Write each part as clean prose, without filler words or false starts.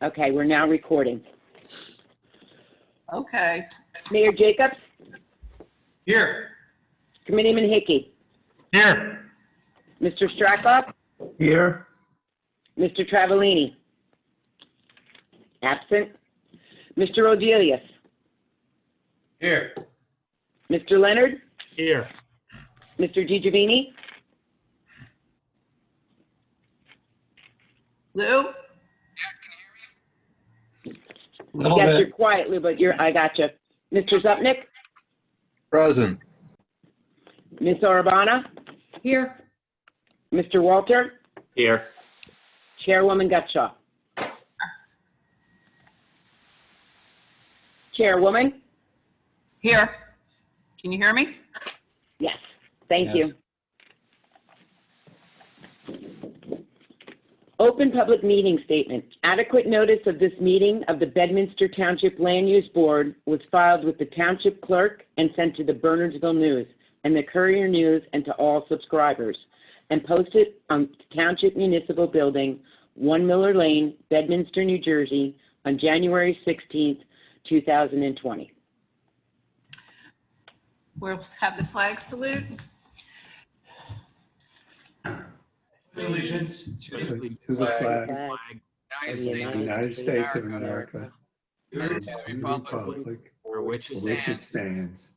Okay, we're now recording. Okay. Mayor Jacobs, Here. Committeeman Hickey, Here. Mr. Strackhoff, Here. Mr. Travellini. Absent. Mr. Rodelius, Here. Mr. Leonard, Here. Mr. DiGiovanni, Lou? yes, you're quiet, Lou, but I got you. Mr. Zupnik, Present. Ms. Arabana, Here. Mr. Walter, Here. Chairwoman Gutschall. Chairwoman? Here. Can you hear me? Yes, thank you. Open public meeting statement. Adequate notice of this meeting of the Bedminster Township Land Use Board was filed with the Township Clerk and sent to the Bernardsville News and the Courier News and to all subscribers, and posted on Township Municipal Building, 1 Miller Lane, Bedminster, New Jersey, on January 16th, 2020. We'll have the flag salute. Allegiance To the flag flag of the United States of America, and to the republic for which it stands,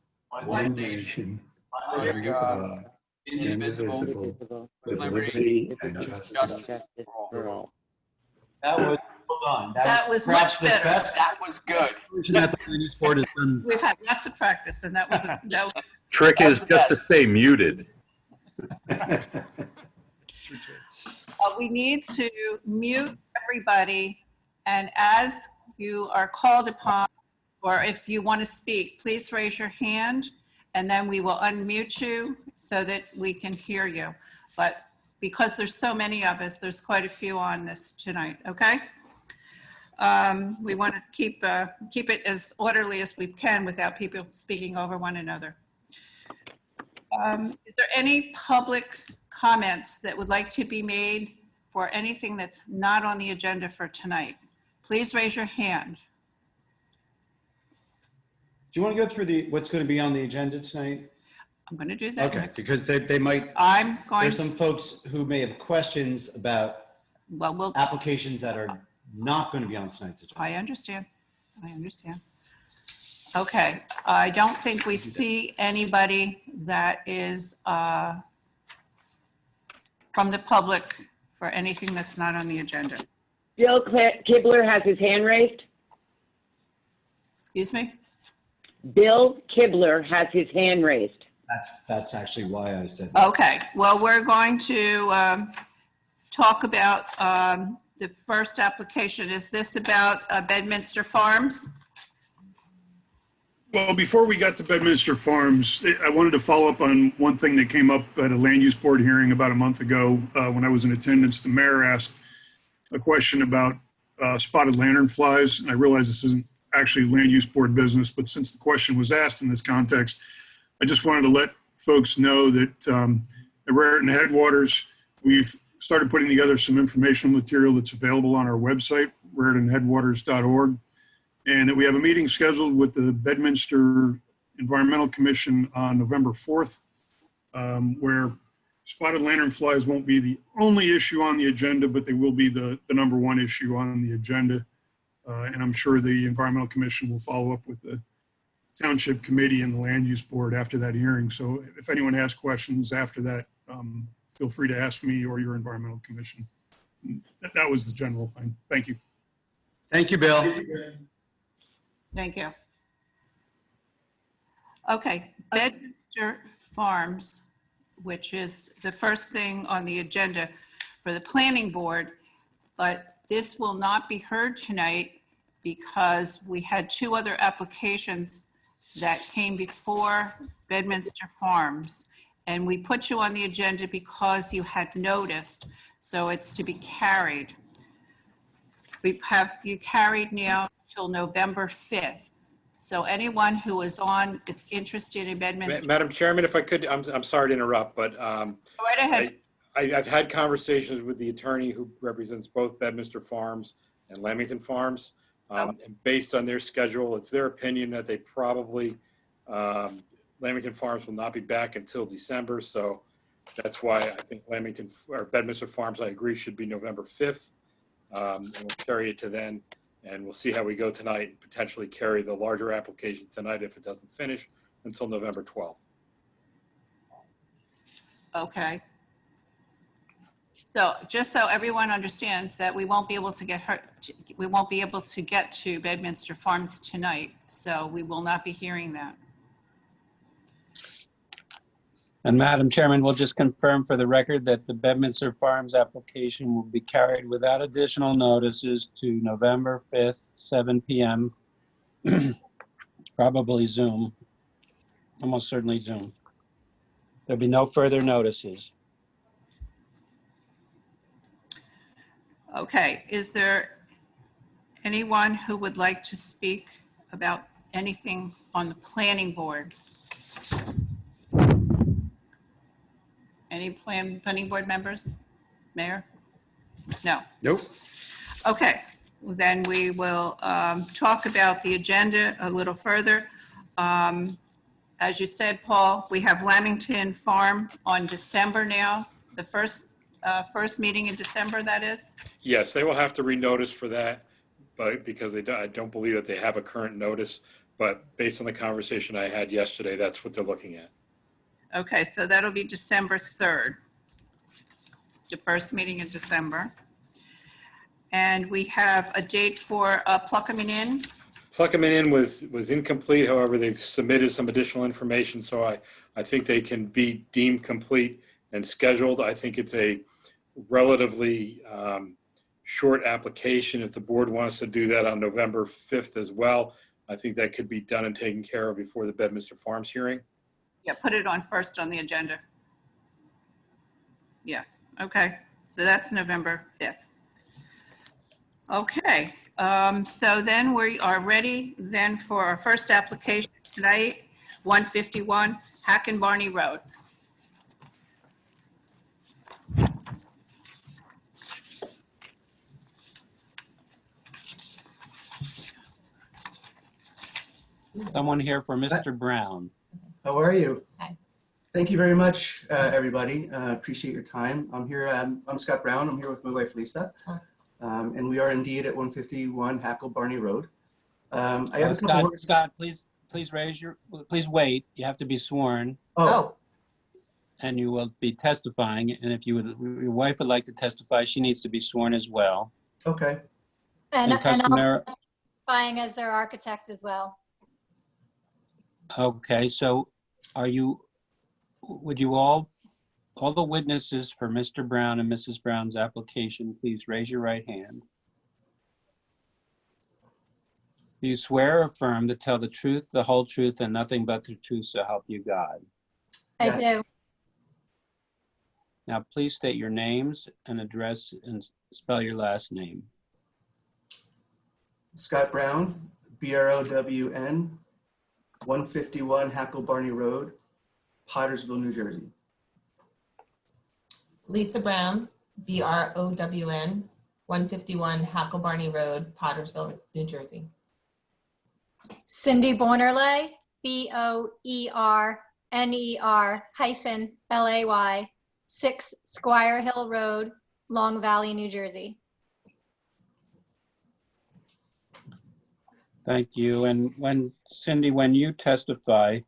one nation, under God, indivisible, with liberty and justice for all. That was, hold on. That was perhaps much the better. best That was good. version that the land use board has done. We've had lots of practice, and that was Trick is just to stay muted. we need to mute everybody, and as you are called upon, or if you want to speak, please raise your hand, and then we will unmute you so that we can hear you. But because there's so many of us, there's quite a few on this tonight, okay? We want to keep it as orderly as we can without people speaking over one another. Is there any public comments that would like to be made for anything that's not on the agenda for tonight? Please raise your hand. Do you want to go through what's going to be on the agenda tonight? I'm going to do that. Okay, because they might, I'm going there's some folks who may have questions about well, applications that are not going to be on tonight's agenda. I understand. I understand. Okay, I don't think we see anybody that is from the public for anything that's not on the agenda. Bill Kibler has his hand raised. Excuse me? Bill Kibler has his hand raised. That's actually why I said that. Okay, well, we're going to talk about the first application. Is this about Bedminster Farms? Well, before we got to Bedminster Farms, I wanted to follow up on one thing that came up at a land use board hearing about a month ago when I was in attendance. The mayor asked a question about spotted lanternflies, and I realize this isn't actually land use board business, but since the question was asked in this context, I just wanted to let folks know that at Raritan Headwaters, we've started putting together some informational material that's available on our website, raritanheadwaters.org. And that we have a meeting scheduled with the Bedminster Environmental Commission on November 4th, where spotted lanternflies won't be the only issue on the agenda, but they will be the number one issue on the agenda. And I'm sure the Environmental Commission will follow up with the Township Committee and the Land Use Board after that hearing. So if anyone has questions after that, feel free to ask me or your Environmental Commission. That was the general thing. Thank you. Thank you, Bill. Thank you. Okay, Bedminster Farms, which is the first thing on the agenda for the planning board, but this will not be heard tonight because we had two other applications that came before Bedminster Farms, and we put you on the agenda because you had noticed, so it's to be carried. We have you carried now till November 5th. So anyone who is it's interested in Bedminster. Madam Chairman, if I could, I'm sorry to interrupt, but Go right ahead. I've had conversations with the attorney who represents both Bedminster Farms and Lamington Farms. And based on their schedule, it's their opinion that they probably, Lamington Farms will not be back until December. So that's why I think Bedminster Farms, I agree, should be November 5th. And we'll carry it to then, and we'll see how we go tonight and potentially carry the larger application tonight if it doesn't finish until November 12th. Okay. So just so everyone understands that we won't be able to get to Bedminster Farms tonight, so we will not be hearing that. And Madam Chairman, we'll just confirm for the record that the Bedminster Farms application will be carried without additional notices to November 5th, 7 p.m. Probably Zoom, almost certainly Zoom. There'll be no further notices. Okay, is there anyone who would like to speak about anything on the planning board? Any planning board members? Mayor? No. Nope. Okay, well, then we will talk about the agenda a little further. As you said, Paul, we have Lamington Farm on December now, the first meeting in December, that is? Yes, they will have to renotice for that, but because I don't believe that they have a current notice, but based on the conversation I had yesterday, that's what they're looking at. Okay, so that'll be December 3rd, the first meeting in December. And we have a date for Pluckerman Inn. Pluckerman Inn was incomplete. However, they've submitted some additional information, so I think they can be deemed complete and scheduled. I think it's a relatively short application. If the board wants to do that on November 5th as well, I think that could be done and taken care of before the Bedminster Farms hearing. Yeah, put it on first on the agenda. Yes, okay, so that's November 5th. Okay, so then we are ready then for our first application tonight, 151 Hacken Barney Road. Someone here for Mr. Brown. How are you? Hi. Thank you very much, everybody. Appreciate your time. I'm here. I'm Scott Brown. I'm here with my wife, Lisa. And we are indeed at 151 Hackle Barney Road. I have a couple words. Scott, please wait. You have to be sworn. Oh, And you will be testifying. And if your wife would like to testify, she needs to be sworn as well. okay. And I'll customary. be testifying as their architect as well. Okay, so would you all the witnesses for Mr. Brown and Mrs. Brown's application, please raise your right hand. Do you swear or affirm to tell the truth, the whole truth, and nothing but the truth, so help you God? I Yeah. do. Now, please state your names and address and spell your last name. Scott Brown, BROWN, 151 Hackle Barney Road, Pottersville, New Jersey. Lisa Brown, BROWN, 151 Hackle Barney Road, Pottersville, New Jersey. Cindy Bornerlay, BOERNER-LAY, 6 Squire Hill Road, Long Valley, New Jersey. Thank you. And Cindy, when you testify,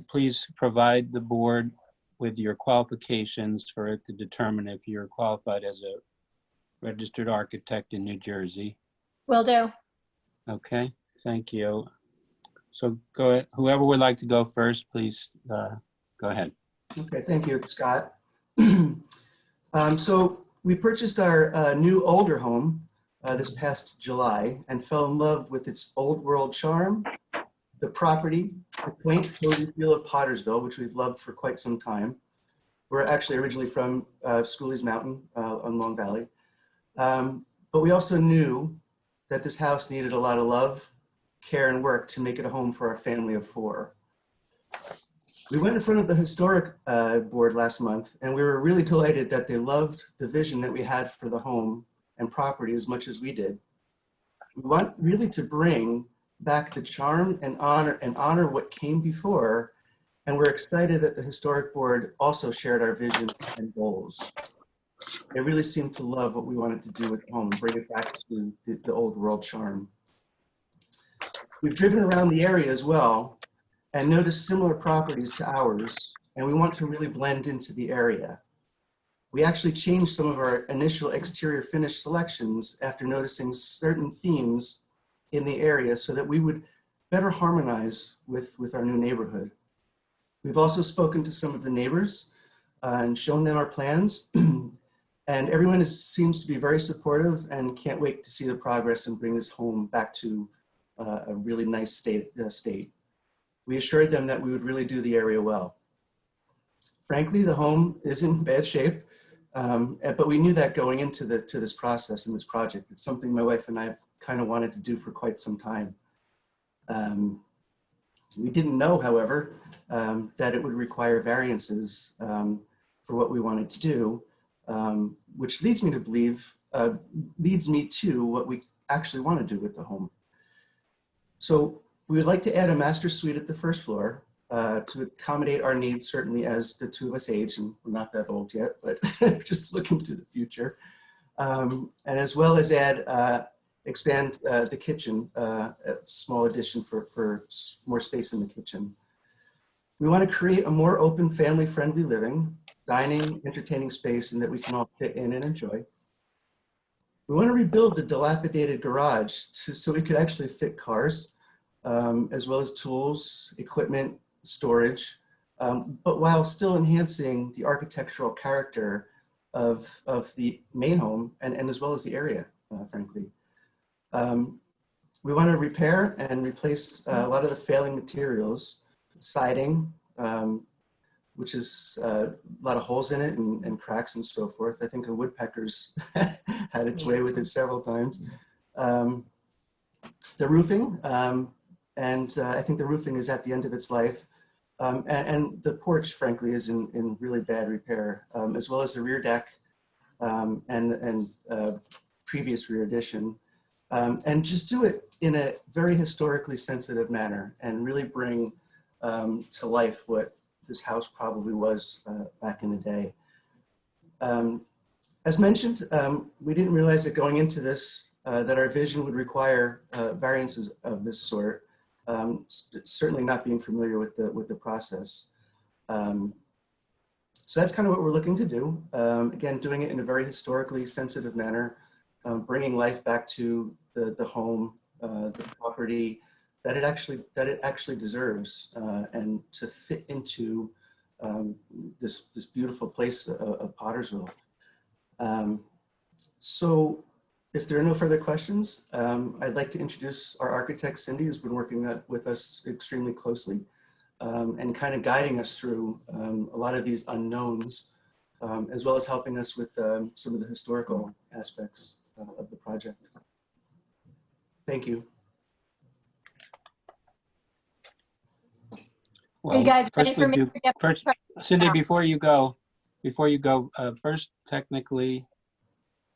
please provide the board with your qualifications for it to determine if you're qualified as a registered architect in New Jersey. Will do. Okay, thank you. So go ahead. Whoever would like to go first, please go ahead. Okay, thank you, Scott. So we purchased our new older home this past July and fell in love with its old world charm, the property, the quaint, cozy feel of Pottersville, which we've loved for quite some time. We're actually originally from Schooley's Mountain on Long Valley. But we also knew that this house needed a lot of love, care, and work to make it a home for our family of 4. We went in front of the historic board last month, and we were really delighted that they loved the vision that we had for the home and property as much as we did. We want really to bring back the charm and honor what came before, and we're excited that the historic board also shared our vision and goals. They really seemed to love what we wanted to do with the home and bring it back to the old world charm. We've driven around the area as well and noticed similar properties to ours, and we want to really blend into the area. We actually changed some of our initial exterior finish selections after noticing certain themes in the area so that we would better harmonize with our new neighborhood. We've also spoken to some of the neighbors and shown them our plans, and everyone seems to be very supportive and can't wait to see the progress and bring this home back to a really nice state. We assured them that we would really do the area well. Frankly, the home is in bad shape, but we knew that going into this process and this project. It's something my wife and I have kind of wanted to do for quite some time. We didn't know, however, that it would require variances for what we wanted to do, which leads me to what we actually want to do with the home. So we would like to add a master suite at the first floor to accommodate our needs, certainly as the two of us age, and we're not that old yet, but just looking to the future. And as well as expand the kitchen, a small addition for more space in the kitchen. We want to create a more open, family-friendly living, dining, entertaining space, and that we can all fit in and enjoy. We want to rebuild the dilapidated garage so we could actually fit cars, as well as tools, equipment, storage, but while still enhancing the architectural character of the main home and as well as the area, frankly. We want to repair and replace a lot of the failing materials, siding, which is a lot of holes in it and cracks and so forth. I think a woodpecker's had its way with it several times. The roofing, and I think the roofing is at the end of its life. And the porch, frankly, is in really bad repair, as well as the rear deck and previous rear addition. And just do it in a very historically sensitive manner and really bring to life what this house probably was back in the day. As mentioned, we didn't realize that going into this, that our vision would require variances of this sort. Certainly not being familiar with the process. So that's kind of what we're looking to do. Again, doing it in a very historically sensitive manner, bringing life back to the home, the property that it actually deserves, and to fit into this beautiful place of Pottersville. So if there are no further questions, I'd like to introduce our architect, Cindy, who's been working with us extremely closely and kind of guiding us through a lot of these unknowns, as well as helping us with some of the historical aspects of the project. Thank you. Are you guys ready for me to get First, Cindy, before you go, first, technically,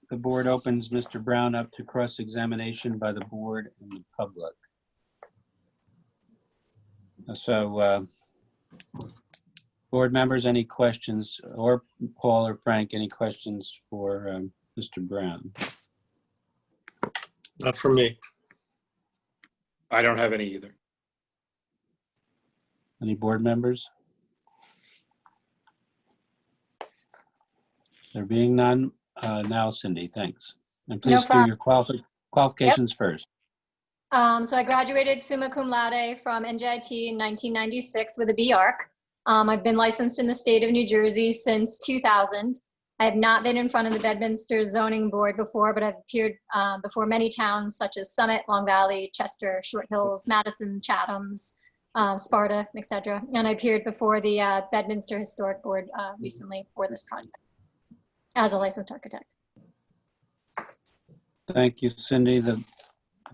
the board opens Mr. Brown up to cross-examination by the board and the public. So, board members, any questions, or Paul or Frank, any questions for Mr. Brown? Not for me. I don't have any either. Any board members? There being none, now Cindy, thanks. And please do your qualifications first. So I graduated summa cum laude from NJIT in 1996 with a B Arc. I've been licensed in the state of New Jersey since 2000. I have not been in front of the Bedminster Zoning Board before, but I've appeared before many towns such as Summit, Long Valley, Chester, Short Hills, Madison, Chatham's, Sparta, etc. And I appeared before the Bedminster Historic Board recently for this project as a licensed architect. Thank you, Cindy. The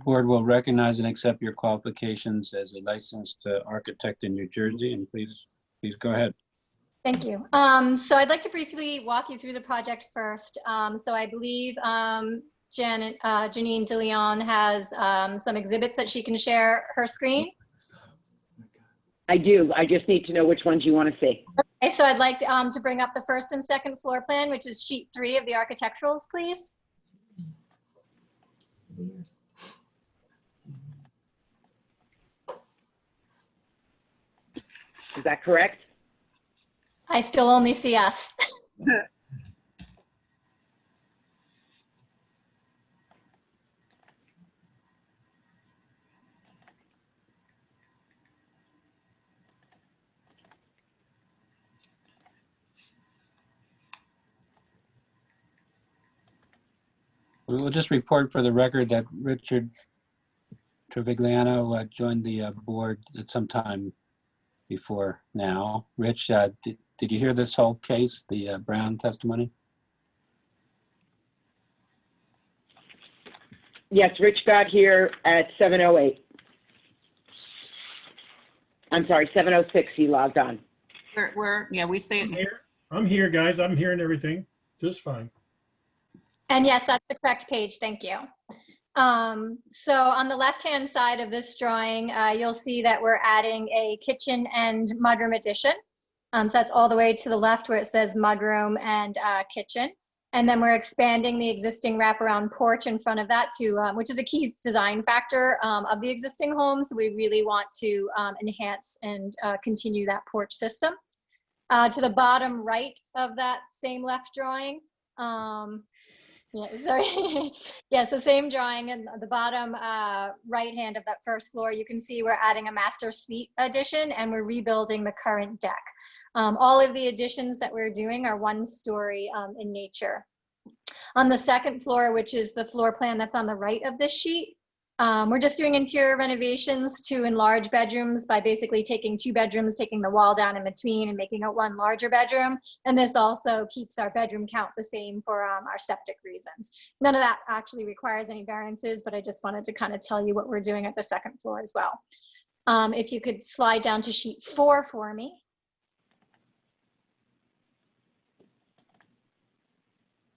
board will recognize and accept your qualifications as a licensed architect in New Jersey, and please Please go ahead. Thank you. So I'd like to briefly walk you through the project first. So I believe Janine DeLeon has some exhibits that she can share her screen. I do. I just need to know which ones you want to see. Okay, so I'd like to bring up the first and second floor plan, which is sheet 3 of the architecturals, please. Is that correct? I still only see us. We will just report for the record that Richard Trevigliano joined the board at some time before now. Rich, did you hear this whole case, the Brown testimony? Yes, Rich got here at 7:08. I'm sorry, 7:06 he logged on. Yeah, we say it. I'm here, guys. I'm hearing everything just fine. And yes, that's the correct page. Thank you. So on the left-hand side of this drawing, you'll see that we're adding a kitchen and mudroom addition. So that's all the way to the left where it says mudroom and kitchen. And then we're expanding the existing wraparound porch in front of that to, which is a key design factor of the existing home. So we really want to enhance and continue that porch system. To the bottom right of that same left drawing, yeah, sorry. Yeah, so same drawing, and the bottom right hand of that first floor, you can see we're adding a master suite addition and we're rebuilding the current deck. All of the additions that we're doing are 1-story in nature. On the second floor, which is the floor plan that's on the right of this sheet, we're just doing interior renovations to enlarge bedrooms by basically taking 2 bedrooms, taking the wall down in between and making it 1 larger bedroom. And this also keeps our bedroom count the same for our septic reasons. None of that actually requires any variances, but I just wanted to kind of tell you what we're doing at the second floor as well. If you could slide down to sheet 4 for me.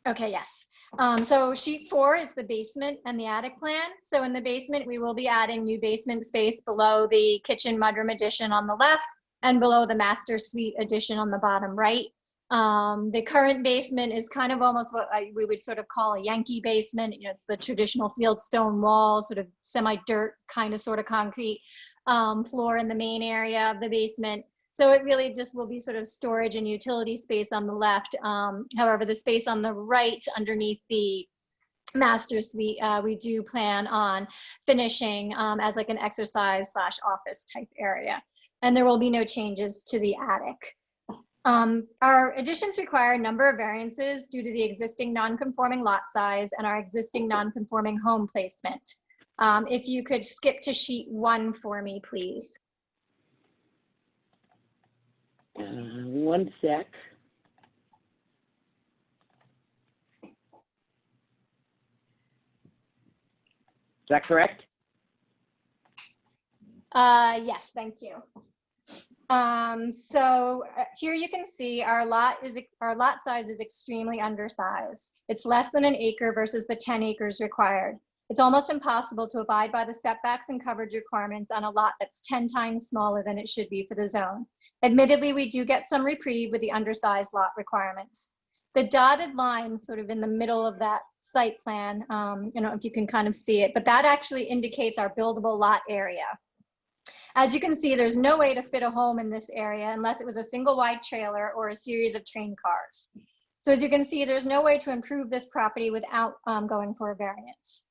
Okay, yes. So sheet 4 is the basement and the attic plan. So in the basement, we will be adding new basement space below the kitchen mudroom addition on the left and below the master suite addition on the bottom right. The current basement is kind of almost what we would sort of call a Yankee basement. You know, it's the traditional fieldstone wall, sort of semi-dirt kind of sort of concrete floor in the main area of the basement. So it really just will be sort of storage and utility space on the left. However, the space on the right underneath the master suite, we do plan on finishing as like an exercise/office type area. And there will be no changes to the attic. Our additions require a number of variances due to the existing non-conforming lot size and our existing non-conforming home placement. If you could skip to sheet 1 for me, please. 1 sec. Is that correct? Yes, thank you. So here you can see our lot size is extremely undersized. It's less than 1 acre versus the 10 acres required. It's almost impossible to abide by the setbacks and coverage requirements on a lot that's 10 times smaller than it should be for the zone. Admittedly, we do get some reprieve with the undersized lot requirements. The dotted line sort of in the middle of that site plan, I don't know if you can kind of see it, but that actually indicates our buildable lot area. As you can see, there's no way to fit a home in this area unless it was a single wide trailer or a series of train cars. So as you can see, there's no way to improve this property without going for a variance.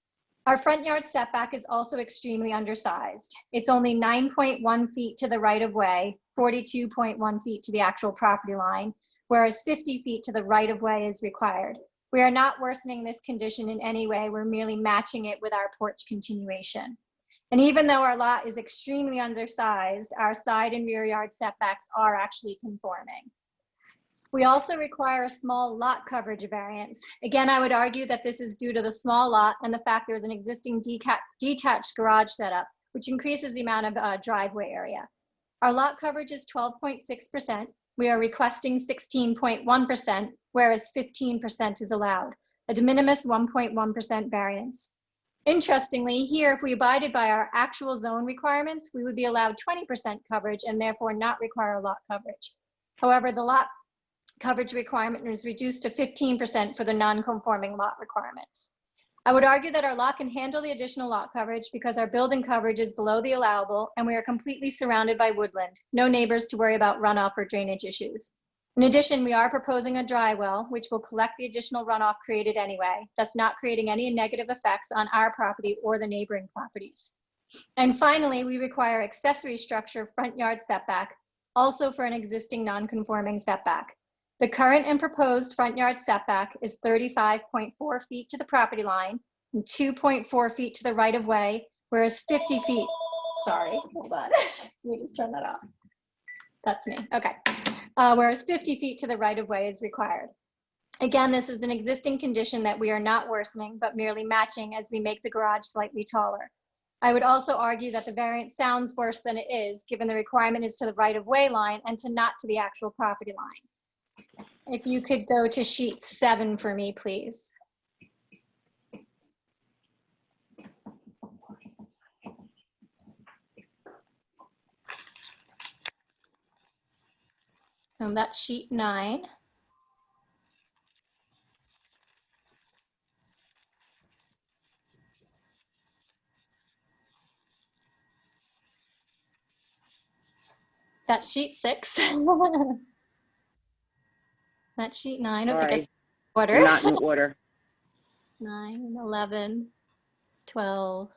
Our front yard setback is also extremely undersized. It's only 9.1 feet to the right of way, 42.1 feet to the actual property line, whereas 50 feet to the right of way is required. We are not worsening this condition in any way. We're merely matching it with our porch continuation. And even though our lot is extremely undersized, our side and rear yard setbacks are actually conforming. We also require a small lot coverage variance. Again, I would argue that this is due to the small lot and the fact there's an existing detached garage setup, which increases the amount of driveway area. Our lot coverage is 12.6%. We are requesting 16.1%, whereas 15% is allowed, a de minimis 1.1% variance. Interestingly, here, if we abided by our actual zone requirements, we would be allowed 20% coverage and therefore not require lot coverage. However, the lot coverage requirement is reduced to 15% for the non-conforming lot requirements. I would argue that our lot can handle the additional lot coverage because our building coverage is below the allowable and we are completely surrounded by woodland, no neighbors to worry about runoff or drainage issues. In addition, we are proposing a dry well, which will collect the additional runoff created anyway, thus not creating any negative effects on our property or the neighboring properties. And finally, we require accessory structure front yard setback, also for an existing non-conforming setback. The current and proposed front yard setback is 35.4 feet to the property line and 2.4 feet to the right of way, whereas 50 feet, sorry, hold on. Let me just turn that off. That's me, okay. Whereas 50 feet to the right of way is required. Again, this is an existing condition that we are not worsening, but merely matching as we make the garage slightly taller. I would also argue that the variance sounds worse than it is, given the requirement is to the right of way line and not to the actual property line. If you could go to sheet 7 for me, please. And that's sheet 9. That's sheet 6. That's sheet 9. Oh, I guess order. You're not in order. 9, 11, 12.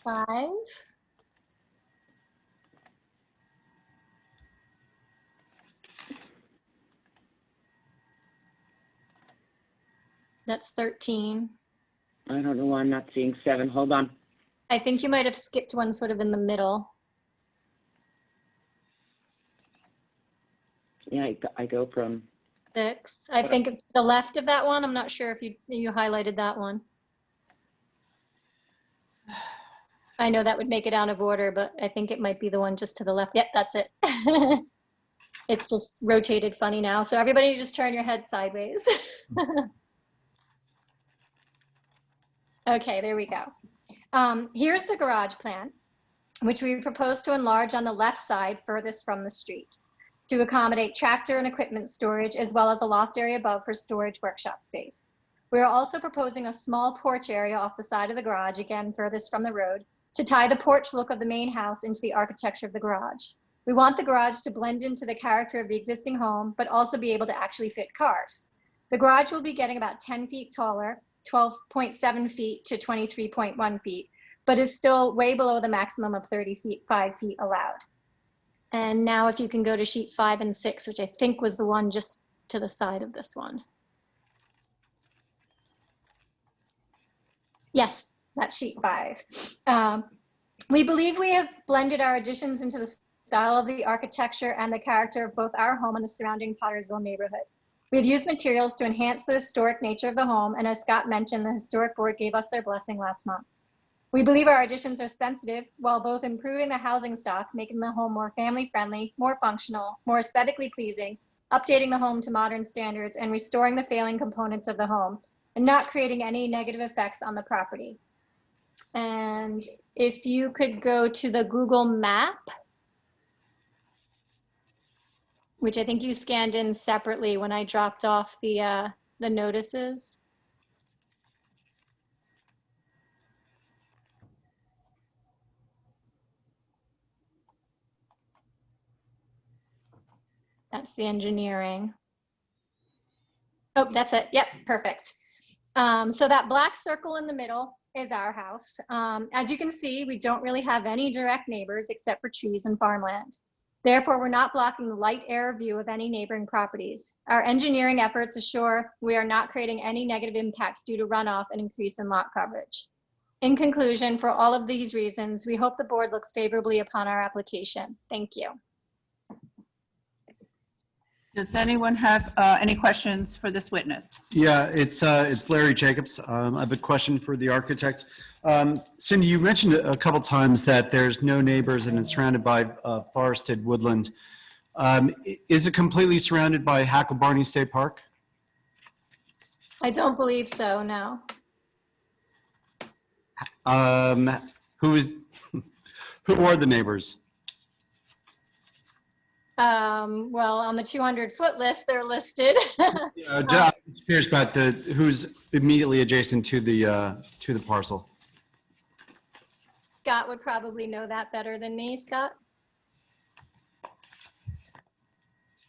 5. That's 13. I don't know why I'm not seeing 7. Hold on. I think you might have skipped one sort of in the middle. Yeah, I go from 6. I think to the left of that one. I'm not sure if you highlighted that one. I know that would make it out of order, but I think it might be the one just to the left. Yep, that's it. It's just rotated funny now. So everybody just turn your head sideways. Okay, there we go. Here's the garage plan, which we propose to enlarge on the left side furthest from the street to accommodate tractor and equipment storage, as well as a loft area above for storage workshop space. We are also proposing a small porch area off the side of the garage, again, furthest from the road, to tie the porch look of the main house into the architecture of the garage. We want the garage to blend into the character of the existing home, but also be able to actually fit cars. The garage will be getting about 10 feet taller, 12.7 feet to 23.1 feet, but is still way below the maximum of 5 feet allowed. And now if you can go to sheet 5 and 6, which I think was the one just to the side of this one. Yes, that's sheet 5. We believe we have blended our additions into the style of the architecture and the character of both our home and the surrounding Pottersville neighborhood. We've used materials to enhance the historic nature of the home, and as Scott mentioned, the historic board gave us their blessing last month. We believe our additions are sensitive while both improving the housing stock, making the home more family-friendly, more functional, more aesthetically pleasing, updating the home to modern standards, and restoring the failing components of the home, and not creating any negative effects on the property. And if you could go to the Google map, which I think you scanned in separately when I dropped off the notices. That's the engineering. Oh, that's it. Yep, perfect. So that black circle in the middle is our house. As you can see, we don't really have any direct neighbors except for trees and farmland. Therefore, we're not blocking the light air view of any neighboring properties. Our engineering efforts assure we are not creating any negative impacts due to runoff and increase in lot coverage. In conclusion, for all of these reasons, we hope the board looks favorably upon our application. Thank you. Does anyone have any questions for this witness? Yeah, it's Larry Jacobs. I have a question for the architect. Cindy, you mentioned a couple times that there's no neighbors and it's surrounded by forested woodland. Is it completely surrounded by Hackle Barney State Park? I don't believe so, no. Who are the neighbors? Well, on the 200-foot list, they're listed. I'm curious about who's immediately adjacent to the parcel. Scott would probably know that better than me. Scott?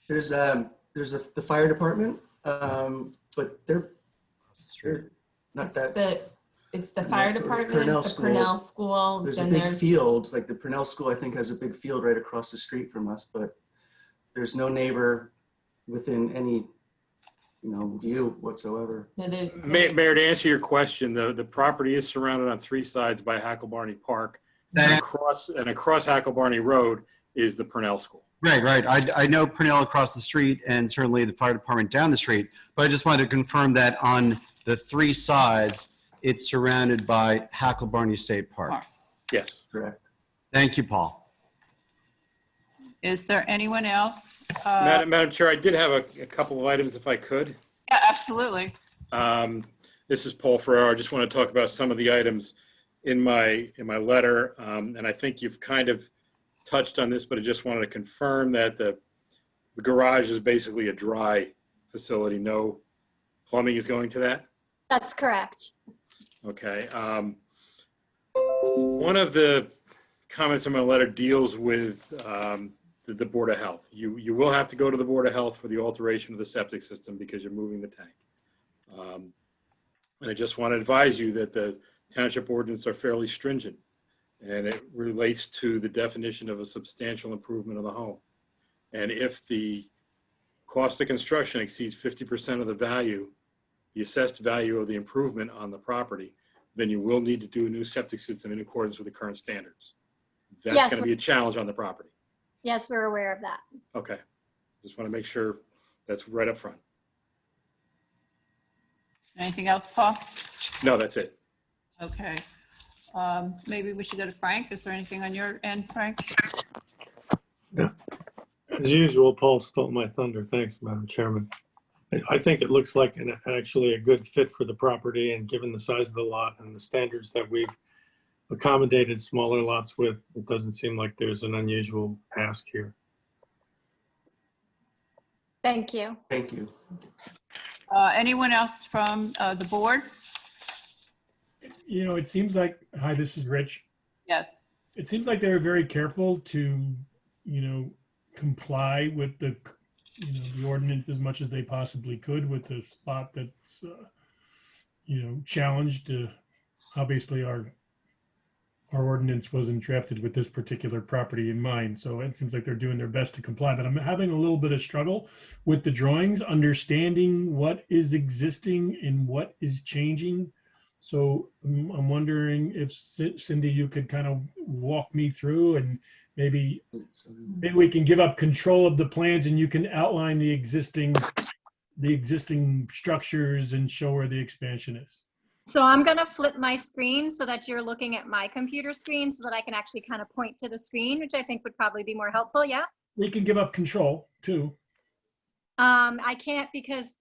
There's the fire department, but they're not that. It's the fire department, Purnell the School. Purnell School. There's a then big field, like the Purnell School, I think has a big field right across the street from us, but there's no neighbor within any, view whatsoever. No, Mayor, to answer your question, the property is surrounded on 3 sides by Hackle Barney Park. And across Hackle Barney Road is the Purnell School. Right. I know Purnell across the street and certainly the fire department down the street, but I just wanted to confirm that on the 3 sides, it's surrounded by Hackle Barney State Park. Yes. Correct. Thank you, Paul. Is there anyone else? Madam Chair, I did have a couple of items if I could. Yeah, absolutely. This is Paul Ferraro. I just want to talk about some of the items in my letter. And I think you've kind of touched on this, but I just wanted to confirm that the garage is basically a dry facility. No plumbing is going to that? That's correct. Okay. One of the comments in my letter deals with the Board of Health. You will have to go to the Board of Health for the alteration of the septic system because you're moving the tank. And I just want to advise you that the township ordinance are fairly stringent, and it relates to the definition of a substantial improvement of the home. And if the cost of construction exceeds 50% of the value, the assessed value of the improvement on the property, then you will need to do a new septic system in accordance with the current standards. That's Yes. going to be a challenge on the property. Yes, we're aware of that. Okay. Just want to make sure that's right up front. Anything else, Paul? No, that's it. Okay. Maybe we should go to Frank. Is there anything on your end, Frank? As usual, Paul stole my thunder. Thanks, Madam Chairman. I think it looks like actually a good fit for the property, and given the size of the lot and the standards that we've accommodated smaller lots with, it doesn't seem like there's an unusual ask here. Thank you. Thank you. Anyone else from the board? It seems like, hi, this is Rich. Yes. It seems like they were very careful to, comply with the ordinance as much as they possibly could with the spot that's, challenged. Obviously, our ordinance wasn't drafted with this particular property in mind, so it seems like they're doing their best to comply. But I'm having a little bit of struggle with the drawings, understanding what is existing and what is changing. So I'm wondering if Cindy, you could kind of walk me through, and maybe we can give up control of the plans and you can outline the existing structures and show where the expansion is. So I'm going to flip my screen so that you're looking at my computer screen so that I can actually kind of point to the screen, which I think would probably be more helpful. Yeah. We can give up control too. I can't because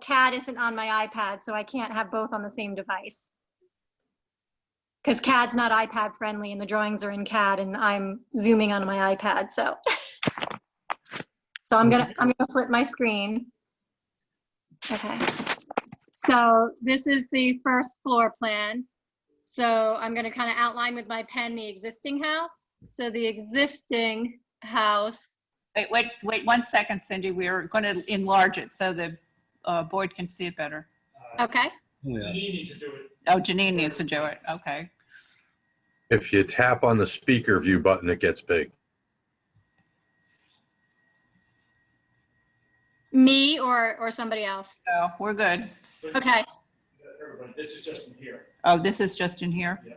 CAD isn't on my iPad, so I can't have both on the same device. Because CAD's not iPad friendly and the drawings are in CAD and I'm zooming on my iPad. So I'm gonna flip my screen. Okay. So this is the first floor plan. So I'm gonna kind of outline with my pen the existing house. So the existing house. Wait 1 second, Cindy. We're going to enlarge it so the board can see it better. Okay. Janine needs to do it. Oh, Janine needs to do it. Okay. If you tap on the speaker view button, it gets big. Me or somebody else? So we're good. Okay. This is just in here. Oh, this is just in here? Yeah.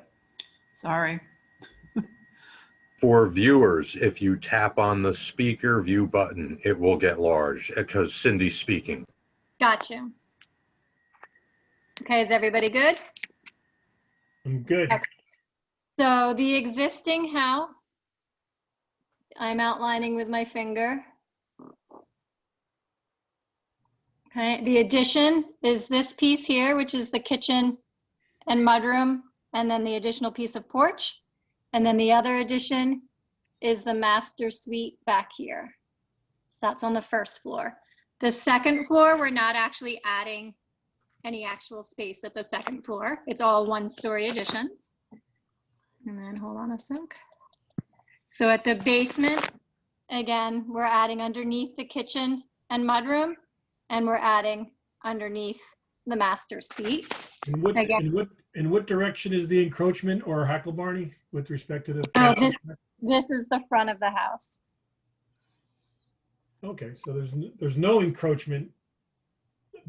Sorry. For viewers, if you tap on the speaker view button, it will get large because Cindy's speaking. Got you. Okay, is everybody good? I'm good. Okay. So the existing house, I'm outlining with my finger. Okay, the addition is this piece here, which is the kitchen and mudroom, and then the additional piece of porch. And then the other addition is the master suite back here. So that's on the first floor. The second floor, we're not actually adding any actual space at the second floor. It's all one-story additions. And then hold on a sec. So at the basement, again, we're adding underneath the kitchen and mudroom, and we're adding underneath the master suite. In what direction is the encroachment or Hacklebarney with respect to the? Oh, this is the front of the house. Okay, so there's no encroachment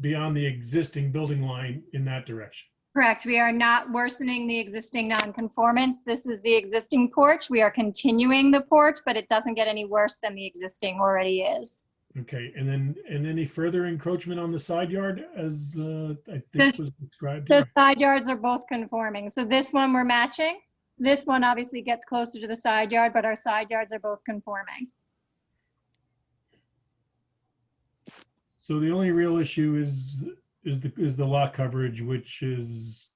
beyond the existing building line in that direction. Correct. We are not worsening the existing nonconformance. This is the existing porch. We are continuing the porch, but it doesn't get any worse than the existing already is. Okay, and any further encroachment on the side yard as I think was described The here? side yards are both conforming. So this one we're matching. This one obviously gets closer to the side yard, but our side yards are both conforming. So the only real issue is the lot coverage, which is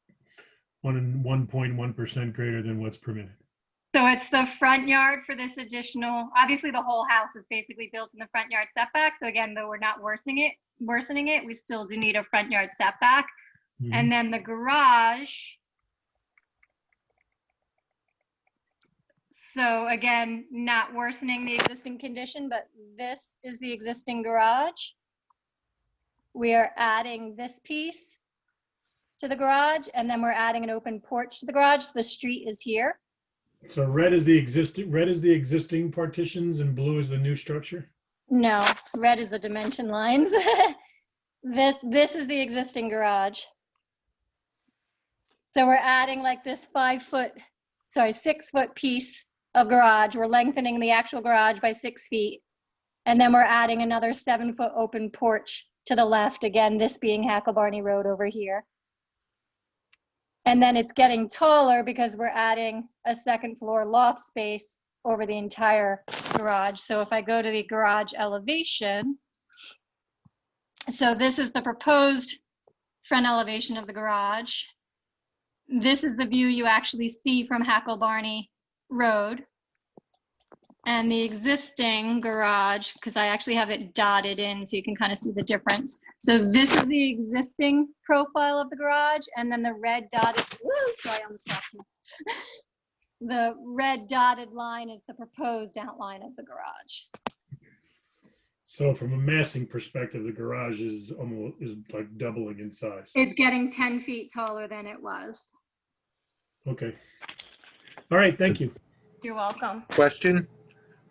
1.1% greater than what's permitted. So it's the front yard for this additional, obviously the whole house is basically built in the front yard setback. So again, though we're not worsening it, we still do need a front yard setback. Mhm. And then the garage. So again, not worsening the existing condition, but this is the existing garage. We are adding this piece to the garage, and then we're adding an open porch to the garage. So the street is here. So red is the existing partitions and blue is the new structure? No, red is the dimension lines. This is the existing garage. So we're adding like this 6-foot piece of garage. We're lengthening the actual garage by 6 feet. And then we're adding another 7-foot open porch to the left. Again, this being Hacklebarney Road over here. And then it's getting taller because we're adding a second floor loft space over the entire garage. So if I go to the garage elevation, so this is the proposed front elevation of the garage. This is the view you actually see from Hacklebarney Road. And the existing garage, because I actually have it dotted in so you can kind of see the difference. So this is the existing profile of the garage, and then the red dotted, sorry, I almost dropped you. The red dotted line is the proposed outline of the garage. So from a massing perspective, the garage is like doubling in size. It's getting 10 feet taller than it was. Okay. All right, thank you. You're welcome. Question?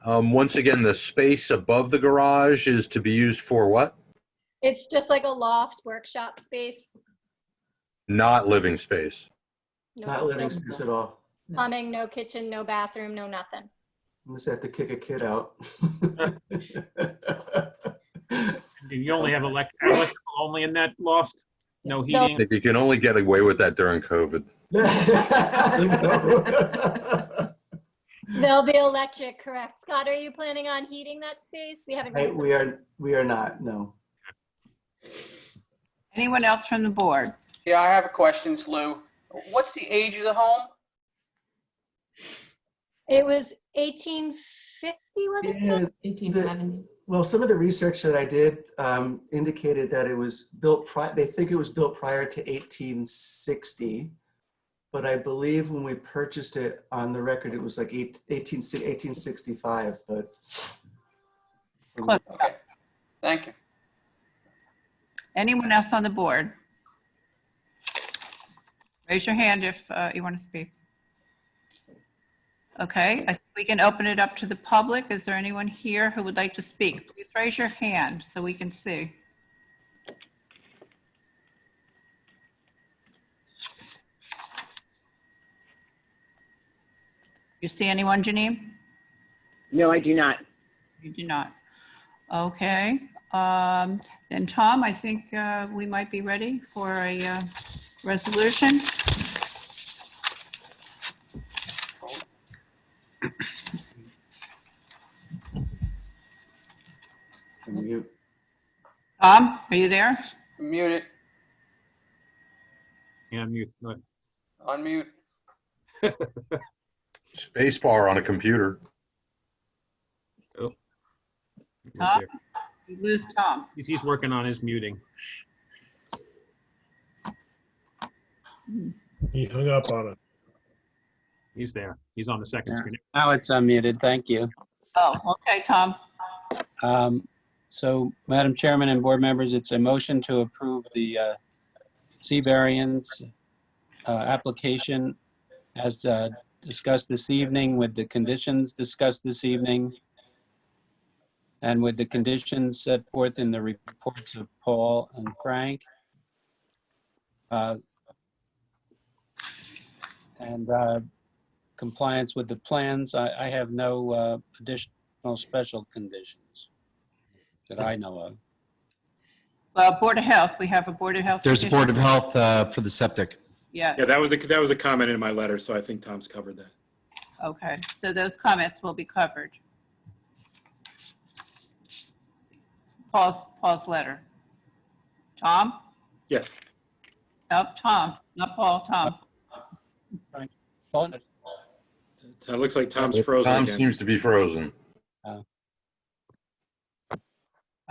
Once again, the space above the garage is to be used for what? It's just like a loft workshop space. Not living space. Not living space at all. Plumbing, no kitchen, no bathroom, no nothing. Unless I have to kick a kid out. You only have electrical only in that loft? No heating? I think you can only get away with that during COVID. There'll be electric, correct. Scott, are you planning on heating that space? We haven't. We are not, no. Anyone else from the board? Yeah, I have a question, Lou. What's the age of the home? It was 1850, was it? Yeah, 1870. Well, some of the research that I did indicated that it was built, they think it was built prior to 1860. But I believe when we purchased it on the record, it was like 1865, but. Close. Okay, thank you. Anyone else on the board? Raise your hand if you want to speak. Okay, I think we can open it up to the public. Is there anyone here who would like to speak? Please raise your hand so we can see. You see anyone, Janine? No, I do not. You do not. Okay. Then Tom, I think we might be ready for a resolution. Mute. Tom, are you there? Mute it, Yeah, mute. Look. unmute. Space bar on a computer. Tom? We lose Tom. He's working on his muting. He hung up on it. He's there. He's on the second Yeah. screen. Now it's unmuted. Thank you. Oh, okay, Tom. So, Madam Chairman and board members, it's a motion to approve the C variance application as discussed this evening with the conditions discussed this evening and with the conditions set forth in the reports of Paul and Frank. And compliance with the plans. I have no additional special conditions that I know of. Well, Board of Health, we have a Board of Health. There's a petition. Board of Health for the septic. Yeah, Yeah, that was a comment in my letter, so I think Tom's covered that. okay. So those comments will be covered. Paul's letter. Tom? Yes. Nope, Tom, not Paul, Tom. Paul? So it looks like Tom's frozen Tom again. seems to be frozen.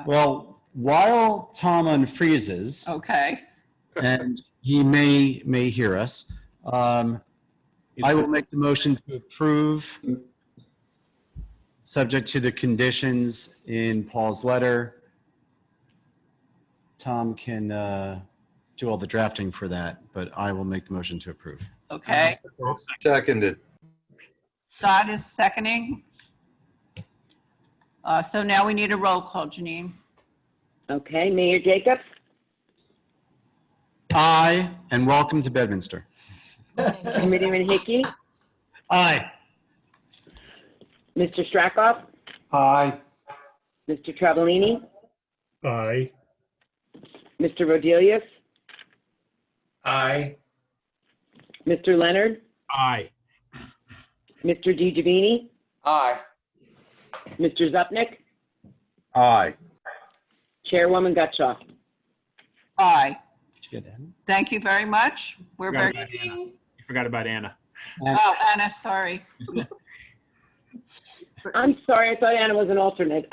Well, while Tom unfreezes, Okay. and he may hear us, I will make the motion to approve, subject to the conditions in Paul's letter. Tom can do all the drafting for that, but I will make the motion to approve. Okay. Seconded. Scott is seconding. So now we need a roll call, Janine. Okay, Mayor Jacobs, Aye, and welcome to Bedminster. Committeeman Hickey, Aye. Mr. Strakoff, Aye. Mr. Travellini, Aye. Mr. Rodelius, Aye. Mr. Leonard, Aye. Mr. DiGiovanni, Aye. Mr. Zupnik, Aye. Chairwoman Gutschall. Aye. Did you get that? Thank you very much. We're Forgot very, about Anna. You forgot about Anna. oh, Anna, sorry. I'm sorry, I thought Anna was an alternate.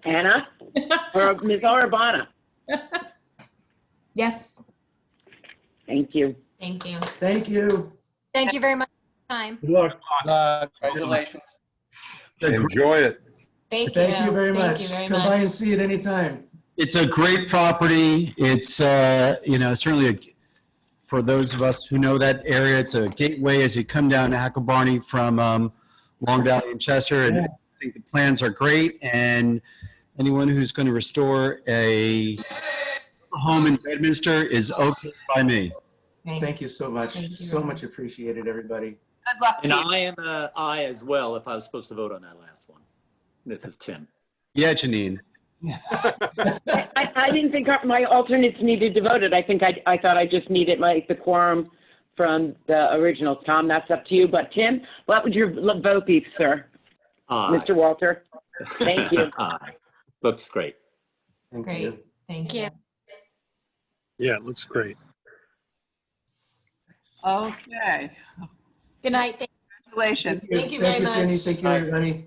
Anna? Or Ms. Arabana? Yes. Thank you. Thank you. Thank you. Thank you very much for your time. Good luck. Congratulations. Enjoy it. Thank you. Thank you very Thank much. you very Come by much. and see it anytime. It's a great property. It's, certainly for those of us who know that area, it's a gateway as you come down to Hacklebarney from Long Valley and Chester. And I think the plans are great. And anyone who's going to restore a home in Bedminster is okay by me. Thank you so much. Thank you So very much appreciated, everybody. Good luck to And you. I am a aye as well if I was supposed to vote on that last one. This is Tim. Yeah, Janine. I didn't think my alternates needed to vote it. I thought I just needed the quorum from the originals. Tom, that's up to you. But Tim, what would your vote be, sir? Aye. Mr. Walter? Thank you. Aye. Looks great. Thank Great. you. Thank you. Yeah, it looks great. Okay. Good night. Thank Congratulations. Thank you very Cindy. much. Thank you, everybody.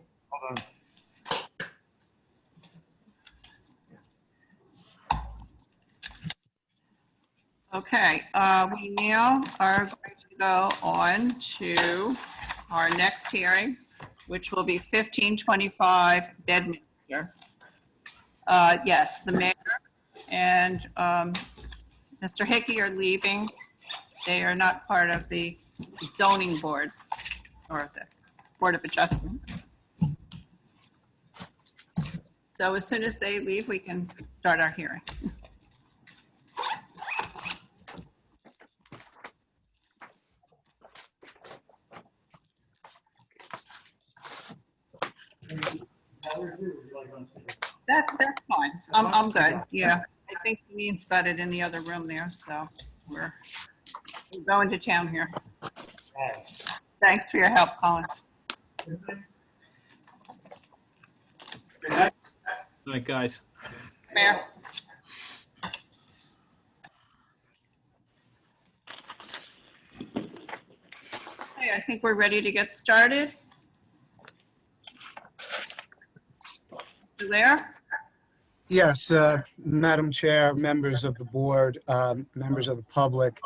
Okay, we now are going to go on to our next hearing, which will be 1525 Bedminster. Yes, the mayor and Mr. Hickey are leaving. They are not part of the zoning board or the Board of Adjustment. So as soon as they leave, we can start our hearing. That's fine. I'm good. Yeah. I think Ian's got it in the other room there, so we're going to town here. Thanks for your help, Colin. Good night, guys. Mayor. Okay, I think we're ready to get started. You there? Yes, Madam Chair, members of the board, members of the public.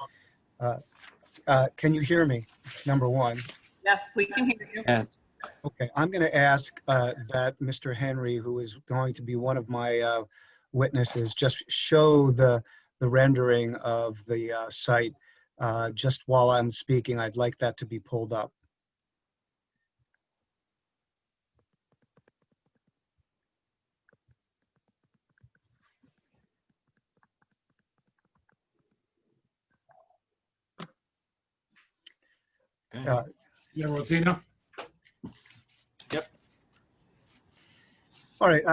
Can you hear me? Number one. Yes, we can hear you. Yes. Okay, I'm going to ask that Mr. Henry, who is going to be one of my witnesses, just show the rendering of the site just while I'm speaking. I'd like that to be pulled up. Yeah, Rosina? Yep. All right.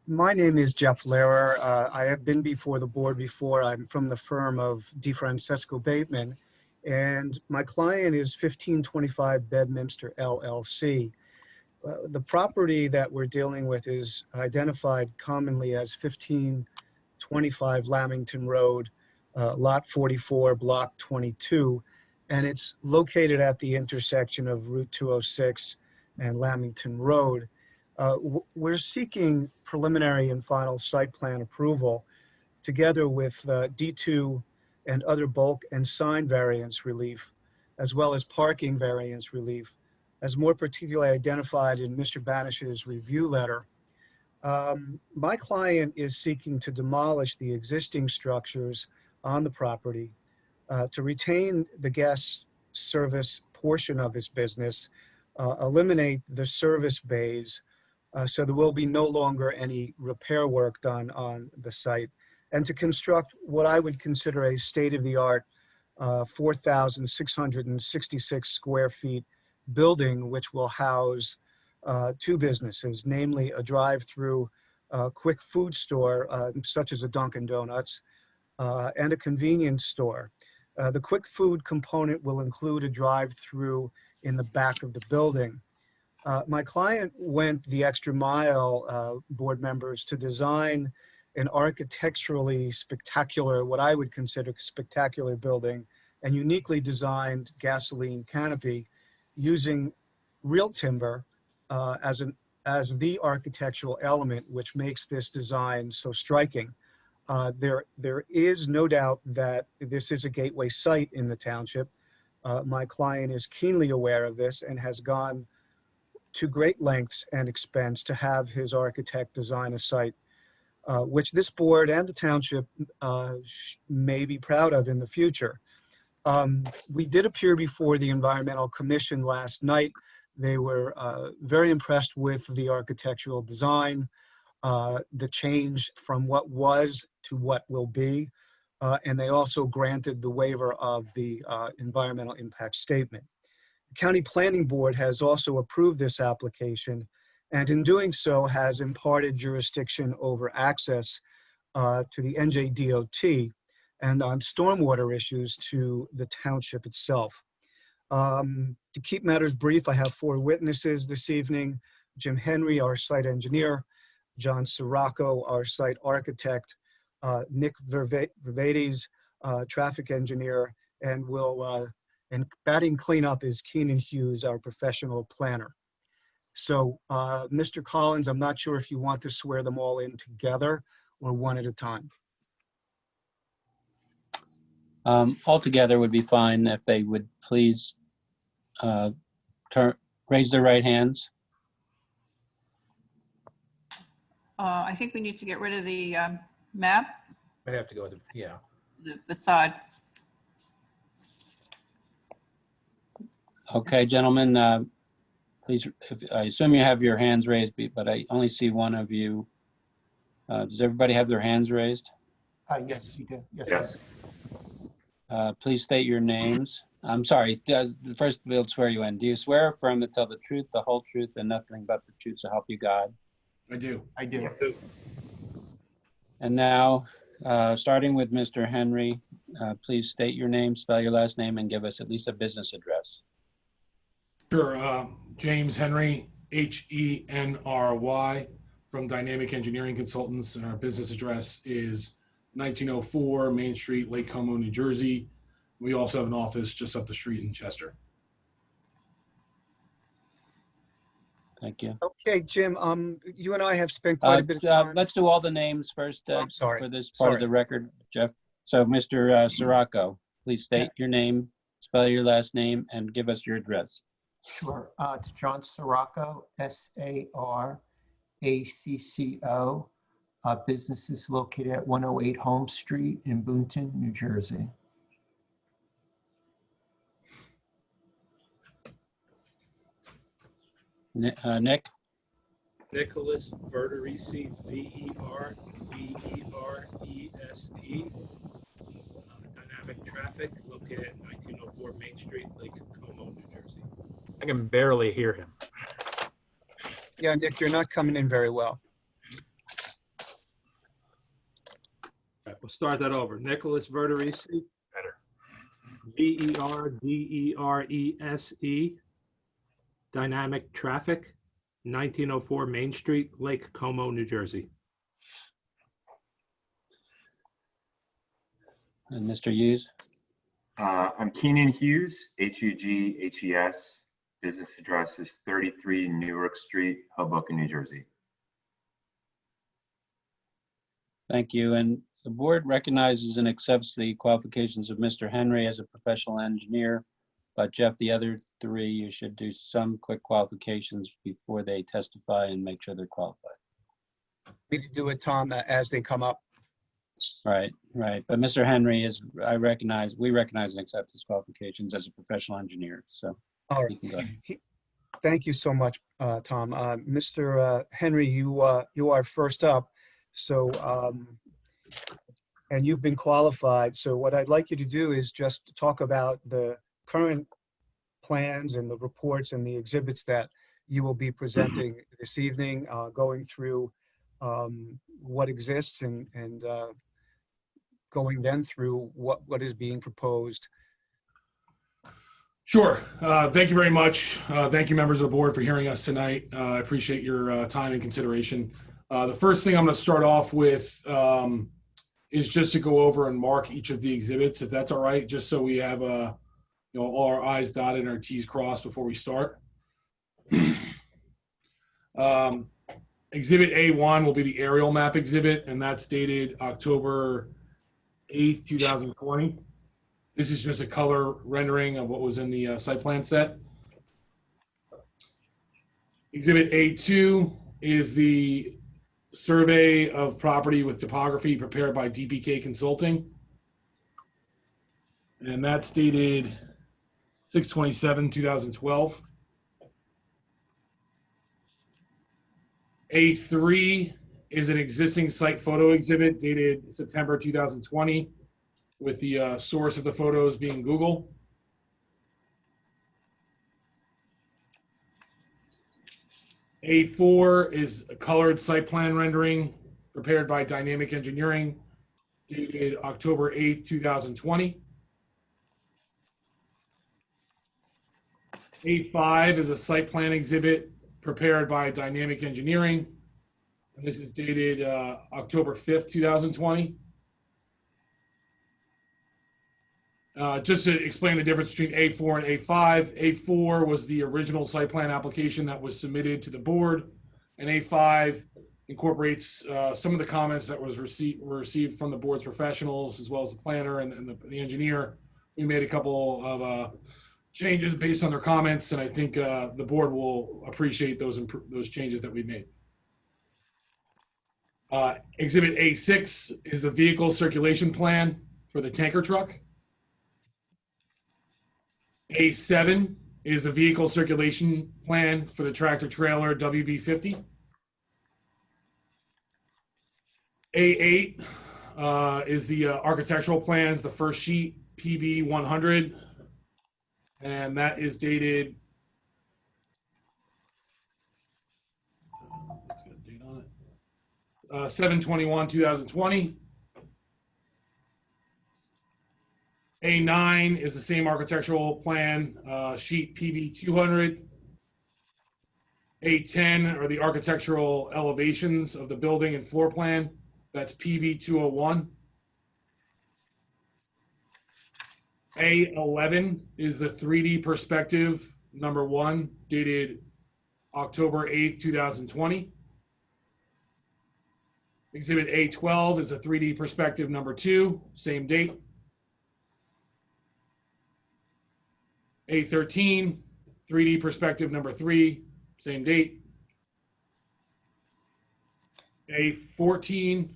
My name is Jeff Lehrer. I have been before the board before. I'm from the firm of DeFrancesco Bateman, and my client is 1525 Bedminster LLC. The property that we're dealing with is identified commonly as 1525 Lamington Road, Lot 44, Block 22, and it's located at the intersection of Route 206 and Lamington Road. We're seeking preliminary and final site plan approval together with D2 and other bulk and sign variance relief, as well as parking variance relief, as more particularly identified in Mr. Banish's review letter. My client is seeking to demolish the existing structures on the property to retain the guest service portion of his business, eliminate the service bays, so there will be no longer any repair work done on the site, and to construct what I would consider a state-of-the-art 4,666 square feet building, which will house two businesses, namely a drive-through quick food store, such as a Dunkin' Donuts, and a convenience store. The quick food component will include a drive-through in the back of the building. My client went the extra mile, board members, to design an architecturally spectacular, what I would consider spectacular building, and uniquely designed gasoline canopy using real timber as the architectural element which makes this design so striking. There is no doubt that this is a gateway site in the township. My client is keenly aware of this and has gone to great lengths and expense to have his architect design a site which this board and the township may be proud of in the future. We did appear before the Environmental Commission last night. They were very impressed with the architectural design, the change from what was to what will be, and they also granted the waiver of the environmental impact statement. The County Planning Board has also approved this application, and in doing so has imparted jurisdiction over access to the NJDOT and on stormwater issues to the township itself. To keep matters brief, I have 4 witnesses this evening: Jim Henry, our site engineer; John Sirocco, our site architect; Nick Vervedes, traffic engineer; and and batting cleanup is Keenan Hughes, our professional planner. So, Mr. Collins, I'm not sure if you want to swear them all in together or one at a time. All together would be fine if they would please raise their right hands. I think we need to get rid of the map, I'd have to go with, yeah. the facade. Okay, gentlemen, please, I assume you have your hands raised, but I only see one of you. Does everybody have their hands raised? Yes, you do. Yes. Please state your names. I'm sorry, first we'll swear you in. Do you swear or affirm to tell the truth, the whole truth, and nothing but the truth so help you God? I do. I do. And now, starting with Mr. Henry, please state your name, spell your last name, and give us at least a business address. Sure. James Henry, Henry, from Dynamic Engineering Consultants, and our business address is 1904 Main Street, Lake Como, New Jersey. We also have an office just up the street in Chester. Thank you. Okay, Jim, you and I have spent quite a bit of time. Let's do all the names first I'm sorry. for this part of the record, Jeff. So Mr. Sirocco, please state your name, spell your last name, and give us your address. Sure. It's John Sirocco, S-A-R-A-C-C-O. Business is located at 108 Holmes Street in Boonton, New Jersey. Nick? Nicholas Verderisi, V-E-R-D-E-R-E-S-E. Dynamic Traffic, located at 1904 Main Street, Lake Como, New Jersey. I can barely hear him. Yeah, Nick, you're not coming in very well. All right, we'll start that over. Nicholas Verderisi. Better. V-E-R-D-E-R-E-S-E. Dynamic Traffic, 1904 Main Street, Lake Como, New Jersey. And Mr. Hughes? I'm Keenan Hughes, H-U-G-H-E-S. Business address is 33 Newark Street, Hoboken, New Jersey. Thank you. And the board recognizes and accepts the qualifications of Mr. Henry as a professional engineer. But Jeff, the other three, you should do some quick qualifications before they testify and make sure they're qualified. We can do it, Tom, as they come up. Right, right. But Mr. Henry is, we recognize and accept his qualifications as a professional engineer. So all right. You can go ahead. Thank you so much, Tom. Mr. Henry, you are first up. So, and you've been qualified. So what I'd like you to do is just talk about the current plans and the reports and the exhibits that you will be presenting this evening, going through what exists and going then through what is being proposed. Sure. Thank you very much. Thank you, members of the board, for hearing us tonight. I appreciate your time and consideration. The first thing I'm going to start off with is just to go over and mark each of the exhibits, if that's all right, just so we have all our I's dotted and our T's crossed before we start. Exhibit A1 will be the aerial map exhibit, and that's dated October 8th, 2020. This is just a color rendering of what was in the site plan set. Exhibit A2 is the survey of property with topography prepared by DPK Consulting. And that's dated 6/27/2012. A3 is an existing site photo exhibit dated September 2020 with the source of the photos being Google. A4 is a colored site plan rendering prepared by Dynamic Engineering dated October 8th, 2020. A5 is a site plan exhibit prepared by Dynamic Engineering. And this is dated October 5th, 2020. Just to explain the difference between A4 and A5, A4 was the original site plan application that was submitted to the board, and A5 incorporates some of the comments that were received from the board's professionals, as well as the planner and the engineer. We made a couple of changes based on their comments, and I think the board will appreciate those changes that we've made. Exhibit A6 is the vehicle circulation plan for the tanker truck. A7 is the vehicle circulation plan for the tractor trailer WB50. A8 is the architectural plans, the first sheet, PB 100, And that is dated, let's get a date on it, 7/21/2020. A9 is the same architectural plan, sheet PB 200. A10 are the architectural elevations of the building and floor plan. That's PB 201. A11 is the 3D perspective #1, dated October 8th, 2020. Exhibit A12 is a 3D perspective #2, same date. A13, 3D perspective #3, same date. A14,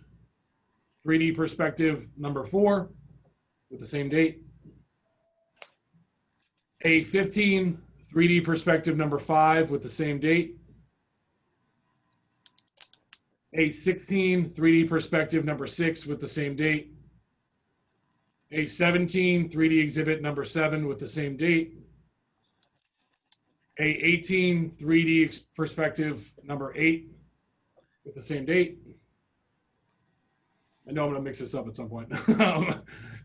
3D perspective #4 with the same date. A15, 3D perspective #5 with the same date. A16, 3D perspective #6 with the same date. A17, 3D exhibit #7 with the same date. A18, 3D perspective #8 with the same date. I know I'm going to mix this up at some point.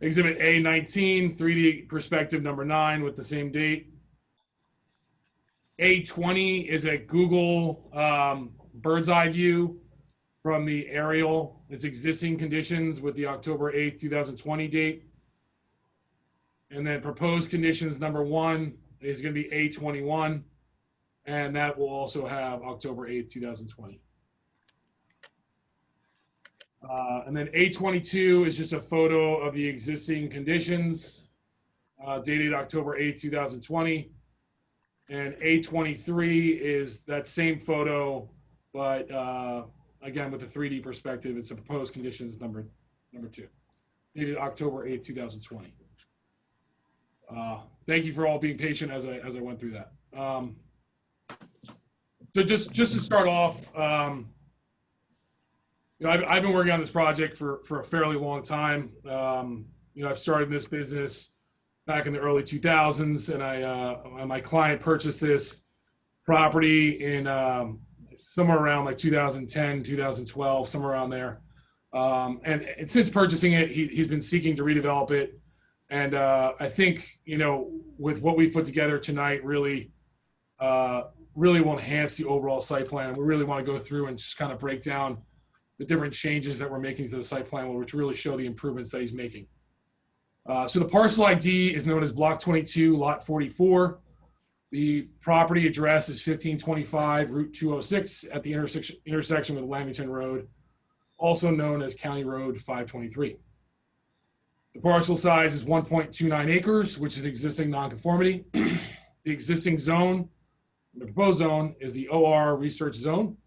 Exhibit A19, 3D perspective #9 with the same date. A20 is a Google bird's eye view from the aerial. It's existing conditions with the October 8th, 2020 date. And then proposed conditions #1 is going to be A21, and that will also have October 8th, 2020. And then A22 is just a photo of the existing conditions dated October 8th, 2020. And A23 is that same photo, but again, with the 3D perspective. It's a proposed conditions number 2, dated October 8th, 2020. Thank you for all being patient as I went through that. So just to start off, I've been working on this project for a fairly long time. I've started this business back in the early 2000s, and my client purchased this property in somewhere around like 2010, 2012, somewhere around there. And since purchasing it, he's been seeking to redevelop it. And I think, with what we've put together tonight, really will enhance the overall site plan. We really want to go through and just kind of break down the different changes that we're making to the site plan, which really show the improvements that he's making. So the parcel ID is known as Block 22, Lot 44. The property address is 1525 Route 206 at the intersection with Lamington Road, also known as County Road 523. The parcel size is 1.29 acres, which is an existing nonconformity. The existing zone, the proposed zone, is the OR Research Zone.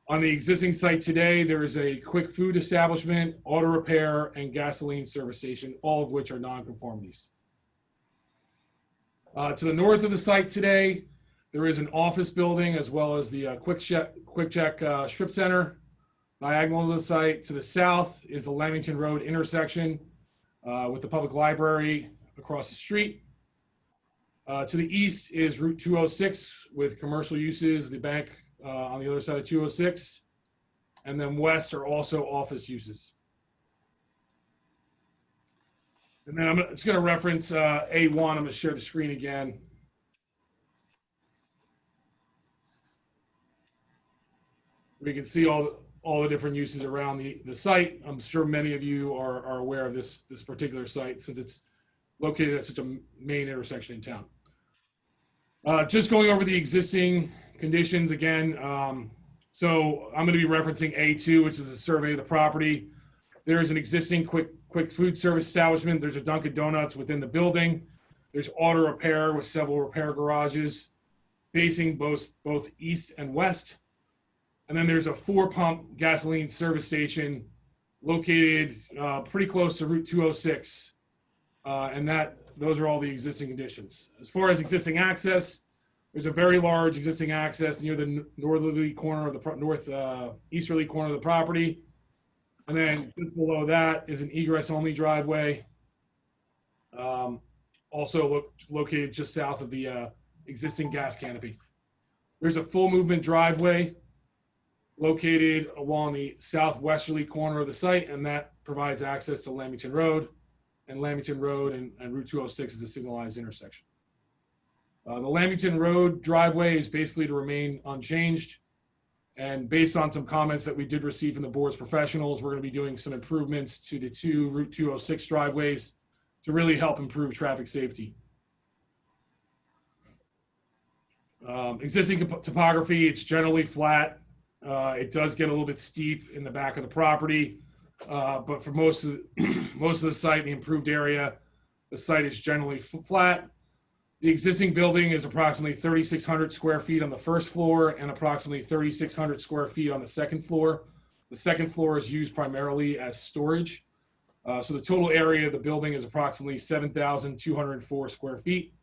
On the existing site today, there is a quick food establishment, auto repair, and gasoline service station, all of which are nonconformities. To the north of the site today, there is an office building as well as the Quick Check Strip Center. Diagonal to the site, to the south, is the Lamington Road intersection with the public library across the street. To the east is Route 206 with commercial uses, the bank on the other side of 206. And then west are also office uses. And then I'm just going to reference A1. I'm going to share the screen again. We can see all the different uses around the site. I'm sure many of you are aware of this particular site since it's located at such a main intersection in town. Just going over the existing conditions again. So I'm going to be referencing A2, which is a survey of the property. There is an existing quick food service establishment. There's a Dunkin' Donuts within the building. There's auto repair with several repair garages facing both east and west. And then there's a 4-pump gasoline service station located pretty close to Route 206. And those are all the existing conditions. As far as existing access, there's a very large existing access near the northerly corner of the easterly corner of the property. And then just below that is an egress only driveway. also located just south of the existing gas canopy. There's a full movement driveway located along the southwesterly corner of the site, and that provides access to Lamington Road. And Lamington Road and Route 206 is a signalized intersection. The Lamington Road driveway is basically to remain unchanged. And based on some comments that we did receive from the board's professionals, we're going to be doing some improvements to the two Route 206 driveways to really help improve traffic safety. Existing topography, it's generally flat. It does get a little bit steep in the back of the property, but for most of the site, the improved area, the site is generally flat. The existing building is approximately 3,600 square feet on the first floor and approximately 3,600 square feet on the second floor. The second floor is used primarily as storage. So the total area of the building is approximately 7,204 square feet.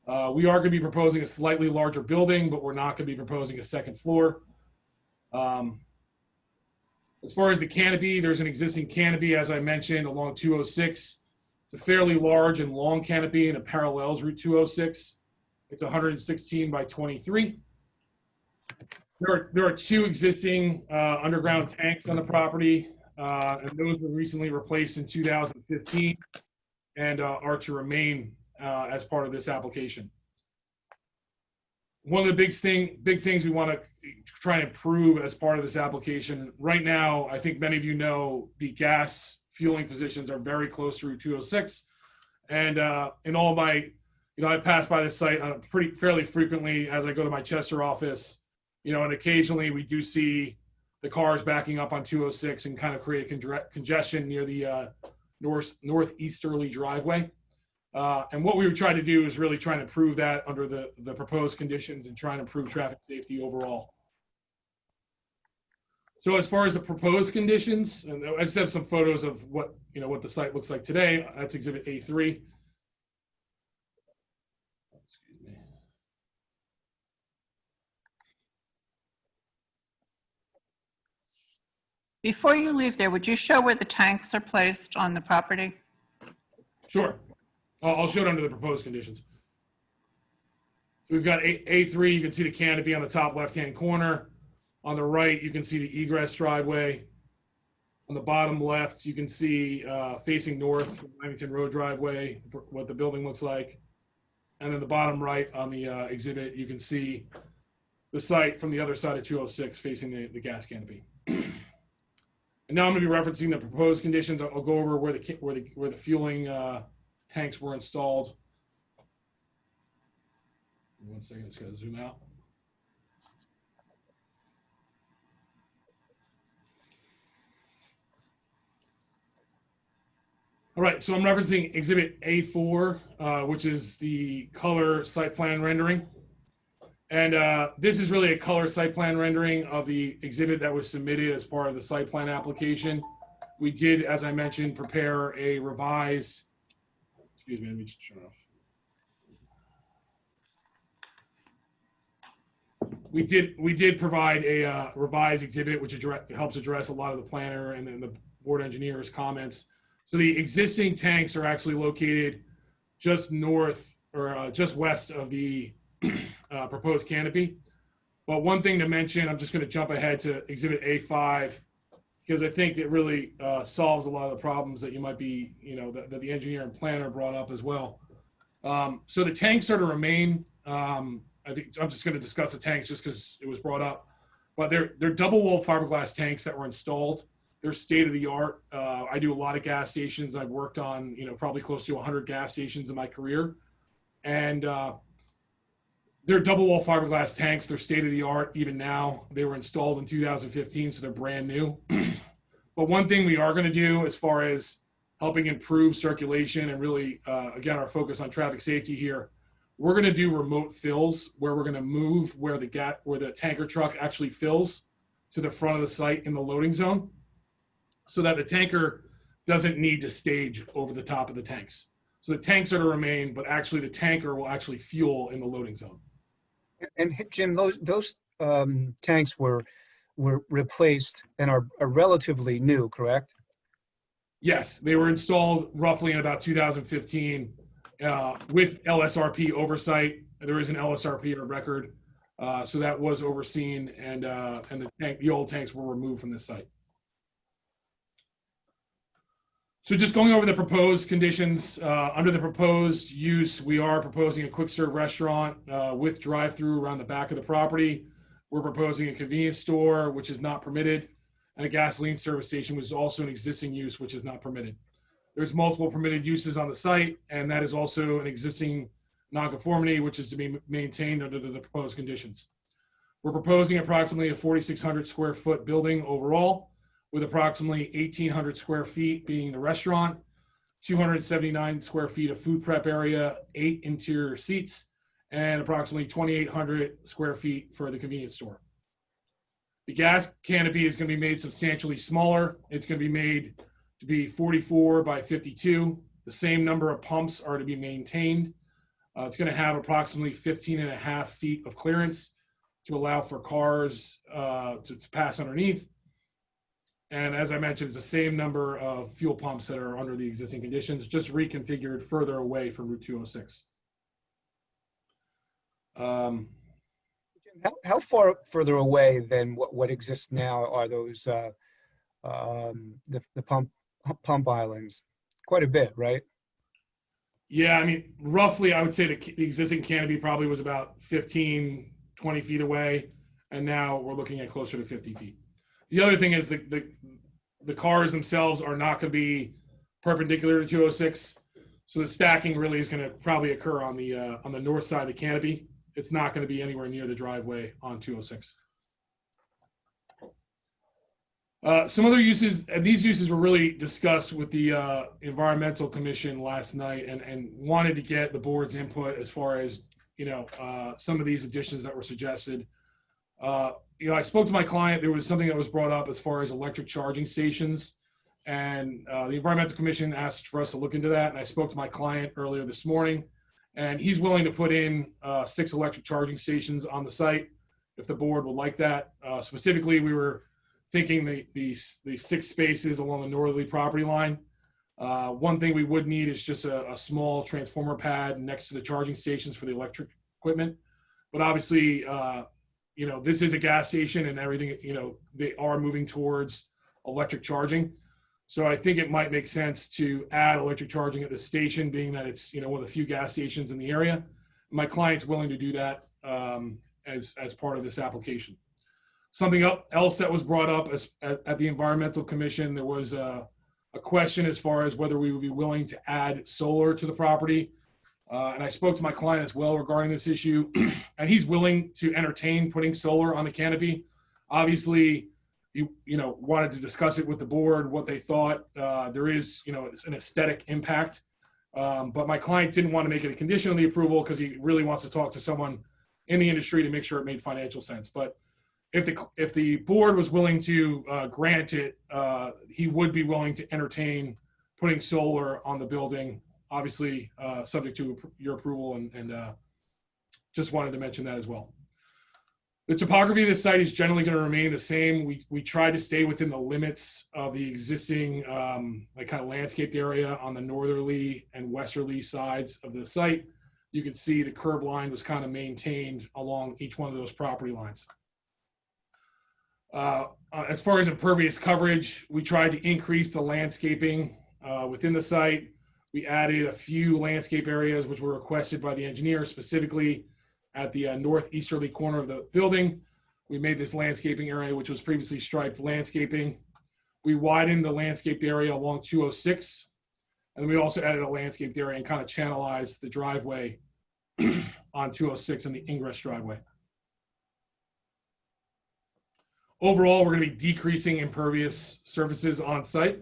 We are going to be proposing a slightly larger building, but we're not going to be proposing a second floor. As far as the canopy, there's an existing canopy, as I mentioned, along 206. It's a fairly large and long canopy, and it parallels Route 206. It's 116 by 23. There are two existing underground tanks on the property, and those were recently replaced in 2015 and are to remain as part of this application. One of the big things we want to try and improve as part of this application, right now, I think many of you know the gas fueling positions are very close to Route 206. And in all my, I've passed by this site on fairly frequently as I go to my Chester office, and occasionally we do see the cars backing up on 206 and kind of create congestion near the northeasterly driveway. And what we would try to do is really try to improve that under the proposed conditions and try and improve traffic safety overall. So as far as the proposed conditions, and I just have some photos of what the site looks like today. That's Exhibit A3. Excuse me. Before you leave there, would you show where the tanks are placed on the property? Sure. I'll show it under the proposed conditions. We've got A3. You can see the canopy on the top left-hand corner. On the right, you can see the egress driveway. On the bottom left, you can see facing north from Lamington Road driveway, what the building looks like. And then the bottom right on the exhibit, you can see the site from the other side of 206 facing the gas canopy. And now I'm going to be referencing the proposed conditions. I'll go over where the fueling tanks were installed. 1 second, just got to zoom out. All right, so I'm referencing Exhibit A4, which is the color site plan rendering. And this is really a color site plan rendering of the exhibit that was submitted as part of the site plan application. We did, as I mentioned, prepare a revised, excuse me, let me just turn it off. We did provide a revised exhibit, which helps address a lot of the planner and then the board engineer's comments. So the existing tanks are actually located just north or just west of the proposed canopy. But one thing to mention, I'm just going to jump ahead to Exhibit A5 because I think it really solves a lot of the problems that you might be, that the engineer and planner brought up as well. So the tanks are to remain. I think I'm just going to discuss the tanks just because it was brought up. But they're double-walled fiberglass tanks that were installed. They're state-of-the-art. I do a lot of gas stations. I've worked on, probably close to 100 gas stations in my career. And they're double-wall fiberglass tanks. They're state-of-the-art even now. They were installed in 2015, so they're brand new. But one thing we are going to do as far as helping improve circulation and really, again, our focus on traffic safety here, we're going to do remote fills where we're going to move where the tanker truck actually fills to the front of the site in the loading zone, so that the tanker doesn't need to stage over the top of the tanks. So the tanks are to remain, but actually the tanker will actually fuel in the loading zone. And Jim, those tanks were replaced and are relatively new, correct? Yes, they were installed roughly in about 2015. with LSRP oversight. There is an LSRP of record. So that was overseen, and the old tanks were removed from the site. So just going over the proposed conditions, under the proposed use, we are proposing a quick serve restaurant with drive-through around the back of the property. We're proposing a convenience store, which is not permitted, and a gasoline service station, which is also an existing use, which is not permitted. There's multiple permitted uses on the site, and that is also an existing nonconformity, which is to be maintained under the proposed conditions. We're proposing approximately a 4,600 square foot building overall, with approximately 1,800 square feet being the restaurant, 279 square feet of food prep area, 8 interior seats, and approximately 2,800 square feet for the convenience store. The gas canopy is going to be made substantially smaller. It's going to be made to be 44 by 52. The same number of pumps are to be maintained. It's going to have approximately 15.5 feet of clearance to allow for cars to pass underneath. And as I mentioned, it's the same number of fuel pumps that are under the existing conditions, just reconfigured further away from Route 206. How far further away than what exists now are those the pump islands? Quite a bit, right? Yeah, I mean, roughly, I would say the existing canopy probably was about 15, 20 feet away, and now we're looking at closer to 50 feet. The other thing is the cars themselves are not going to be perpendicular to 206, so the stacking really is going to probably occur on the north side of the canopy. It's not going to be anywhere near the driveway on 206. Some other uses, and these uses were really discussed with the Environmental Commission last night, and wanted to get the board's input as far as, some of these additions that were suggested. I spoke to my client. There was something that was brought up as far as electric charging stations, and the Environmental Commission asked for us to look into that. And I spoke to my client earlier this morning, and he's willing to put in 6 electric charging stations on the site if the board would like that. Specifically, we were thinking the 6 spaces along the northerly property line. One thing we would need is just a small transformer pad next to the charging stations for the electric equipment. But obviously, this is a gas station, and everything, they are moving towards electric charging. So I think it might make sense to add electric charging at the station, being that it's, one of the few gas stations in the area. My client's willing to do that as part of this application. Something else that was brought up at the Environmental Commission, there was a question as far as whether we would be willing to add solar to the property. And I spoke to my client as well regarding this issue, and he's willing to entertain putting solar on the canopy. Obviously, wanted to discuss it with the board, what they thought. There is, an aesthetic impact, but my client didn't want to make it a condition of the approval because he really wants to talk to someone in the industry to make sure it made financial sense. But if the board was willing to grant it, he would be willing to entertain putting solar on the building, obviously subject to your approval, and just wanted to mention that as well. The topography of the site is generally going to remain the same. We try to stay within the limits of the existing kind of landscaped area on the northerly and westerly sides of the site. You can see the curb line was kind of maintained along each one of those property lines. As far as impervious coverage, we tried to increase the landscaping within the site. We added a few landscape areas which were requested by the engineer, specifically at the northeasterly corner of the building. We made this landscaping area, which was previously striped landscaping. We widened the landscaped area along 206, and we also added a landscaped area and kind of channelized the driveway on 206 and the ingress driveway. Overall, we're going to be decreasing impervious surfaces on site.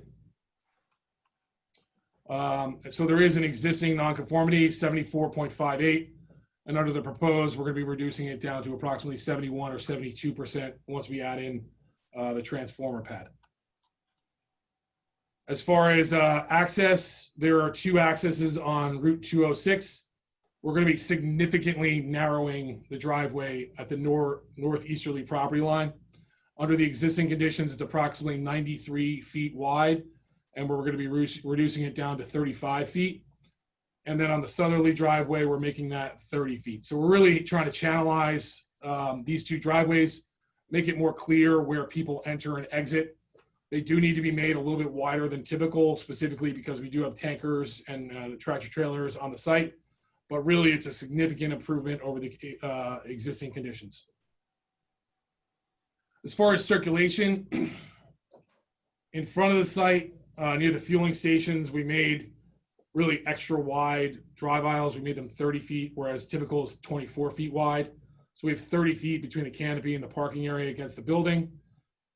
So there is an existing nonconformity, 74.58, and under the proposed, we're going to be reducing it down to approximately 71 or 72% once we add in the transformer pad. As far as access, there are 2 accesses on Route 206. We're going to be significantly narrowing the driveway at the northeasterly property line. Under the existing conditions, it's approximately 93 feet wide, and we're going to be reducing it down to 35 feet. And then on the southerly driveway, we're making that 30 feet. So we're really trying to channelize these two driveways, make it more clear where people enter and exit. They do need to be made a little bit wider than typical, specifically because we do have tankers and tractor trailers on the site. But really, it's a significant improvement over the existing conditions. As far as circulation, in front of the site, near the fueling stations, we made really extra wide drive aisles. We made them 30 feet, whereas typical is 24 feet wide. So we have 30 feet between the canopy and the parking area against the building.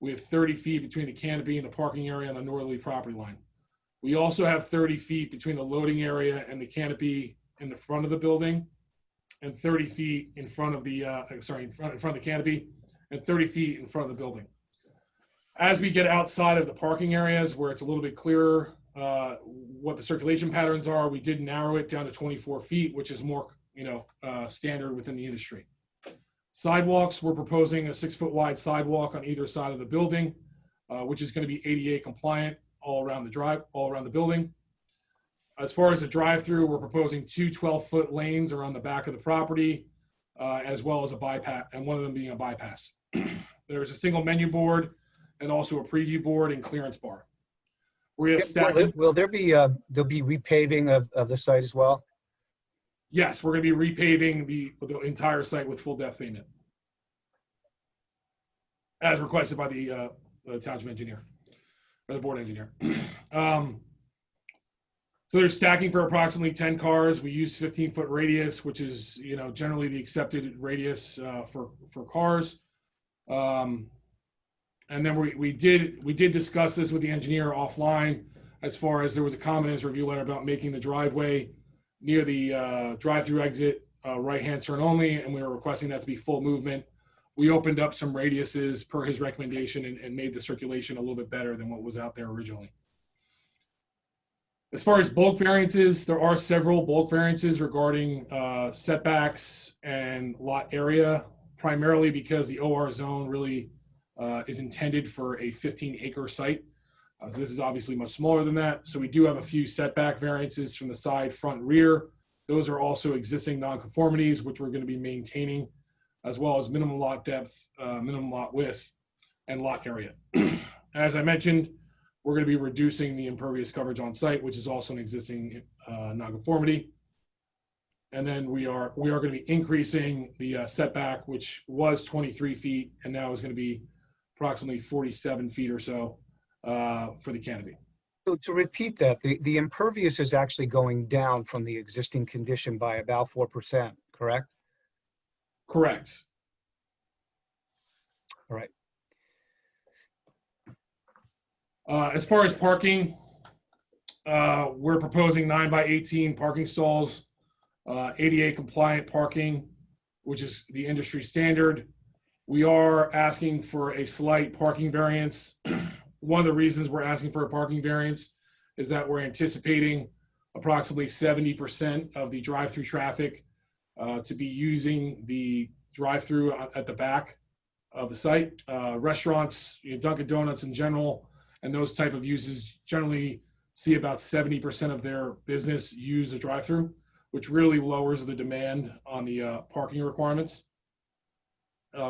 We have 30 feet between the canopy and the parking area on the northerly property line. We also have 30 feet between the loading area and the canopy in the front of the building, and 30 feet in front of the, in front of the canopy, and 30 feet in front of the building. As we get outside of the parking areas where it's a little bit clearer what the circulation patterns are, we did narrow it down to 24 feet, which is more, standard within the industry. Sidewalks, we're proposing a 6-foot wide sidewalk on either side of the building, which is going to be ADA compliant all around the building. As far as the drive-through, we're proposing 2 12-foot lanes around the back of the property, as well as a bypass, and one of them being a bypass. There's a single menu board and also a preview board and clearance bar. We have Will there be there'll be repaving of the site as well? Yes, we're going to be repaving the entire site with full depth pavement, as requested by the township engineer, or the board engineer. So they're stacking for approximately 10 cars. We use 15-foot radius, which is generally the accepted radius for cars. And then we did discuss this with the engineer offline, as far as there was a comment in his review letter about making the driveway near the drive-through exit right-hand turn only, and we were requesting that to be full movement. We opened up some radiuses per his recommendation and made the circulation a little bit better than what was out there originally. As far as bulk variances, there are several bulk variances regarding setbacks and lot area, primarily because the OR zone really is intended for a 15-acre site. So this is obviously much smaller than that. So we do have a few setback variances from the side, front, and rear. Those are also existing nonconformities, which we're going to be maintaining, as well as minimum lot depth, minimum lot width, and lot area. As I mentioned, we're going to be reducing the impervious coverage on site, which is also an existing nonconformity. And then we are going to be increasing the setback, which was 23 feet, and now is going to be approximately 47 feet or so for the canopy. So to repeat that, the impervious is actually going down from the existing condition by about 4%, correct? Correct. All right. As far as parking, we're proposing 9x18 parking stalls, ADA compliant parking, which is the industry standard. We are asking for a slight parking variance. One of the reasons we're asking for a parking variance is that we're anticipating approximately 70% of the drive-through traffic to be using the drive-through at the back of the site. Restaurants, Dunkin' Donuts in general, and those type of uses generally see about 70% of their business use a drive-through, which really lowers the demand on the parking requirements.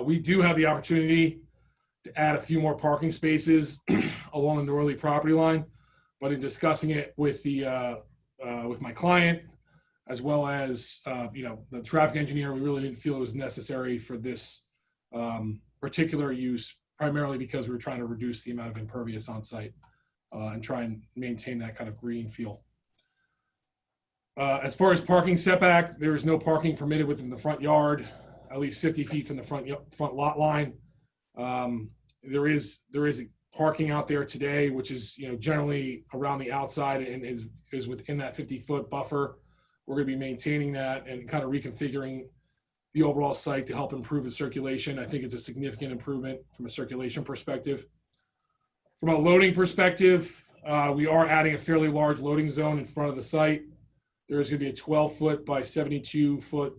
We do have the opportunity to add a few more parking spaces along the northerly property line, but in discussing it with with my client, as well as the traffic engineer, we really didn't feel it was necessary for this particular use, primarily because we were trying to reduce the amount of impervious on site and try and maintain that kind of green feel. As far as parking setback, there is no parking permitted within the front yard, at least 50 feet from the front lot line. There is parking out there today, which is generally around the outside and is within that 50-foot buffer. We're going to be maintaining that and kind of reconfiguring the overall site to help improve the circulation. I think it's a significant improvement from a circulation perspective. From a loading perspective, we are adding a fairly large loading zone in front of the site. There's going to be a 12-foot by 72-foot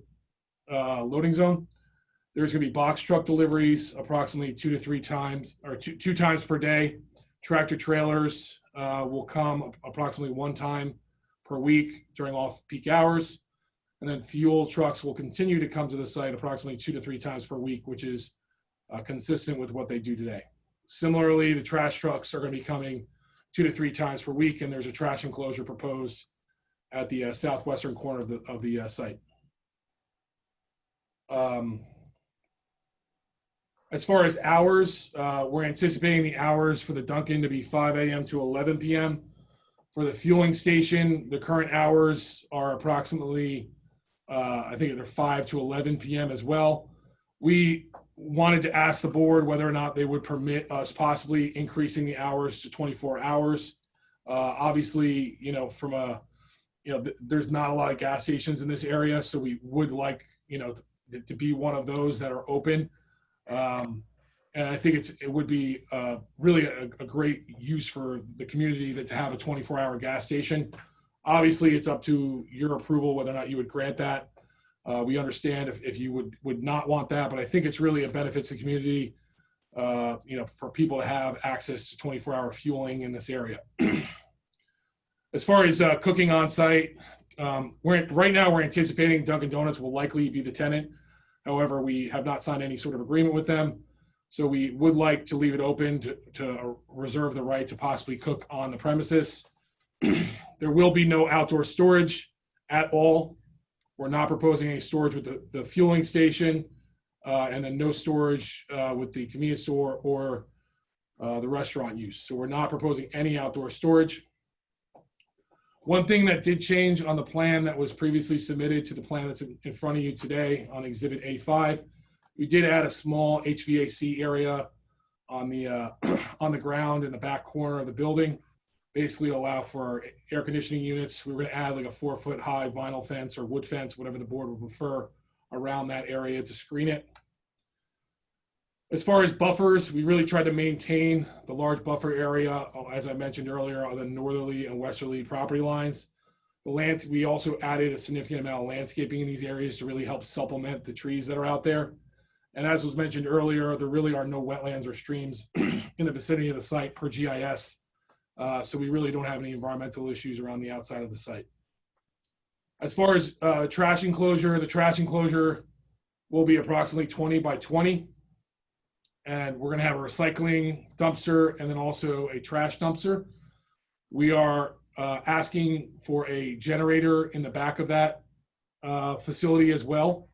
loading zone. There's going to be box truck deliveries approximately 2 to 3 times, or two times per day. Tractor trailers will come approximately 1 time per week during off-peak hours. And then fuel trucks will continue to come to the site approximately 2 to 3 times per week, which is consistent with what they do today. Similarly, the trash trucks are going to be coming 2 to 3 times per week, and there's a trash enclosure proposed at the southwestern corner of the site. As far as hours, we're anticipating the hours for the Dunkin' to be 5 a.m. to 11 p.m. For the fueling station, the current hours are approximately, I think they're 5 to 11 p.m. as well. We wanted to ask the board whether or not they would permit us possibly increasing the hours to 24 hours. Obviously, from a, there's not a lot of gas stations in this area, so we would like, to be one of those that are open. And I think it would be really a great use for the community to have a 24-hour gas station. Obviously, it's up to your approval whether or not you would grant that. We understand if you would not want that, but I think it's really a benefit to the community, for people to have access to 24-hour fueling in this area. As far as cooking on site, right now we're anticipating Dunkin' Donuts will likely be the tenant. However, we have not signed any sort of agreement with them. So we would like to leave it open to reserve the right to possibly cook on the premises. There will be no outdoor storage at all. We're not proposing any storage with the fueling station, and then no storage with the convenience store or the restaurant use. So we're not proposing any outdoor storage. One thing that did change on the plan that was previously submitted to the plan that's in front of you today on Exhibit A5, we did add a small HVAC area on the ground in the back corner of the building, basically allow for air conditioning units. We were going to add like a 4-foot high vinyl fence or wood fence, whatever the board would prefer, around that area to screen it. As far as buffers, we really tried to maintain the large buffer area, as I mentioned earlier, on the northerly and westerly property lines. We also added a significant amount of landscaping in these areas to really help supplement the trees that are out there. And as was mentioned earlier, there really are no wetlands or streams in the vicinity of the site per GIS. So we really don't have any environmental issues around the outside of the site. As far as trash enclosure, the trash enclosure will be approximately 20 by 20. And we're going to have a recycling dumpster and then also a trash dumpster. We are asking for a generator in the back of that facility as well.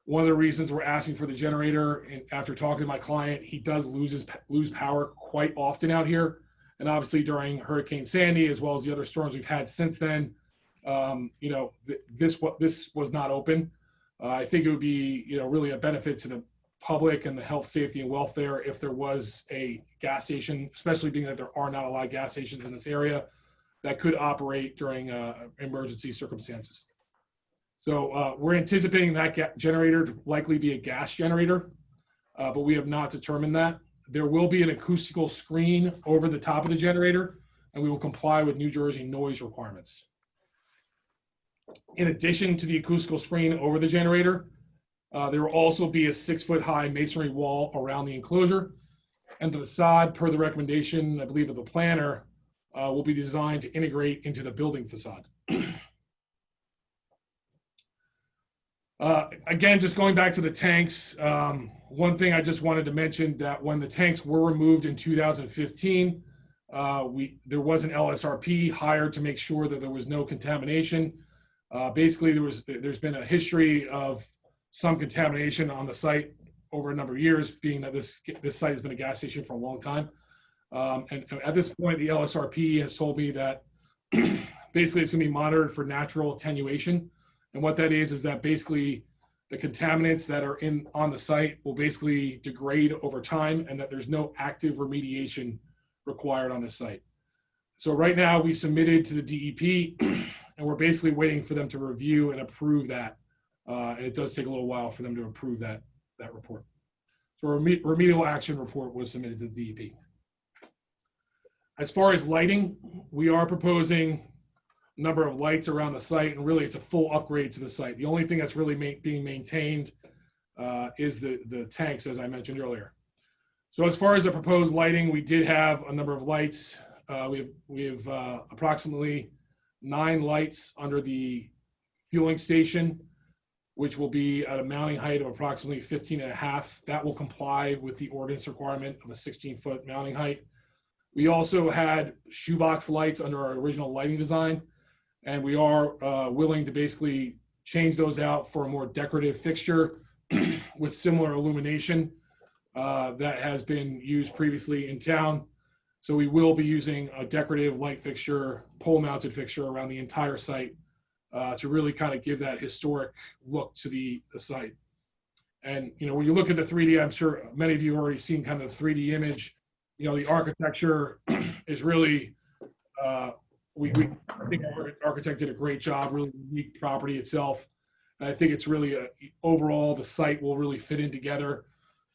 One of the reasons we're asking for the generator, and after talking to my client, he does lose power quite often out here. And obviously during Hurricane Sandy, as well as the other storms we've had since then, this was not open. I think it would be, really a benefit to the public and the health, safety, and welfare if there was a gas station, especially being that there are not a lot of gas stations in this area that could operate during emergency circumstances. So we're anticipating that generator to likely be a gas generator, but we have not determined that. There will be an acoustical screen over the top of the generator, and we will comply with New Jersey noise requirements. In addition to the acoustical screen over the generator, there will also be a 6-foot high masonry wall around the enclosure, and the facade, per the recommendation, I believe, of the planner, will be designed to integrate into the building facade. Again, just going back to the tanks, one thing I just wanted to mention that when the tanks were removed in 2015, there was an LSRP hired to make sure that there was no contamination. Basically, there's been a history of some contamination on the site over a number of years, being that this site has been a gas station for a long time. And at this point, the LSRP has told me that basically it's going to be monitored for natural attenuation. And what that is that basically the contaminants that are on the site will basically degrade over time, and that there's no active remediation required on the site. So right now we submitted to the DEP and we're basically waiting for them to review and approve that. And it does take a little while for them to approve that report. So a remedial action report was submitted to the DEP. As far as lighting, we are proposing a number of lights around the site, and really it's a full upgrade to the site. The only thing that's really being maintained is the tanks, as I mentioned earlier. So as far as the proposed lighting, we did have a number of lights. We have approximately 9 lights under the fueling station, which will be at a mounting height of approximately 15.5. That will comply with the ordinance requirement of a 16-foot mounting height. We also had shoebox lights under our original lighting design, and we are willing to basically change those out for a more decorative fixture with similar illumination that has been used previously in town. So we will be using a decorative light fixture, pole-mounted fixture around the entire site to really kind of give that historic look to the site. And, you know, when you look at the 3D, I'm sure many of you have already seen kind of the 3D image. You know, the architecture is really, I think our architect did a great job, really unique property itself. And I think it's really, overall, the site will really fit in together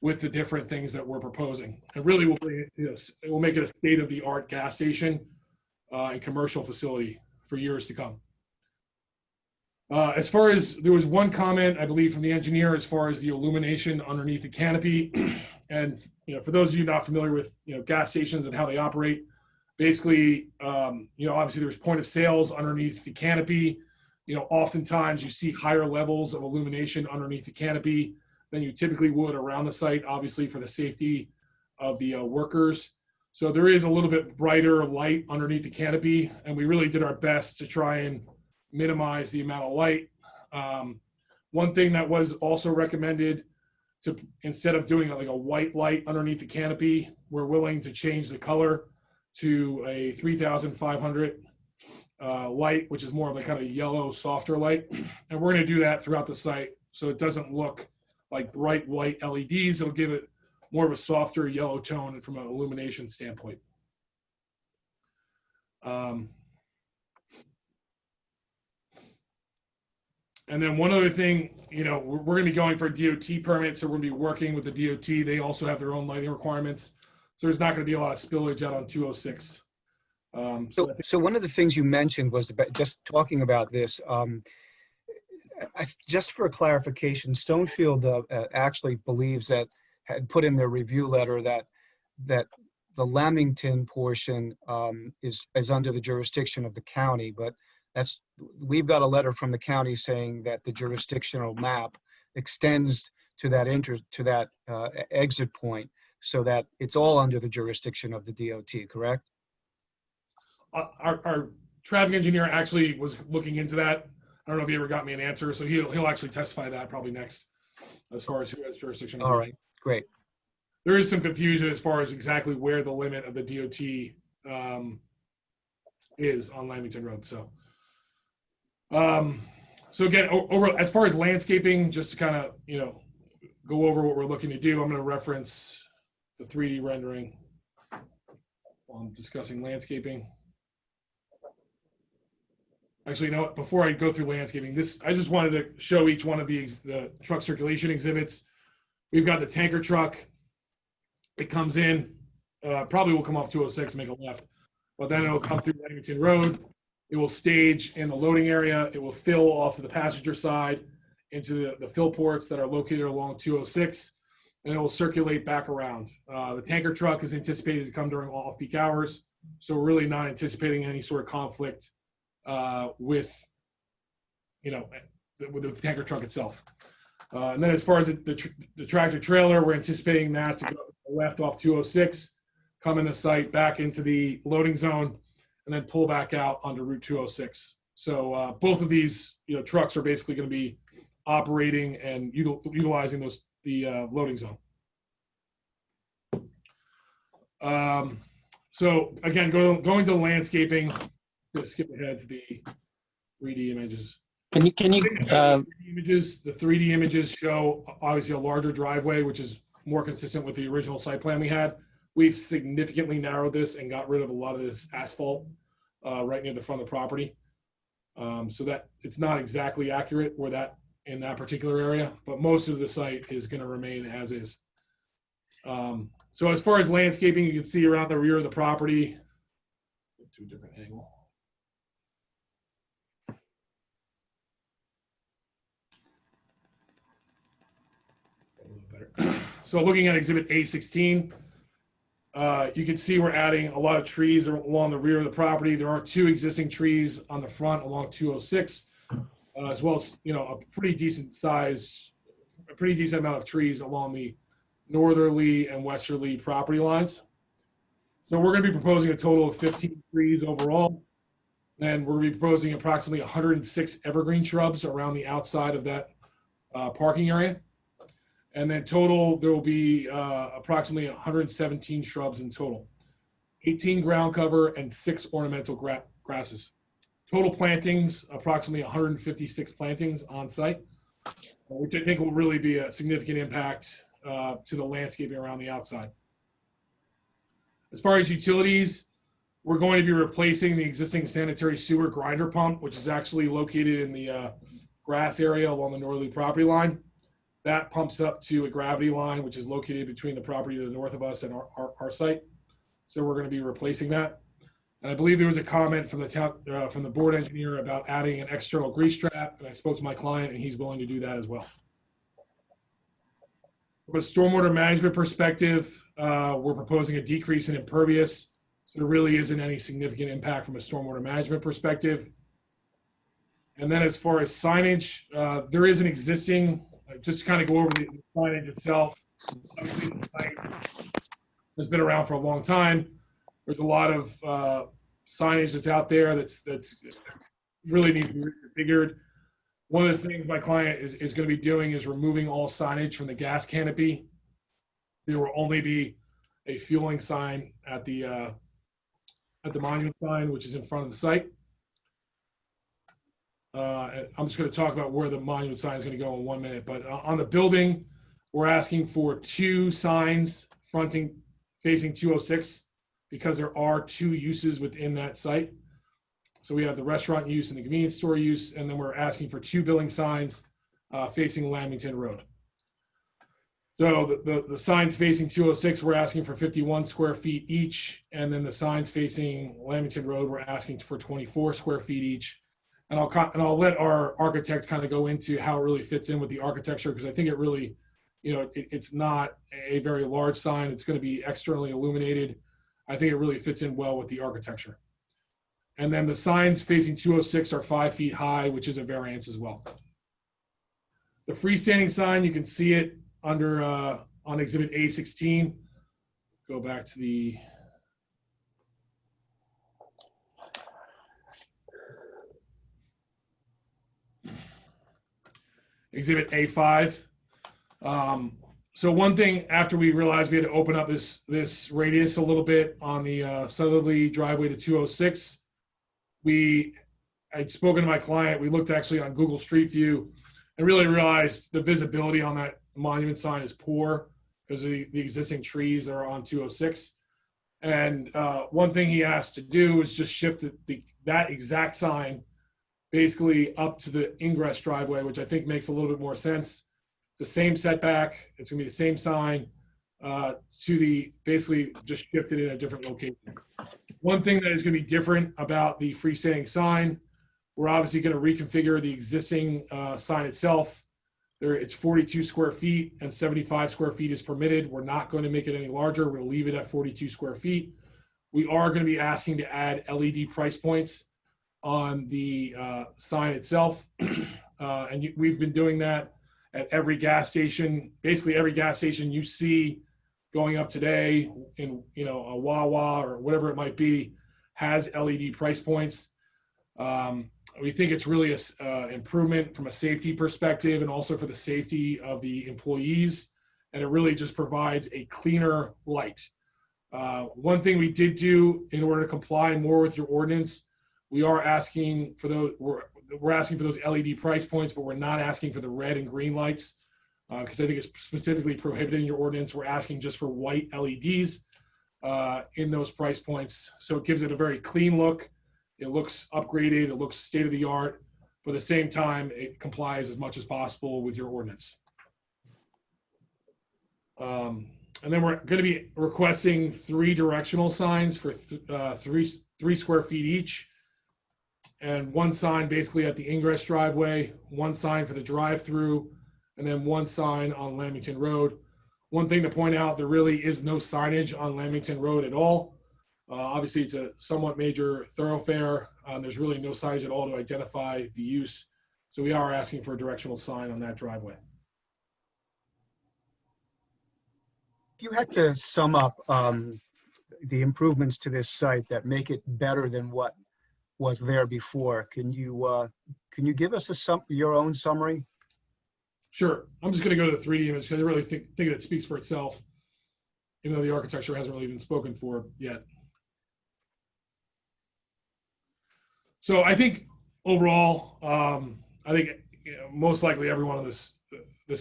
with the different things that we're proposing. And really will be, you know, it will make it a state-of-the-art gas station and commercial facility for years to come. As far as, there was one comment, I believe, from the engineer as far as the illumination underneath the canopy. And, you know, for those of you not familiar with, you know, gas stations and how they operate, basically, you know, obviously there's point of sales underneath the canopy. You know, oftentimes you see higher levels of illumination underneath the canopy than you typically would around the site, obviously for the safety of the workers. So there is a little bit brighter light underneath the canopy, and we really did our best to try and minimize the amount of light. One thing that was also recommended, to instead of doing like a white light underneath the canopy, we're willing to change the color to a 3500 light, which is more of a kind of yellow, softer light. And we're going to do that throughout the site so it doesn't look like bright white LEDs. It'll give it more of a softer yellow tone from an illumination standpoint. And then one other thing, you know, we're going to be going for a DOT permit, so we're going to be working with the DOT. They also have their own lighting requirements, so there's not going to be a lot of spillage out on 206. So one of the things you mentioned was about just talking about this. Just for clarification, Stonefield actually believes that, had put in their review letter that the Lamington portion is under the jurisdiction of the county, but we've got a letter from the county saying that the jurisdictional map extends to that exit point, so that it's all under the jurisdiction of the DOT, correct? Our traffic engineer actually was looking into that. I don't know if he ever got me an answer, so he'll actually testify that probably next, as far as who has jurisdiction. All right, great. There is some confusion as far as exactly where the limit of the DOT is on Lamington Road. So, so again, over as far as landscaping, just to kind of, you know, go over what we're looking to do, I'm going to reference the 3D rendering while I'm discussing landscaping. Actually, you know what? Before I go through landscaping, I just wanted to show each one of these, the truck circulation exhibits. We've got the tanker truck. It comes in, probably will come off 206 and make a left, but then it'll come through Lamington Road. It will stage in the loading area. It will fill off of the passenger side into the fill ports that are located along 206, and it will circulate back around. The tanker truck is anticipated to come during off-peak hours, so we're really not anticipating any sort of conflict with, you know, with the tanker truck itself. And then as far as the tractor trailer, we're anticipating that to go left off 206, come in the site back into the loading zone, and then pull back out onto Route 206. So both of these, you know, trucks are basically going to be operating and utilizing the loading zone. So again, going to landscaping. Skip ahead to the 3D images. Can you images? The 3D images show obviously a larger driveway, which is more consistent with the original site plan we had. We've significantly narrowed this and got rid of a lot of this asphalt right near the front of the property, so that it's not exactly accurate where that in that particular area, but most of the site is going to remain as is. So as far as landscaping, you can see around the rear of the property. To a different angle. So looking at Exhibit A16, You can see we're adding a lot of trees along the rear of the property. There are 2 existing trees on the front along 206, as well as, a pretty decent amount of trees along the northerly and westerly property lines. So we're going to be proposing a total of 15 trees overall, and we're going to be proposing approximately 106 evergreen shrubs around the outside of that parking area. And then total, there will be approximately 117 shrubs in total, 18 ground cover and 6 ornamental grasses. Total plantings, approximately 156 plantings on site, which I think will really be a significant impact to the landscaping around the outside. As far as utilities, we're going to be replacing the existing sanitary sewer grinder pump, which is actually located in the grass area along the northerly property line. That pumps up to a gravity line, which is located between the property to the north of us and our site. So we're going to be replacing that. And I believe there was a comment from the board engineer about adding an external grease trap, and I spoke to my client, and he's willing to do that as well. From a stormwater management perspective, we're proposing a decrease in impervious, so there really isn't any significant impact from a stormwater management perspective. And then as far as signage, there is an existing, just to kind of go over the signage itself. It's been around for a long time. There's a lot of signage that's out there that's really needs to be reconfigured. One of the things my client is going to be doing is removing all signage from the gas canopy. There will only be a fueling sign at the monument sign, which is in front of the site. I'm just going to talk about where the monument sign is going to go in 1 minute. But on the building, we're asking for 2 signs facing 206 because there are 2 uses within that site. So we have the restaurant use and the convenience store use, and then we're asking for 2 billing signs facing Lamington Road. So the signs facing 206, we're asking for 51 square feet each, and then the signs facing Lamington Road, we're asking for 24 square feet each. And I'll let our architect kind of go into how it really fits in with the architecture, because I think it really, it's not a very large sign. It's going to be externally illuminated. I think it really fits in well with the architecture. And then the signs facing 206 are 5 feet high, which is a variance as well. The freestanding sign, you can see it under on Exhibit A16. Go back to the Exhibit A5. So one thing, after we realized we had to open up this radius a little bit on the southerly driveway to 206, I'd spoken to my client. We looked actually on Google Street View and really realized the visibility on that monument sign is poor because of the existing trees that are on 206. And one thing he asked to do is just shift that exact sign basically up to the ingress driveway, which I think makes a little bit more sense. It's the same setback. It's going to be the same sign basically just shifted in a different location. One thing that is going to be different about the freestanding sign, we're obviously going to reconfigure the existing sign itself. It's 42 square feet and 75 square feet is permitted. We're not going to make it any larger. We're going to leave it at 42 square feet. We are going to be asking to add LED price points on the sign itself. And we've been doing that at every gas station. Basically every gas station you see going up today in a Wawa or whatever it might be has LED price points. We think it's really an improvement from a safety perspective and also for the safety of the employees. And it really just provides a cleaner light. One thing we did do in order to comply more with your ordinance, we are asking for those, we're asking for those LED price points, but we're not asking for the red and green lights because I think it's specifically prohibited in your ordinance. We're asking just for white LEDs in those price points. So it gives it a very clean look. It looks upgraded, it looks state of the art, but at the same time, it complies as much as possible with your ordinance. And then we're going to be requesting 3 directional signs for 3 square feet each. And 1 sign basically at the ingress driveway, 1 sign for the drive-through, and then 1 sign on Lamington Road. One thing to point out, there really is no signage on Lamington Road at all. Obviously, it's a somewhat major thoroughfare. There's really no signage at all to identify the use. So we are asking for a directional sign on that driveway. If you had to sum up the improvements to this site that make it better than what was there before, can you give us your own summary? Sure. I'm just going to go to the 3D image because I really think it speaks for itself, even though the architecture hasn't really been spoken for yet. So I think overall, I think most likely everyone on this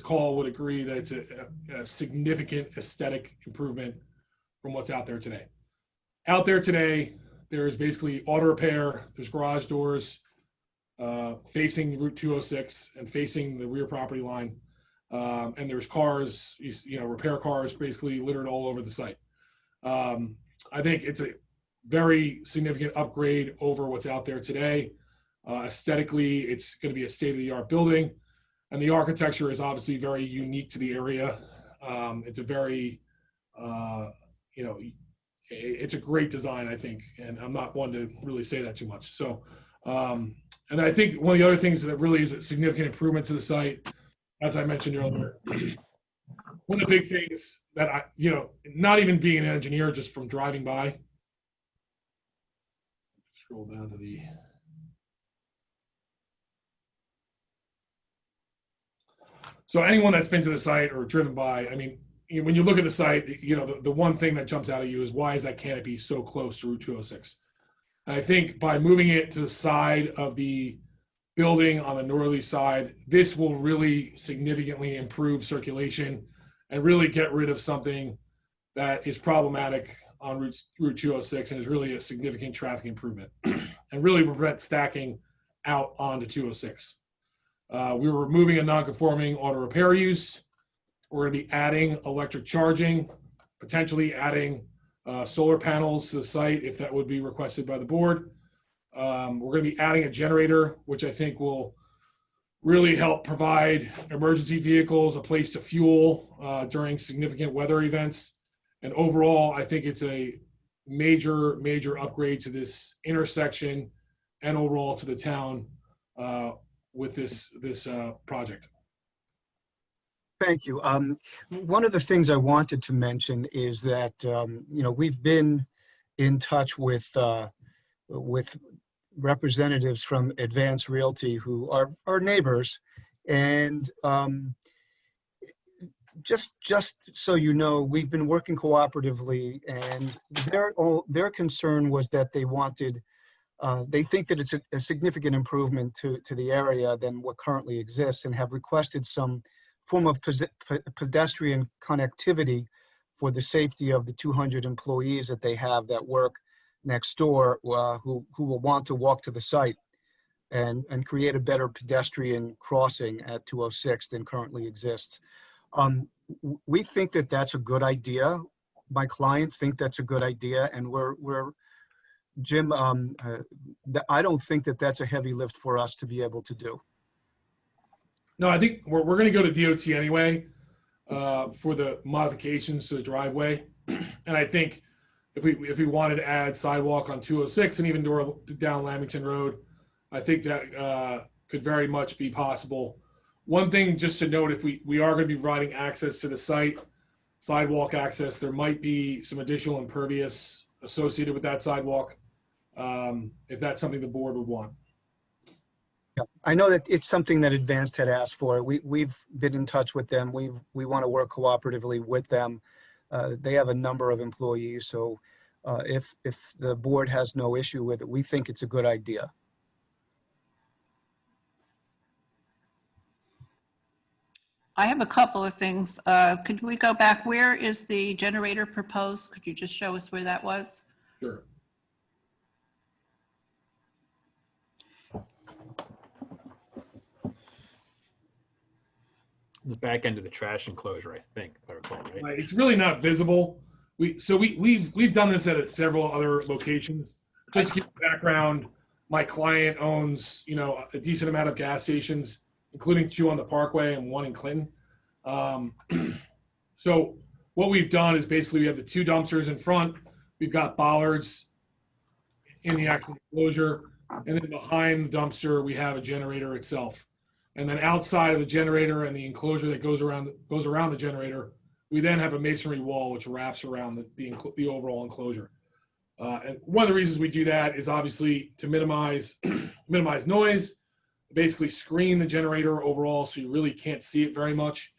call would agree that it's a significant aesthetic improvement from what's out there today. Out there today, there's basically auto repair, there's garage doors facing Route 206 and facing the rear property line. And there's cars, repair cars basically littered all over the site. I think it's a very significant upgrade over what's out there today. Aesthetically, it's going to be a state-of-the-art building. And the architecture is obviously very unique to the area. It's a very, it's a great design, I think. And I'm not one to really say that too much. So, and I think one of the other things that really is a significant improvement to the site, as I mentioned earlier, one of the big things that I, not even being an engineer, just from driving by, scroll down to the, so anyone that's been to the site or driven by, I mean, when you look at the site, the one thing that jumps out at you is why is that canopy so close to Route 206? And I think by moving it to the side of the building on the northerly side, this will really significantly improve circulation and really get rid of something that is problematic on Route 206 and is really a significant traffic improvement and really prevent stacking out onto 206. We were removing a non-conforming auto repair use. We're going to be adding electric charging, potentially adding solar panels to the site if that would be requested by the board. We're going to be adding a generator, which I think will really help provide emergency vehicles a place to fuel during significant weather events. And overall, I think it's a major, major upgrade to this intersection and overall to the town with this project. Thank you. One of the things I wanted to mention is that, we've been in touch with representatives from Advance Realty who are our neighbors. And just so you know, we've been working cooperatively, and their concern was that they wanted, they think that it's a significant improvement to the area than what currently exists, and have requested some form of pedestrian connectivity for the safety of the 200 employees that they have that work next door, who will want to walk to the site and create a better pedestrian crossing at 206 than currently exists. We think that that's a good idea. My client think that's a good idea, and Jim, I don't think that that's a heavy lift for us to be able to do. No, I think we're going to go to DOT anyway for the modifications to the driveway. And I think if we wanted to add sidewalk on 206 and even down Lamington Road, I think that could very much be possible. One thing just to note, if we are going to be providing access to the site, sidewalk access, there might be some additional impervious associated with that sidewalk, if that's something the board would want. Yeah, I know that it's something that Advanced had asked for. We've been in touch with them. We want to work cooperatively with them. They have a number of employees, so if the board has no issue with it, we think it's a good idea. I have a couple of things. Could we go back? Where is the generator proposed? Could you just show us where that was? Sure. The back end of the trash enclosure, I think, if I recall, right? It's really not visible. We've done this at several other locations. Just to give you background, my client owns a decent amount of gas stations, including 2 on the Parkway and 1 in Clinton. So what we've done is basically we have the 2 dumpsters in front. We've got bollards in the actual enclosure. And then behind the dumpster, we have a generator itself. And then outside of the generator and the enclosure that goes around the generator, we then have a masonry wall which wraps around the overall enclosure. And one of the reasons we do that is obviously to minimize noise, basically screen the generator overall so you really can't see it very much.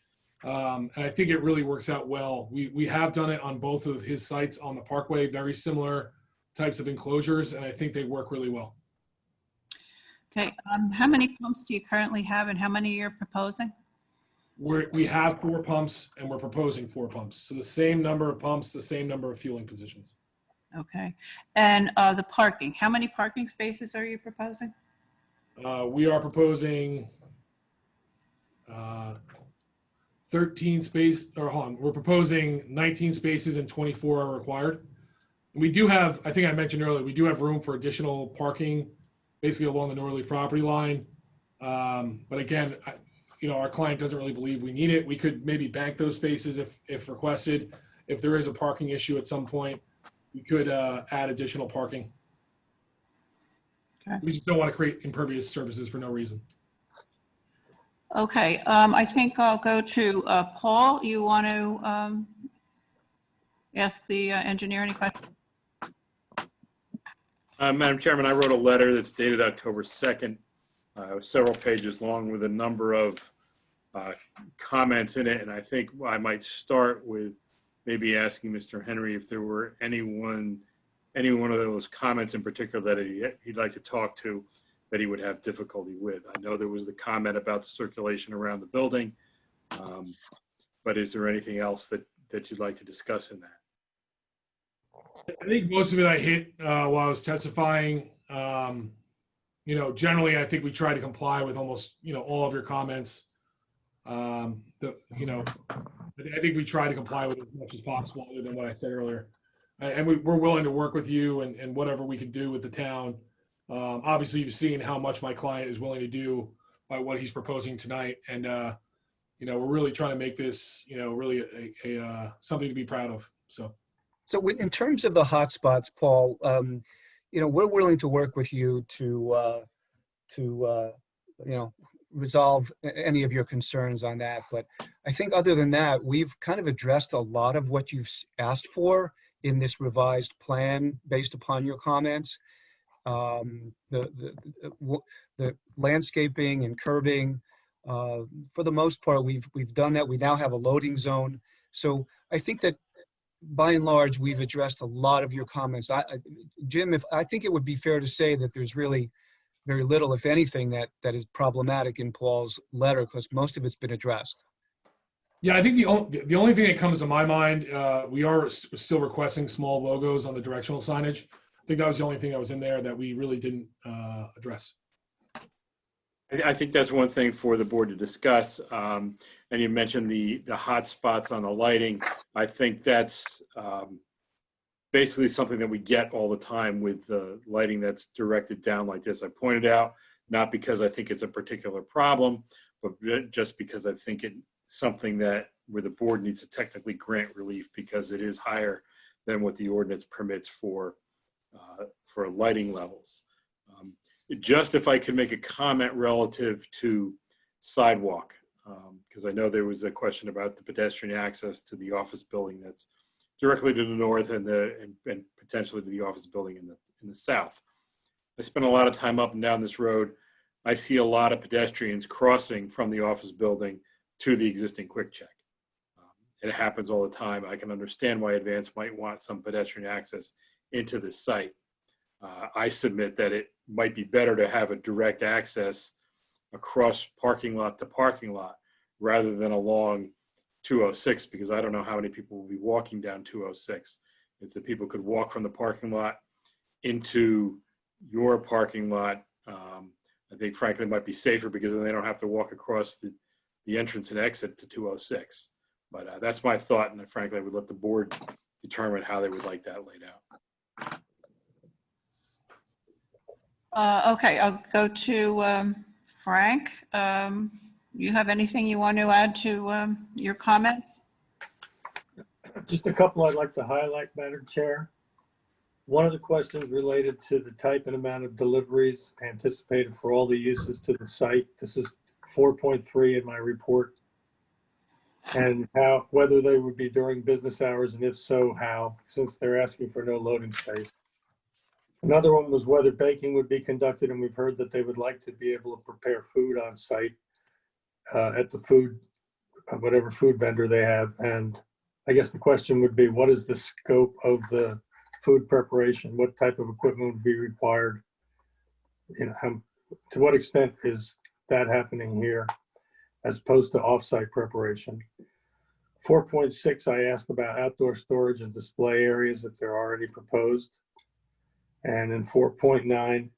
And I think it really works out well. We have done it on both of his sites on the Parkway, very similar types of enclosures, and I think they work really well. Okay, how many pumps do you currently have and how many you're proposing? We have 4 pumps and we're proposing 4 pumps. So the same number of pumps, the same number of fueling positions. Okay, and the parking, how many parking spaces are you proposing? We are proposing 13 space, or hold on, we're proposing 19 spaces and 24 are required. We do have, I think I mentioned earlier, we do have room for additional parking basically along the northerly property line. But again, our client doesn't really believe we need it. We could maybe bank those spaces if requested. If there is a parking issue at some point, we could add additional parking. Okay. We just don't want to create impervious surfaces for no reason. Okay, I think I'll go to Paul. You want to ask the engineer any questions? Madam Chairman, I wrote a letter that's dated October 2nd, several pages long with a number of comments in it. And I think I might start with maybe asking Mr. Henry if there were any one of those comments in particular that he'd like to talk to that he would have difficulty with. I know there was the comment about the circulation around the building, but is there anything else that you'd like to discuss in that? I think most of it I hit while I was testifying. Generally, I think we try to comply with almost, all of your comments. I think we try to comply with as much as possible, other than what I said earlier. And we're willing to work with you and whatever we can do with the town. Obviously, you've seen how much my client is willing to do by what he's proposing tonight. And, we're really trying to make this, really a something to be proud of. So in terms of the hotspots, Paul, we're willing to work with you to resolve any of your concerns on that. But I think other than that, we've kind of addressed a lot of what you've asked for in this revised plan based upon your comments. The landscaping and curbing, for the most part, we've done that. We now have a loading zone. So I think that by and large, we've addressed a lot of your comments. Jim, I think it would be fair to say that there's really very little, if anything, that is problematic in Paul's letter, because most of it's been addressed. Yeah, I think the only thing that comes to my mind, we are still requesting small logos on the directional signage. I think that was the only thing that was in there that we really didn't address. I think that's one thing for the board to discuss. And you mentioned the hot spots on the lighting. I think that's basically something that we get all the time with the lighting that's directed down like this. I pointed out, not because I think it's a particular problem, but just because I think it's something that where the board needs to technically grant relief because it is higher than what the ordinance permits for lighting levels. Just if I could make a comment relative to sidewalk, because I know there was a question about the pedestrian access to the office building that's directly to the north and potentially to the office building in the south. I spent a lot of time up and down this road. I see a lot of pedestrians crossing from the office building to the existing Quick Check. It happens all the time. I can understand why Advance might want some pedestrian access into this site. I submit that it might be better to have a direct access across parking lot to parking lot rather than along 206, because I don't know how many people will be walking down 206. If the people could walk from the parking lot into your parking lot, I think frankly it might be safer because then they don't have to walk across the entrance and exit to 206. But that's my thought, and frankly I would let the board determine how they would like that laid out. Okay, I'll go to Frank. You have anything you want to add to your comments? Just a couple I'd like to highlight, Madam Chair. One of the questions related to the type and amount of deliveries anticipated for all the uses to the site. This is 4.3 in my report. And whether they would be during business hours, and if so, how, since they're asking for no loading space. Another one was whether baking would be conducted, and we've heard that they would like to be able to prepare food on site at the whatever food vendor they have. And I guess the question would be, what is the scope of the food preparation? What type of equipment would be required? To what extent is that happening here as opposed to off-site preparation? 4.6, I ask about outdoor storage and display areas if they're already proposed. And in 4.9,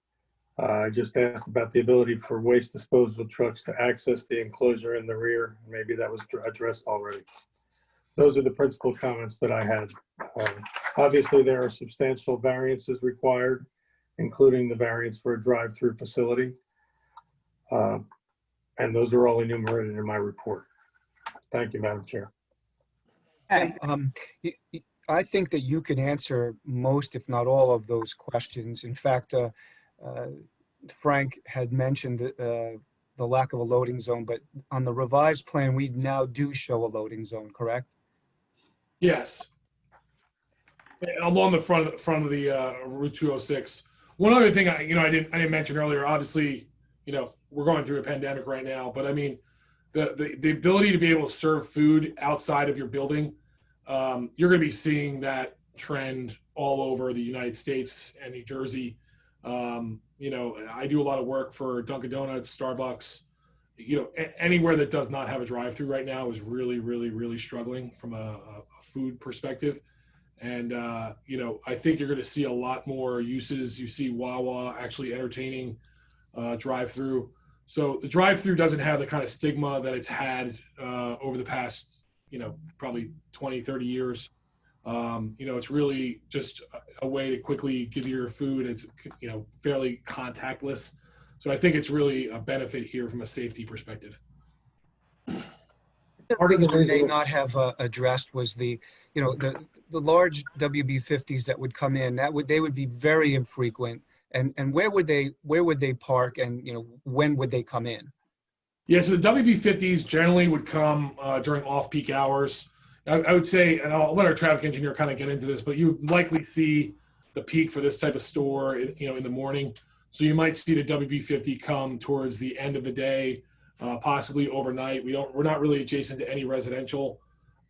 I just asked about the ability for waste disposal trucks to access the enclosure in the rear. Maybe that was addressed already. Those are the principal comments that I had. Obviously, there are substantial variances required, including the variance for a drive-through facility. And those are all enumerated in my report. Thank you, Madam Chair. I think that you can answer most, if not all, of those questions. In fact, Frank had mentioned the lack of a loading zone, but on the revised plan, we now do show a loading zone, correct? Yes. Along the front of the Route 206. One other thing I didn't mention earlier, obviously, we're going through a pandemic right now, but I mean, the ability to be able to serve food outside of your building, you're going to be seeing that trend all over the United States and New Jersey. I do a lot of work for Dunkin' Donuts, Starbucks. Anywhere that does not have a drive-through right now is really, really, really struggling from a food perspective. And, I think you're going to see a lot more uses. You see Wawa actually entertaining drive-through. So the drive-through doesn't have the kind of stigma that it's had over the past, probably 20, 30 years. It's really just a way to quickly give you your food. It's, fairly contactless. So I think it's really a benefit here from a safety perspective. Part of the may not have addressed was the large WB50s that would come in. They would be very infrequent. And where would they park, and when would they come in? Yeah, so the WB50s generally would come during off-peak hours. I would say, and I'll let our traffic engineer kind of get into this, but you would likely see the peak for this type of store, in the morning. So you might see the WB50 come towards the end of the day, possibly overnight. We're not really adjacent to any residential.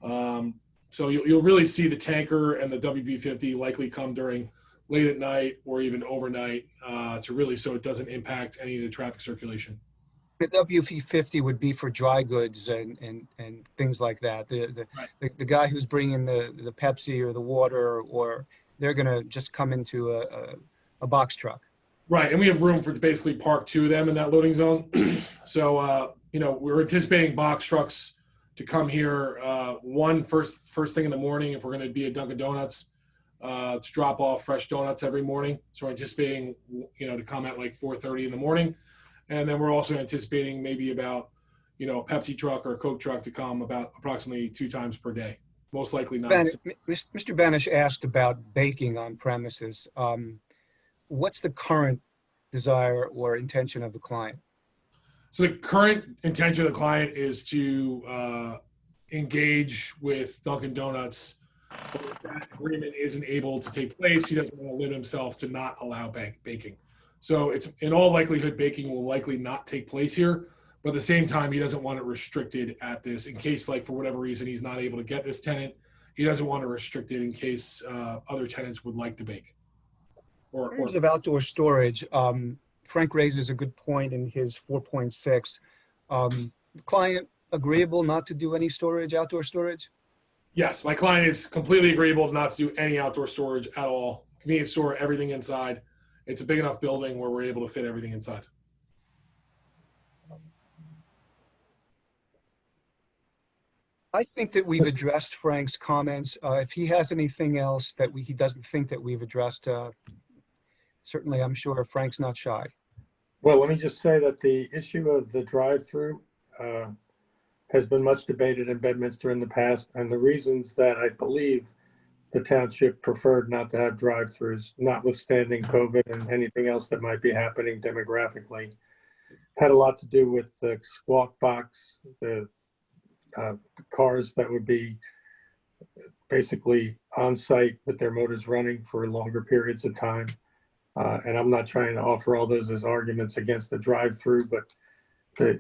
So you'll really see the tanker and the WB50 likely come during late at night or even overnight so it doesn't impact any of the traffic circulation. The WB50 would be for dry goods and things like that. The guy who's bringing the Pepsi or the water, or they're going to just come into a box truck. Right, and we have room for to basically park 2 of them in that loading zone. So, we're anticipating box trucks to come here, first thing in the morning if we're going to be at Dunkin' Donuts, to drop off fresh donuts every morning. So we're anticipating, to come at like 4:30 in the morning. And then we're also anticipating maybe about, a Pepsi truck or a Coke truck to come about approximately 2 times per day. Most likely not. Mr. Banish asked about baking on premises. What's the current desire or intention of the client? So the current intention of the client is to engage with Dunkin' Donuts. But if that agreement isn't able to take place, he doesn't want to limit himself to not allow baking. So it's in all likelihood, baking will likely not take place here. But at the same time, he doesn't want it restricted at this in case, like, for whatever reason, he's not able to get this tenant. He doesn't want to restrict it in case other tenants would like to bake. In terms of outdoor storage, Frank raises a good point in his 4.6. The client agreeable not to do any outdoor storage? Yes, my client is completely agreeable not to do any outdoor storage at all. Convenience store, everything inside. It's a big enough building where we're able to fit everything inside. I think that we've addressed Frank's comments. If he has anything else that he doesn't think that we've addressed, certainly I'm sure Frank's not shy. Well, let me just say that the issue of the drive-through, has been much debated in Bedminster in the past, and the reasons that I believe the township preferred not to have drive-throughs, notwithstanding COVID and anything else that might be happening demographically, had a lot to do with the squawk box, the cars that would be basically on site with their motors running for longer periods of time. And I'm not trying to offer all those as arguments against the drive-through, but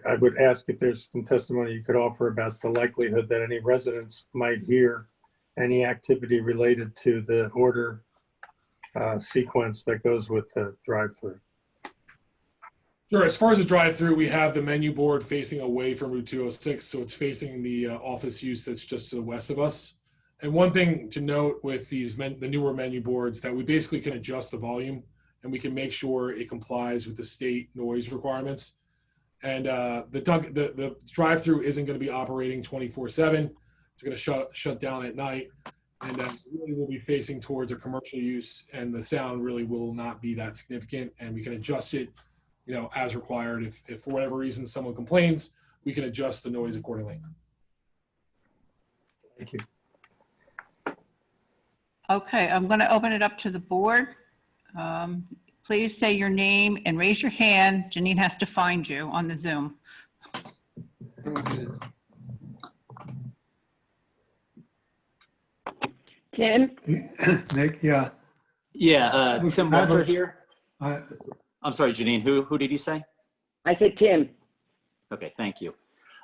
I would ask if there's some testimony you could offer about the likelihood that any residents might hear any activity related to the order sequence that goes with the drive-through. Sure. As far as the drive-through, we have the menu board facing away from Route 206, so it's facing the office use that's just to the west of us. And one thing to note with these the newer menu boards, that we basically can adjust the volume and we can make sure it complies with the state noise requirements. And the drive-through isn't going to be operating 24/7. It's going to shut down at night, and really will be facing towards a commercial use, and the sound really will not be that significant, and we can adjust it, you know, as required. If for whatever reason someone complains, we can adjust the noise accordingly. Thank you. Okay, I'm going to open it up to the board. Please say your name and raise your hand. Janine has to find you on the Zoom. Tim? Nick, yeah. Yeah, Tim Walter here. I'm sorry, Janine, who did you say? I said Tim. Okay, thank you.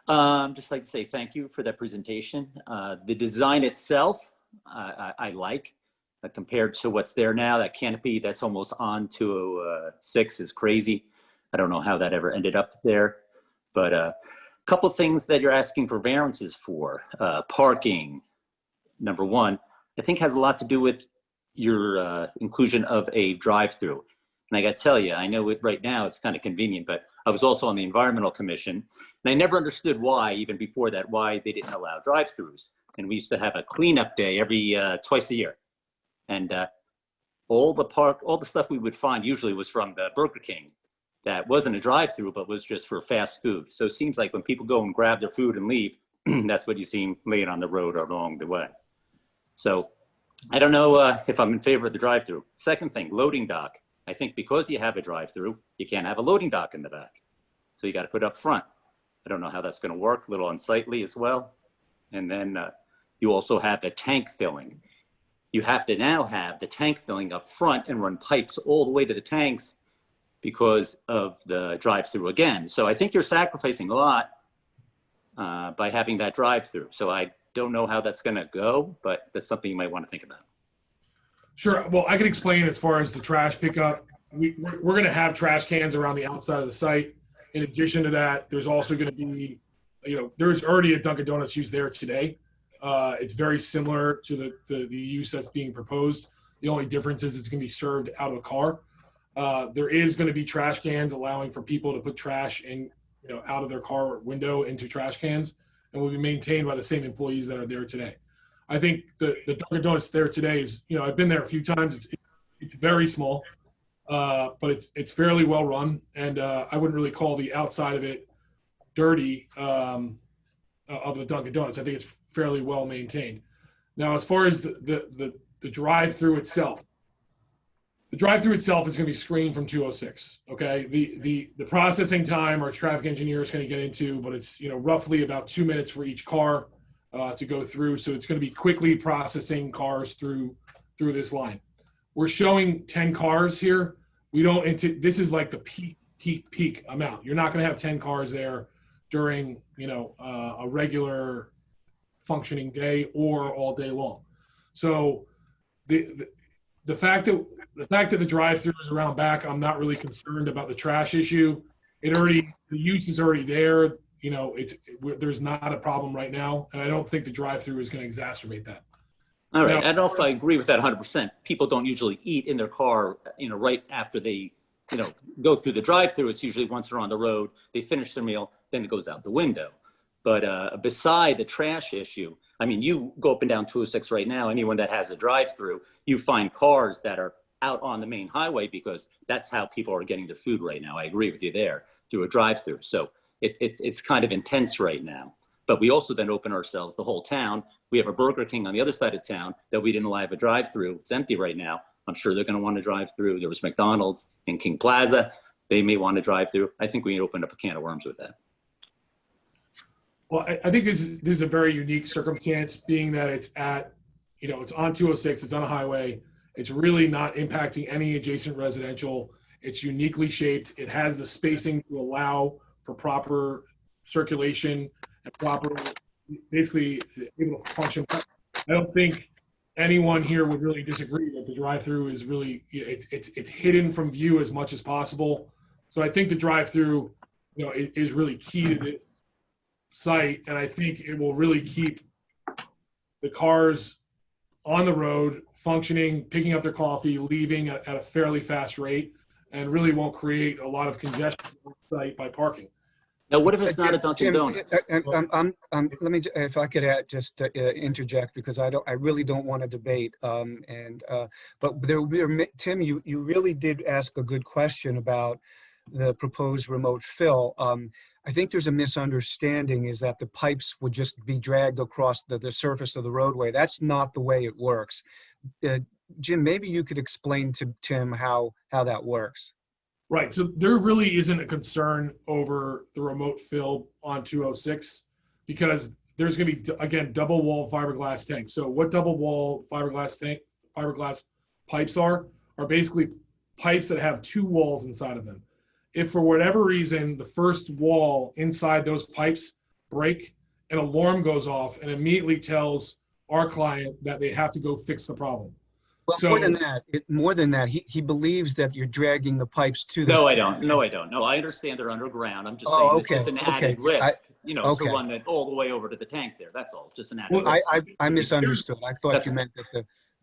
Just like to say thank you for that presentation. The design itself, I like. Compared to what's there now, that canopy that's almost on 206 is crazy. I don't know how that ever ended up there. But a couple things that you're asking for variances for. Parking, number one, I think has a lot to do with your inclusion of a drive-through. And I got to tell you, I know right now it's kind of convenient, but I was also on the Environmental Commission, and I never understood why, even before that, why they didn't allow drive-throughs. And we used to have a cleanup day every twice a year. And all the stuff we would find usually was from the Burger King. That wasn't a drive-through, but was just for fast food. So it seems like when people go and grab their food and leave, that's what you see laying on the road or along the way. So I don't know if I'm in favor of the drive-through. Second thing, loading dock. I think because you have a drive-through, you can't have a loading dock in the back. So you got to put it up front. I don't know how that's going to work, a little unsightly as well. And then you also have the tank filling. You have to now have the tank filling up front and run pipes all the way to the tanks because of the drive-through again. So I think you're sacrificing a lot by having that drive-through. So I don't know how that's going to go, but that's something you might want to think about. Sure. Well, I can explain as far as the trash pickup. We're going to have trash cans around the outside of the site. In addition to that, there's also going to be, you know, there's already a Dunkin' Donuts use there today. It's very similar to the use that's being proposed. The only difference is it's going to be served out of a car. There is going to be trash cans allowing for people to put trash in, you know, out of their car window into trash cans, and will be maintained by the same employees that are there today. I think the Dunkin' Donuts there today is, you know, I've been there a few times. It's very small, but it's fairly well run, and I wouldn't really call the outside of it dirty of the Dunkin' Donuts. I think it's fairly well maintained. Now, as far as the drive-through itself, the drive-through itself is going to be screened from 206. Okay, the processing time our traffic engineer is going to get into, but it's, you know, roughly about 2 minutes for each car to go through. So it's going to be quickly processing cars through this line. We're showing 10 cars here. We don't. This is like the peak amount. You're not going to have 10 cars there during, you know, a regular functioning day or all day long. So the fact that the drive-through is around back, I'm not really concerned about the trash issue. The use is already there. You know, there's not a problem right now, and I don't think the drive-through is going to exacerbate that. All right, I don't know if I agree with that 100%. People don't usually eat in their car, you know, right after they, you know, go through the drive-through. It's usually once they're on the road, they finish their meal, then it goes out the window. But beside the trash issue, I mean, you go up and down 206 right now, anyone that has a drive-through, you find cars that are out on the main highway because that's how people are getting their food right now. I agree with you there, through a drive-through. So it's kind of intense right now. But we also then open ourselves, the whole town. We have a Burger King on the other side of town that we didn't allow a drive-through. It's empty right now. I'm sure they're going to want to drive through. There was McDonald's in King Plaza. They may want to drive through. I think we opened up a can of worms with that. Well, I think this is a very unique circumstance, being that it's at, it's on 206, it's on a highway. It's really not impacting any adjacent residential. It's uniquely shaped. It has the spacing to allow for proper circulation and proper, basically able to function. I don't think anyone here would really disagree that the drive-through is really, it's hidden from view as much as possible. So I think the drive-through, is really key to this site, and I think it will really keep the cars on the road functioning, picking up their coffee, leaving at a fairly fast rate, and really won't create a lot of congestion on the site by parking. Now, what if it's not a Dunkin' Donuts? Let me, if I could just interject, because I really don't want to debate. But Tim, you really did ask a good question about the proposed remote fill. I think there's a misunderstanding, is that the pipes would just be dragged across the surface of the roadway. That's not the way it works. Jim, maybe you could explain to Tim how that works. Right. So there really isn't a concern over the remote fill on 206, because there's going to be, again, double wall fiberglass tanks. So what double wall fiberglass pipes are basically pipes that have two walls inside of them. If for whatever reason the first wall inside those pipes break, an alarm goes off and immediately tells our client that they have to go fix the problem. Well, So- more than that, he believes that you're dragging the pipes to the. No, I don't. No, I understand they're underground. I'm just saying that there's an added risk, to run it all the way over to the tank there. That's all. Just an added risk. I misunderstood. I thought you meant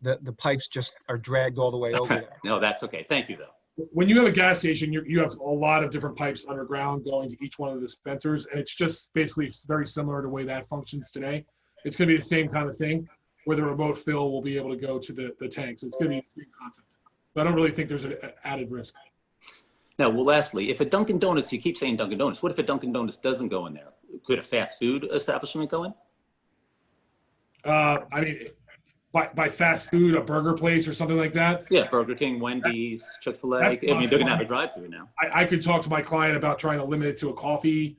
that the pipes just are dragged all the way over there. No, that's okay. Thank you, though. When you have a gas station, you have a lot of different pipes underground going to each one of the dispensers, and it's just basically very similar to the way that functions today. It's going to be the same kind of thing, where the remote fill will be able to go to the tanks. It's going to be the same concept. But I don't really think there's an added risk. Now, well, lastly, if a Dunkin' Donuts, you keep saying Dunkin' Donuts, what if a Dunkin' Donuts doesn't go in there? Could a fast food establishment go in? I mean, by fast food, a burger place or something like that. Yeah, Burger King, Wendy's, Chick-fil-A. I That's mean, they're going to possible. have a drive-through now. I could talk to my client about trying to limit it to a coffee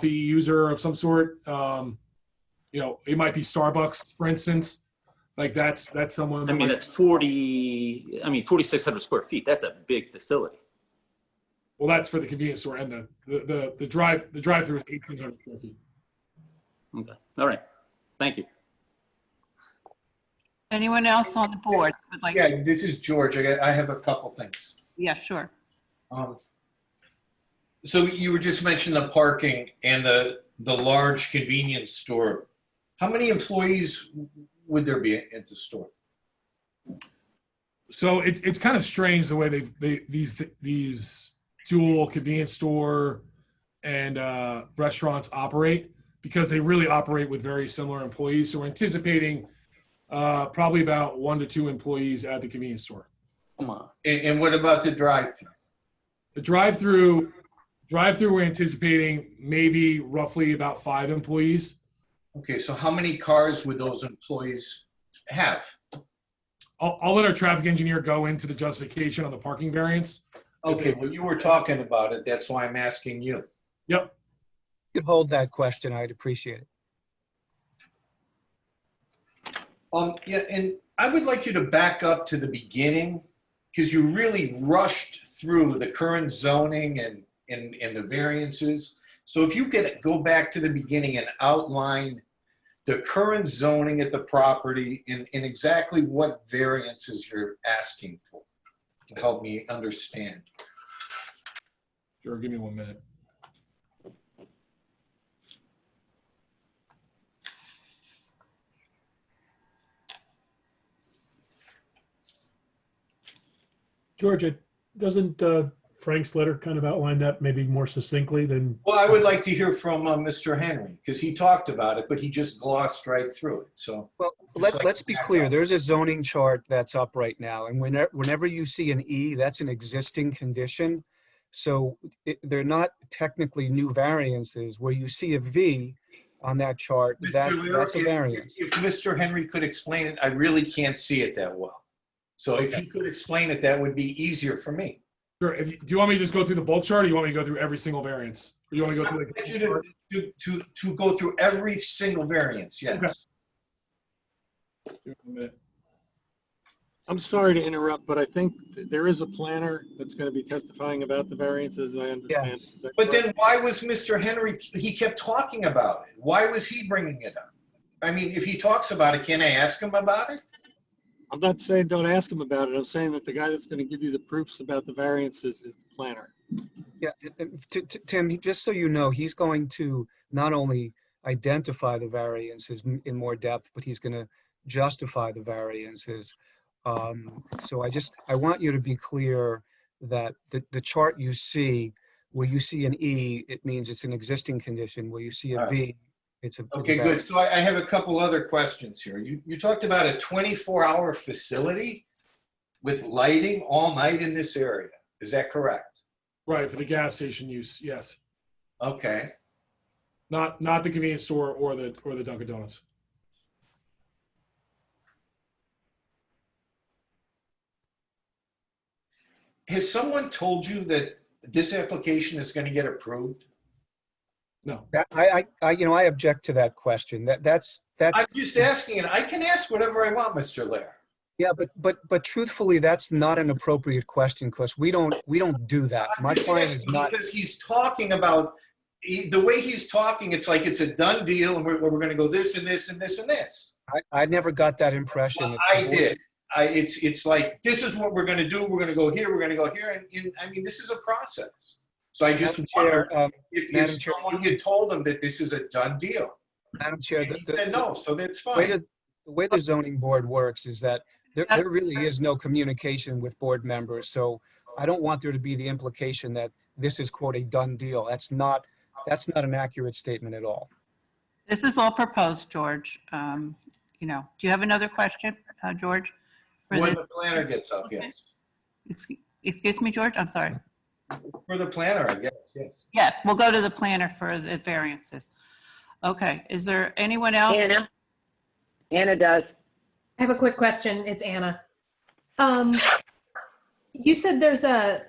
user of some sort. It might be Starbucks, for instance. Like that's someone. I mean, that's 4,600 square feet. That's a big facility. Well, that's for the convenience store, and the drive-through is 1,800 square feet. Okay. All right. Thank you. Anyone else on the board would like? Yeah, this is George. I have a couple things. Yeah, sure. So you were just mentioning the parking and the large convenience store. How many employees would there be at the store? So it's kind of strange the way these dual convenience store and restaurants operate, because they really operate with very similar employees. So we're anticipating probably about 1 to 2 employees at the convenience store. Come on. And what about the drive-through? The drive-through, we're anticipating maybe roughly about 5 employees. Okay, so how many cars would those employees have? I'll let our traffic engineer go into the justification on the parking variance. Okay, well, you were talking about it. That's why I'm asking you. Yep. You could hold that question. I'd appreciate it. Yeah, and I would like you to back up to the beginning, because you really rushed through the current zoning and the variances. So if you could go back to the beginning and outline the current zoning at the property and exactly what variances you're asking for, to help me understand. Sure, give me 1 minute. George, doesn't Frank's letter kind of outline that maybe more succinctly than? Well, I would like to hear from Mr. Henry, because he talked about it, but he just glossed right through it. So, well, let's be clear. There's a zoning chart that's up right now, and whenever you see an E, that's an existing condition. So they're not technically new variances. Where you see a V, on that chart, Mr. that's Lear, a variance. if Mr. Henry could explain it, I really can't see it that well. So if he could explain it, that would be easier for me. Sure. Do you want me to just go through the bulk chart, or you want me to go through every single variance? Or you want me to go through I want you to go through every single variance, yes. Okay. I'm sorry to interrupt, but I think there is a planner that's going to be testifying about the variances, I understand. Yes. Is that But correct? then why was Mr. Henry, he kept talking about it. Why was he bringing it up? I mean, if he talks about it, can I ask him about it? I'm not saying don't ask him about it. I'm saying that the guy that's going to give you the proofs about the variances is the planner. Yeah, Tim, just so you know, he's going to not only identify the variances in more depth, but he's going to justify the variances. So I want you to be clear that the chart you see, where you see an E, it means it's an existing condition. Where you see a V, it's a Okay, good. So I have a couple other questions here. You talked about a 24-hour facility with lighting all night in this area. Is that correct? Right, for the gas station use, yes. Okay. Not the convenience store or the Dunkin' Donuts. Has someone told you that this application is going to get approved? No. I object to that question. That's. I'm just asking it. I can ask whatever I want, Mr. Lair. Yeah, but truthfully, that's not an appropriate question because we don't do that. My client is not. Because he's talking about the way he's talking. It's like it's a done deal, and we're going to go this and this and this and this. I never got that impression. I did. It's like this is what we're going to do. We're going to go here. We're going to go here. And I mean, this is a process. So I just wonder if someone had told him that this is a done deal. Madam Chair, he said no, so that's fine. The way the zoning board works is that there really is no communication with board members. So I don't want there to be the implication that this is, quote, a done deal. That's not an accurate statement at all. This is all proposed, George. Do you have another question, George? When the planner gets up, yes. Excuse me, George, I'm sorry. For the planner, I guess, yes. Yes, we'll go to the planner for the variances. Okay, is there anyone else? Anna does. I have a quick question. It's Anna. You said there's a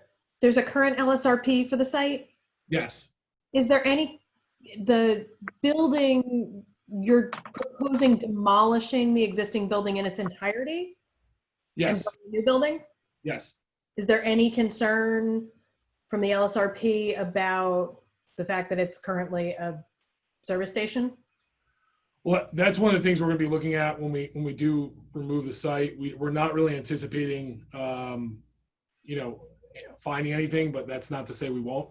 current LSRP for the site? Yes. Is there the building, you're proposing demolishing the existing building in its entirety? Yes. And building a new building? Yes. Is there any concern from the LSRP about the fact that it's currently a service station? Well, that's one of the things we're going to be looking at when we do remove the site. We're not really anticipating, finding anything, but that's not to say we won't.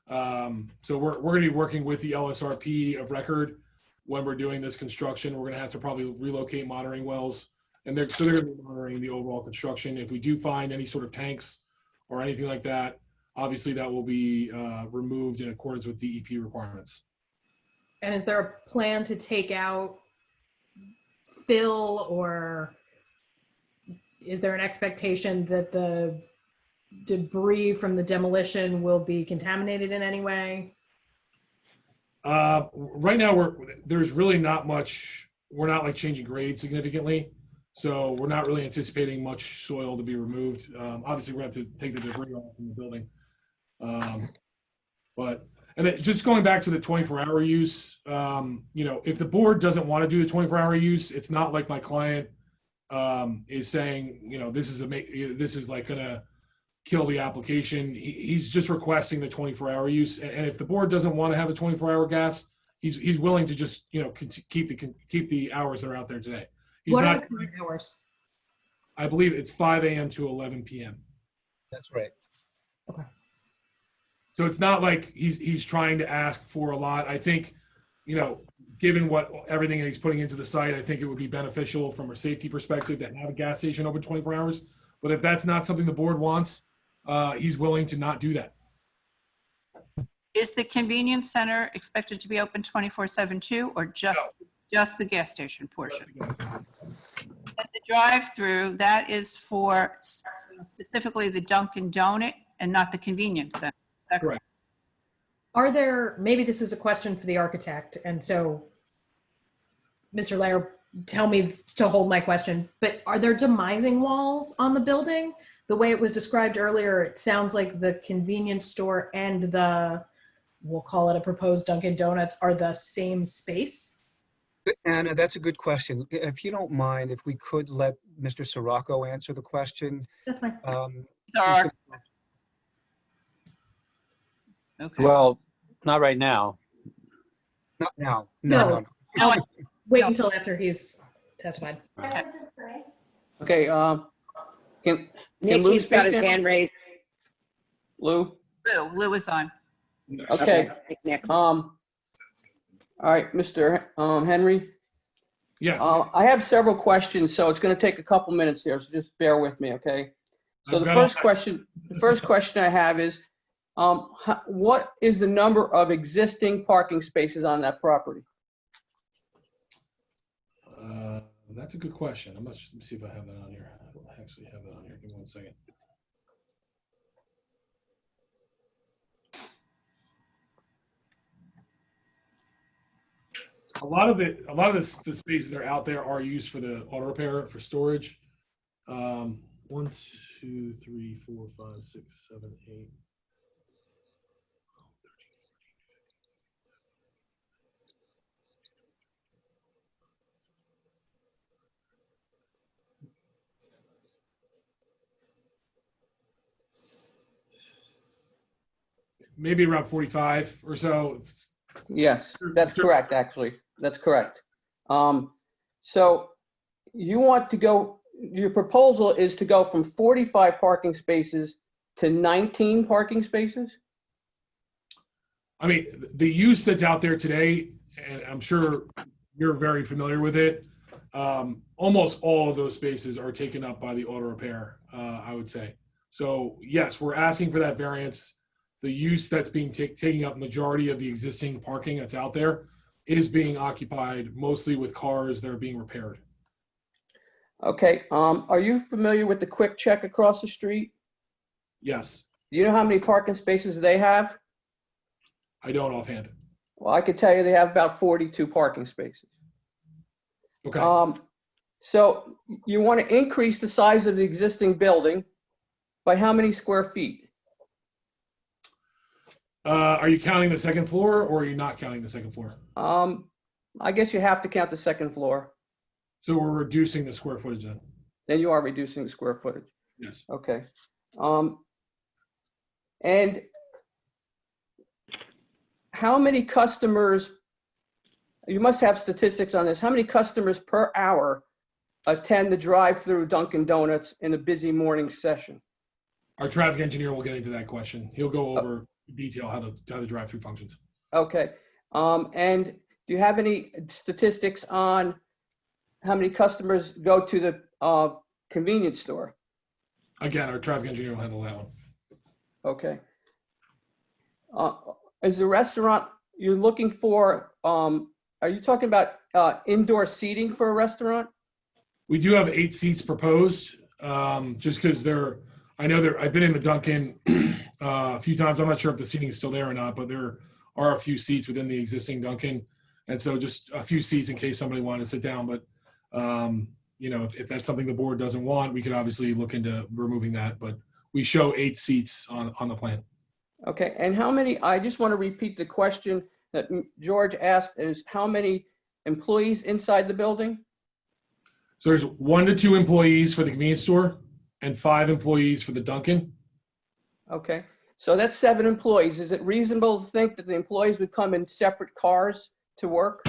So we're going to be working with the LSRP of record when we're doing this construction. We're going to have to probably relocate monitoring wells, and they're going to be monitoring the overall construction. If we do find any sort of tanks or anything like that, obviously that will be removed in accordance with DEP requirements. And is there a plan to take out fill, or is there an expectation that the debris from the demolition will be contaminated in any way? Right now, there's really not much. We're not like changing grade significantly, so we're not really anticipating much soil to be removed. Obviously, we're going to have to take the debris off from the building. And just going back to the 24-hour use, if the board doesn't want to do the 24-hour use, it's not like my client is saying, this is like going to kill the application. He's just requesting the 24-hour use, and if the board doesn't want to have a 24-hour gas, he's willing to just keep the hours that are out there today. What are the current hours? I believe it's 5 a.m. to 11 p.m. That's right. Okay. So it's not like he's trying to ask for a lot. I think, given everything he's putting into the site, I think it would be beneficial from a safety perspective to have a gas station open 24 hours. But if that's not something the board wants, he's willing to not do that. Is the convenience center expected to be open 24/7 too, or just the gas station portion? And the drive-through, that is for specifically the Dunkin' Donut and not the convenience center. Correct. Are there, maybe this is a question for the architect, and so Mr. Lair tell me to hold my question, but are there demising walls on the building? The way it was described earlier, it sounds like the convenience store and the, we'll call it a proposed Dunkin' Donuts, are the same space? Anna, that's a good question. If you don't mind, if we could let Mr. Sirocco answer the question. That's fine. Sorry. Okay. Well, not right now. Not now. No. No. Wait until after he's testified. Okay, can Nick, Lou he's got speak his now? hand raised. Lou? Lou is on. Okay. Nick. All right, Mr. Henry? Yes. I have several questions, so it's going to take a couple minutes here, so just bear with me, okay? So I've the got all first question I have is, what is the number of existing parking spaces on that property? That's a good question. Let me see if I have that on here. I don't actually have that on here. Give me 1 second. A lot of the spaces that are out there are used for the auto repair for storage. 1, 2, 3, 4, 5, 6, 7, 8. Maybe around 45 or so. Yes, that's correct, actually. That's correct. So you want to go, your proposal is to go from 45 parking spaces to 19 parking spaces? I mean, the use that's out there today, and I'm sure you're very familiar with it, almost all of those spaces are taken up by the auto repair, I would say. So yes, we're asking for that variance. The use that's being taking up majority of the existing parking that's out there is being occupied mostly with cars that are being repaired. Okay, are you familiar with the Quick Check across the street? Yes, Do you know how many parking spaces they have? I don't offhand. Well, I could tell you they have about 42 parking spaces. Okay. So you want to increase the size of the existing building by how many square feet? Are you counting the second floor or are you not counting the second floor? I guess you have to count the second floor. So we're reducing the square footage then? Then you are reducing the square footage. Yes. Okay. And how many customers, you must have statistics on this, how many customers per hour attend the drive-through Dunkin' Donuts in a busy morning session? Our traffic engineer will get into that question. He'll go over detail how the drive-through functions. Okay. And do you have any statistics on how many customers go to the convenience store? Again, our traffic engineer will handle that one. Okay. Is the restaurant you're looking for, are you talking about indoor seating for a restaurant? We do have 8 seats proposed, just because I've been in the Dunkin' a few times. I'm not sure if the seating is still there or not, but there are a few seats within the existing Dunkin'. And so just a few seats in case somebody wanted to sit down. But, if that's something the board doesn't want, we could obviously look into removing that. But we show 8 seats on the plan. Okay, and how many, I just want to repeat the question that George asked, is how many employees inside the building? So there's 1 to 2 employees for the convenience store and 5 employees for the Dunkin'. Okay, so that's 7 employees. Is it reasonable to think that the employees would come in separate cars to work?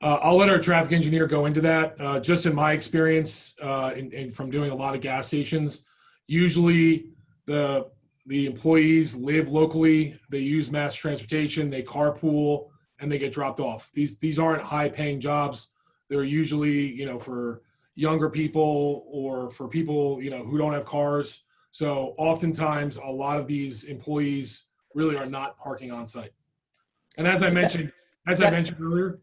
I'll let our traffic engineer go into that. Just in my experience, and from doing a lot of gas stations, usually the employees live locally, they use mass transportation, they carpool, and they get dropped off. These aren't high-paying jobs. They're usually, for younger people or for people, who don't have cars. So oftentimes, a lot of these employees really are not parking on site. And as I mentioned earlier,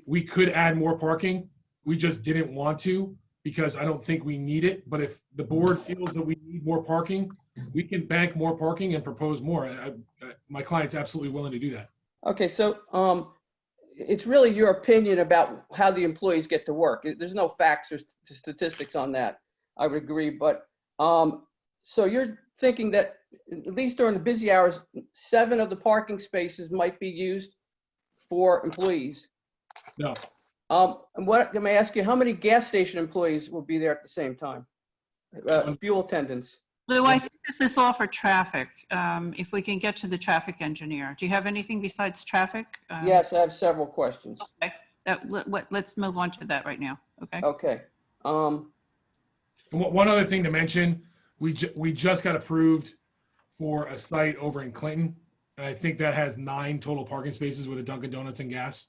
we could add more parking. We just didn't want to because I don't think we need it. But if the board feels that we need more parking, we can bank more parking and propose more. My client's absolutely willing to do that. Okay, so it's really your opinion about how the employees get to work. There's no facts or statistics on that. I would agree, but so you're thinking that at least during the busy hours, 7 of the parking spaces might be used for employees. No. And what, let me ask you, how many gas station employees will be there at the same time? Fuel attendants. Lou, I think this is all for traffic. If we can get to the traffic engineer. Do you have anything besides traffic? Yes, I have several questions. Okay. Let's move on to that right now. Okay. Okay. One other thing to mention, we just got approved for a site over in Clinton, and I think that has 9 total parking spaces with a Dunkin' Donuts and gas.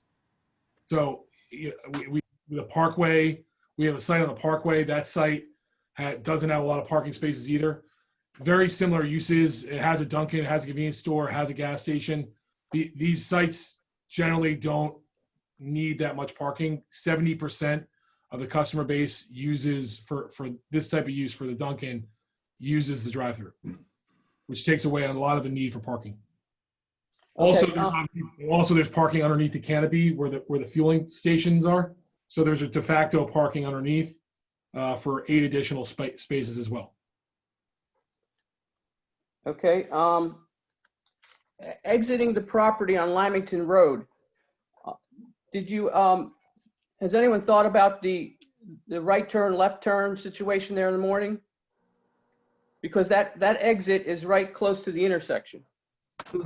So we the Parkway, we have a site on the Parkway. That site doesn't have a lot of parking spaces either. Very similar uses. It has a Dunkin', it has a convenience store, it has a gas station. These sites generally don't need that much parking. 70% of the customer base uses for this type of use for the Dunkin' uses the drive-through, which takes away a lot of the need for parking. Also, there's parking underneath the canopy where the fueling stations are. So there's a de facto parking underneath for 8 additional spaces as well. Okay. Exiting the property on Lamington Road. Did you has anyone thought about the right turn, left turn situation there in the morning? Because that exit is right close to the intersection.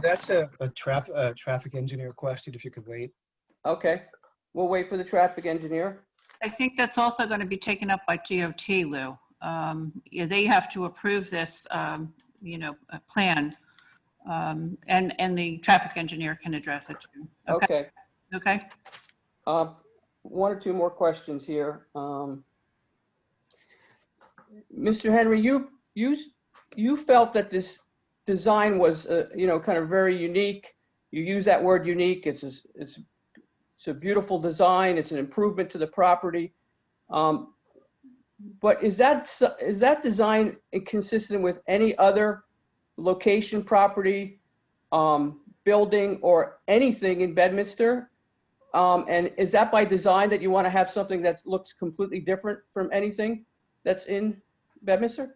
That's a traffic engineer question, if you could wait. Okay, we'll wait for the traffic engineer. I think that's also going to be taken up by DOT, Lou. Yeah, they have to approve this, plan, and the traffic engineer can address it too. Okay. Okay. 1 or 2 more questions here. Mr. Henry, you felt that this design was, kind of very unique. You use that word unique. It's a beautiful design. It's an improvement to the property. But is that design consistent with any other location, property, building, or anything in Bedminster? And is that by design that you want to have something that looks completely different from anything that's in Bedminster?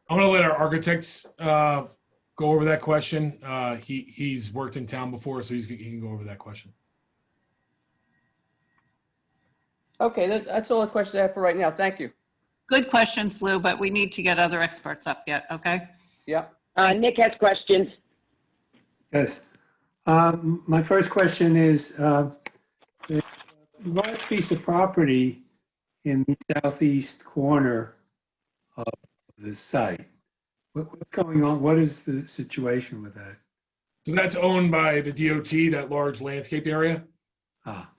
I'm going to let our architects go over that question. He's worked in town before, so he can go over that question. Okay, that's all the questions I have for right now. Thank you. Good questions, Lou, but we need to get other experts up yet, okay? Yeah. Nick has questions. Yes. My first question is, the large piece of property in the southeast corner of the site, what's going on? What is the situation with that? So that's owned by the DOT, that large landscaped area. Ah.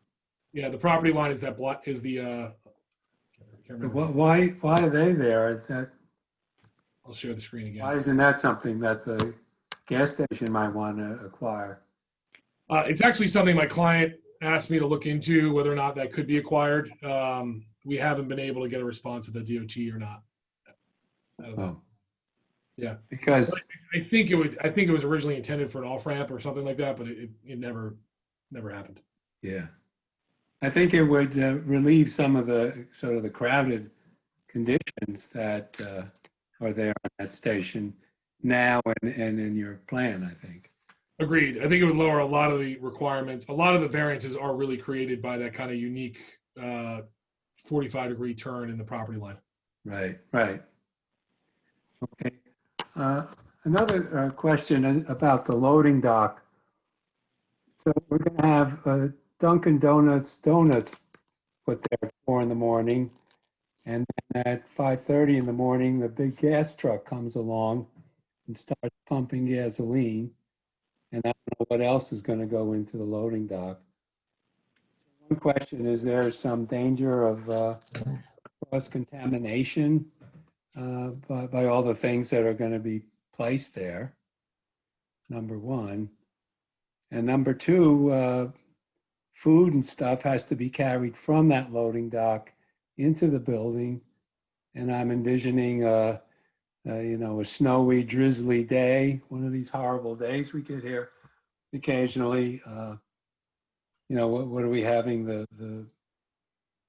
Yeah, the property line is the So why are they there? Is that? I'll share the screen again. Why isn't that something that the gas station might want to acquire? It's actually something my client asked me to look into, whether or not that could be acquired. We haven't been able to get a response at the DOT or not. I don't know. Yeah, because I think it was originally intended for an off ramp or something like that, but it never happened. Yeah, I think it would relieve some of the sort of the crowded conditions that are there on that station now and in your plan, I think. Agreed. I think it would lower a lot of the requirements. A lot of the variances are really created by that kind of unique 45-degree turn in the property line. Right. Okay. Another question about the loading dock. So we're going to have Dunkin' Donuts put there at 4 in the morning, and then at 5:30 in the morning, the big gas truck comes along and starts pumping gasoline. And I don't know what else is going to go into the loading dock. So one question, is there some danger of cross-contamination by all the things that are going to be placed there? Number one. And number two, food and stuff has to be carried from that loading dock into the building. And I'm envisioning a snowy, drizzly day, one of these horrible days we get here occasionally. you know, what are we having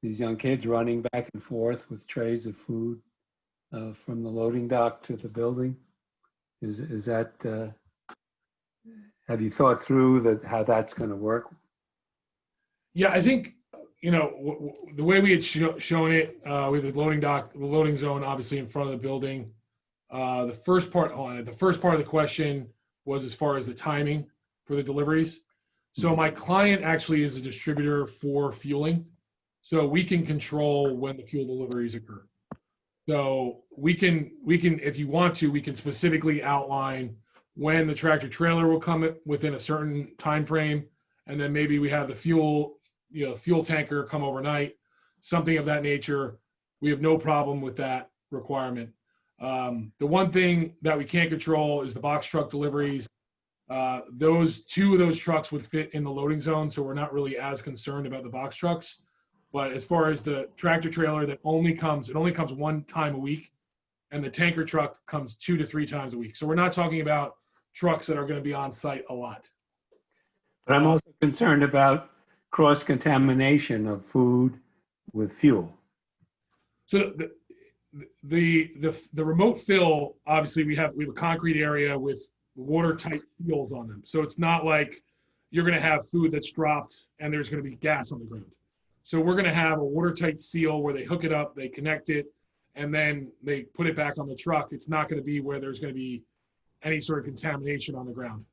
these young kids running back and forth with trays of food from the loading dock to the building? Is that, have you thought through how that's going to work? Yeah, I think, you know, the way we had shown it with the loading dock, the loading zone, obviously in front of the building. The first part of the question was as far as the timing for the deliveries. So my client actually is a distributor for fueling. So we can control when the fuel deliveries occur. So we can, if you want to, we can specifically outline when the tractor trailer will come within a certain time frame, and then maybe we have the fuel tanker come overnight, something of that nature. We have no problem with that requirement. The one thing that we can't control is the box truck deliveries. Two of those trucks would fit in the loading zone, so we're not really as concerned about the box trucks. But as far as the tractor trailer, it only comes one time a week, and the tanker truck comes 2 to 3 times a week. So we're not talking about trucks that are going to be on site a lot. But I'm also concerned about cross-contamination of food with fuel. So the remote fill, obviously we have a concrete area with watertight seals on them. So it's not like you're going to have food that's dropped and there's going to be gas on the ground. So we're going to have a watertight seal where they hook it up, they connect it, and then they put it back on the truck. It's not going to be where there's going to be any sort of contamination on the ground.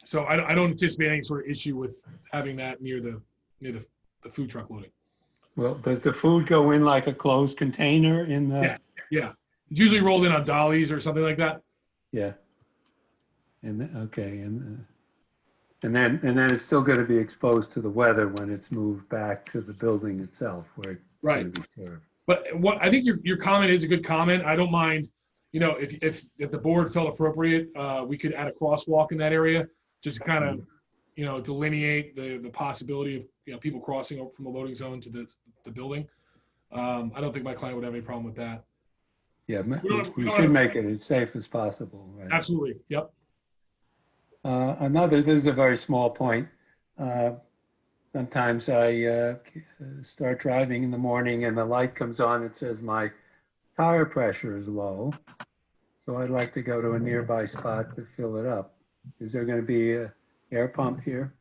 So I don't anticipate any sort of issue with having that near the food truck loading. Well, does the food go in like a closed container in the? Yeah. It's usually rolled in on dollies or something like that. Yeah. And okay, and then it's still going to be exposed to the weather when it's moved back to the building itself, where it's going to be served. But what I think your comment is a good comment. I don't mind, you know, if the board felt appropriate, we could add a crosswalk in that area, just kind of, you know, delineate the possibility of, you know, people crossing over from the loading zone to the building. I don't think my client would have any problem with that. Yeah, we should make it as safe as possible, right? Absolutely. Yep. This is a very small point. Sometimes I start driving in the morning and the light comes on that says my tire pressure is low. So I'd like to go to a nearby spot to fill it up. Is there going to be an air pump here?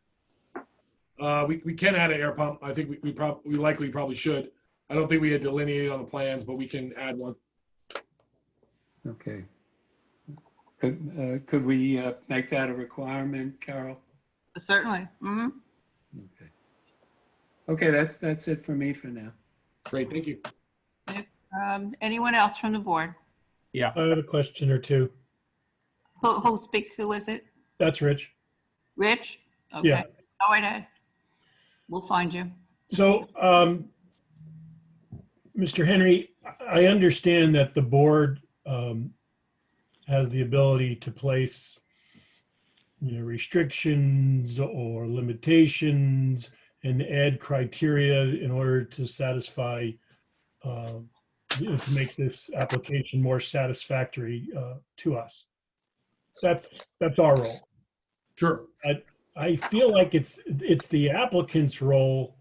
We can add an air pump. I think we likely probably should. I don't think we had delineated on the plans, but we can add one. Okay. Could we make that a requirement, Carol? Certainly. Mm-hmm. Okay, that's it for me for now. Great, thank you. Anyone else from the board? Yeah. I have a question or two. Who is it? That's Rich. Rich? Okay. Yeah. Go right ahead. We'll find you. So, Mr. Henry, I understand that the board has the ability to place, you know, restrictions or limitations and add criteria in order to satisfy, you know, to make this application more satisfactory to us. That's our role. Sure. I feel like it's the applicant's role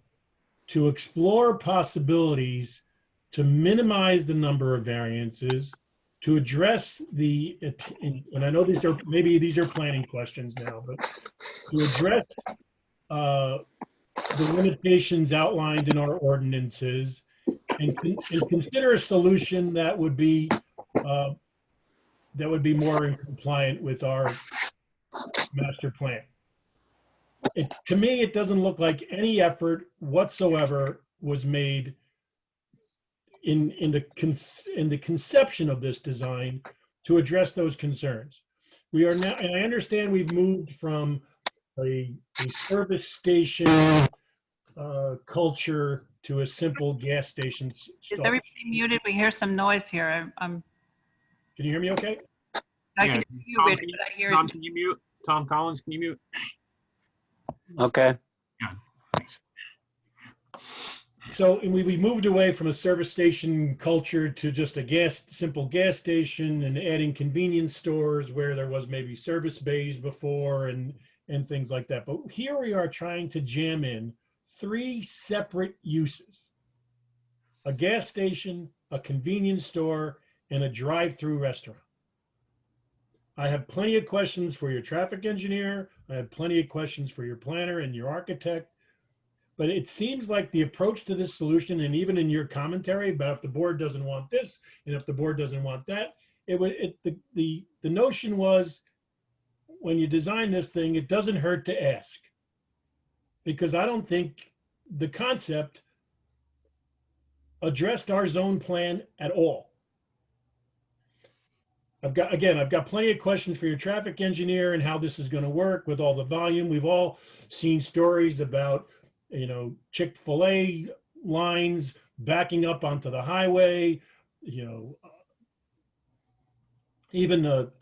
to explore possibilities to minimize the number of variances, to address and I know these are planning questions now, but to address the limitations outlined in our ordinances and consider a solution that would be more in compliant with our master plan. To me, it doesn't look like any effort whatsoever was made in the conception of this design to address those concerns. We are now, and I understand we've moved from a service station culture to a simple gas station. Is everybody muted? We hear some noise here. Can you hear me okay? I can hear you, Rich, but I hear Tom, can you mute? Tom Collins, can you mute? Okay. Yeah, thanks. So we moved away from a service station culture to just a simple gas station, and adding convenience stores where there was maybe service bays before, and and things like that. But here we are trying to jam in 3 separate uses: a gas station, a convenience store, and a drive-through restaurant. I have plenty of questions for your traffic engineer. I have plenty of questions for your planner and your architect. But it seems like the approach to this solution, and even in your commentary about if the board doesn't want this and if the board doesn't want that, the notion was, when you design this thing, it doesn't hurt to ask. Because I don't think the concept addressed our zone plan at all. I've got plenty of questions for your traffic engineer and how this is going to work with all the volume. We've all seen stories about, you know, Chick-fil-A lines backing up onto the highway, you know, even a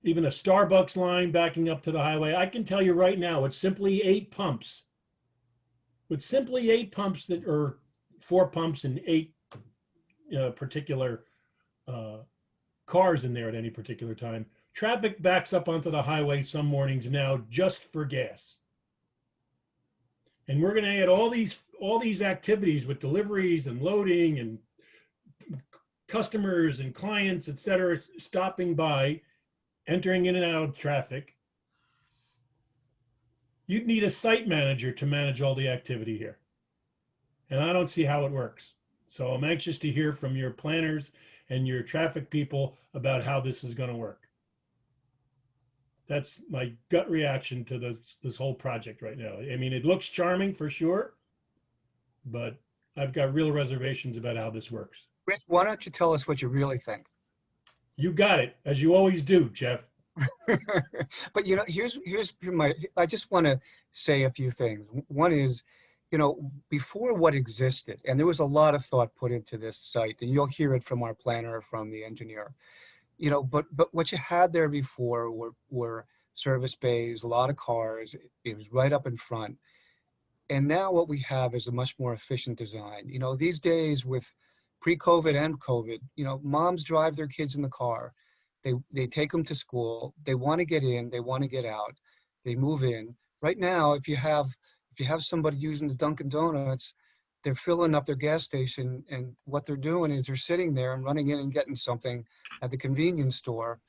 Starbucks line backing up to the highway. I can tell you right now, it's simply 8 pumps. With simply 8 pumps that are 4 pumps and 8 particular cars in there at any particular time. Traffic backs up onto the highway some mornings now just for gas. And we're going to add all these activities with deliveries and loading and customers and clients, et cetera, stopping by, entering in and out of traffic. You'd need a site manager to manage all the activity here. And I don't see how it works. So I'm anxious to hear from your planners and your traffic people about how this is going to work. That's my gut reaction to this whole project right now. I mean, it looks charming for sure, but I've got real reservations about how this works. Rich, why don't you tell us what you really think? You got it, as you always do, Jeff. But you know, I just want to say a few things. One is, you know, before what existed, and there was a lot of thought put into this site, and you'll hear it from our planner, from the engineer, you know, but what you had there before were service bays, a lot of cars. It was right up in front. And now what we have is a much more efficient design. You know, these days with pre-COVID and COVID, you know, moms drive their kids in the car. They take them to school. They want to get in. They want to get out. They move in. Right now, if you have somebody using the Dunkin' Donuts, they're filling up their gas station, and what they're doing is they're sitting there and running in and getting something at the convenience store,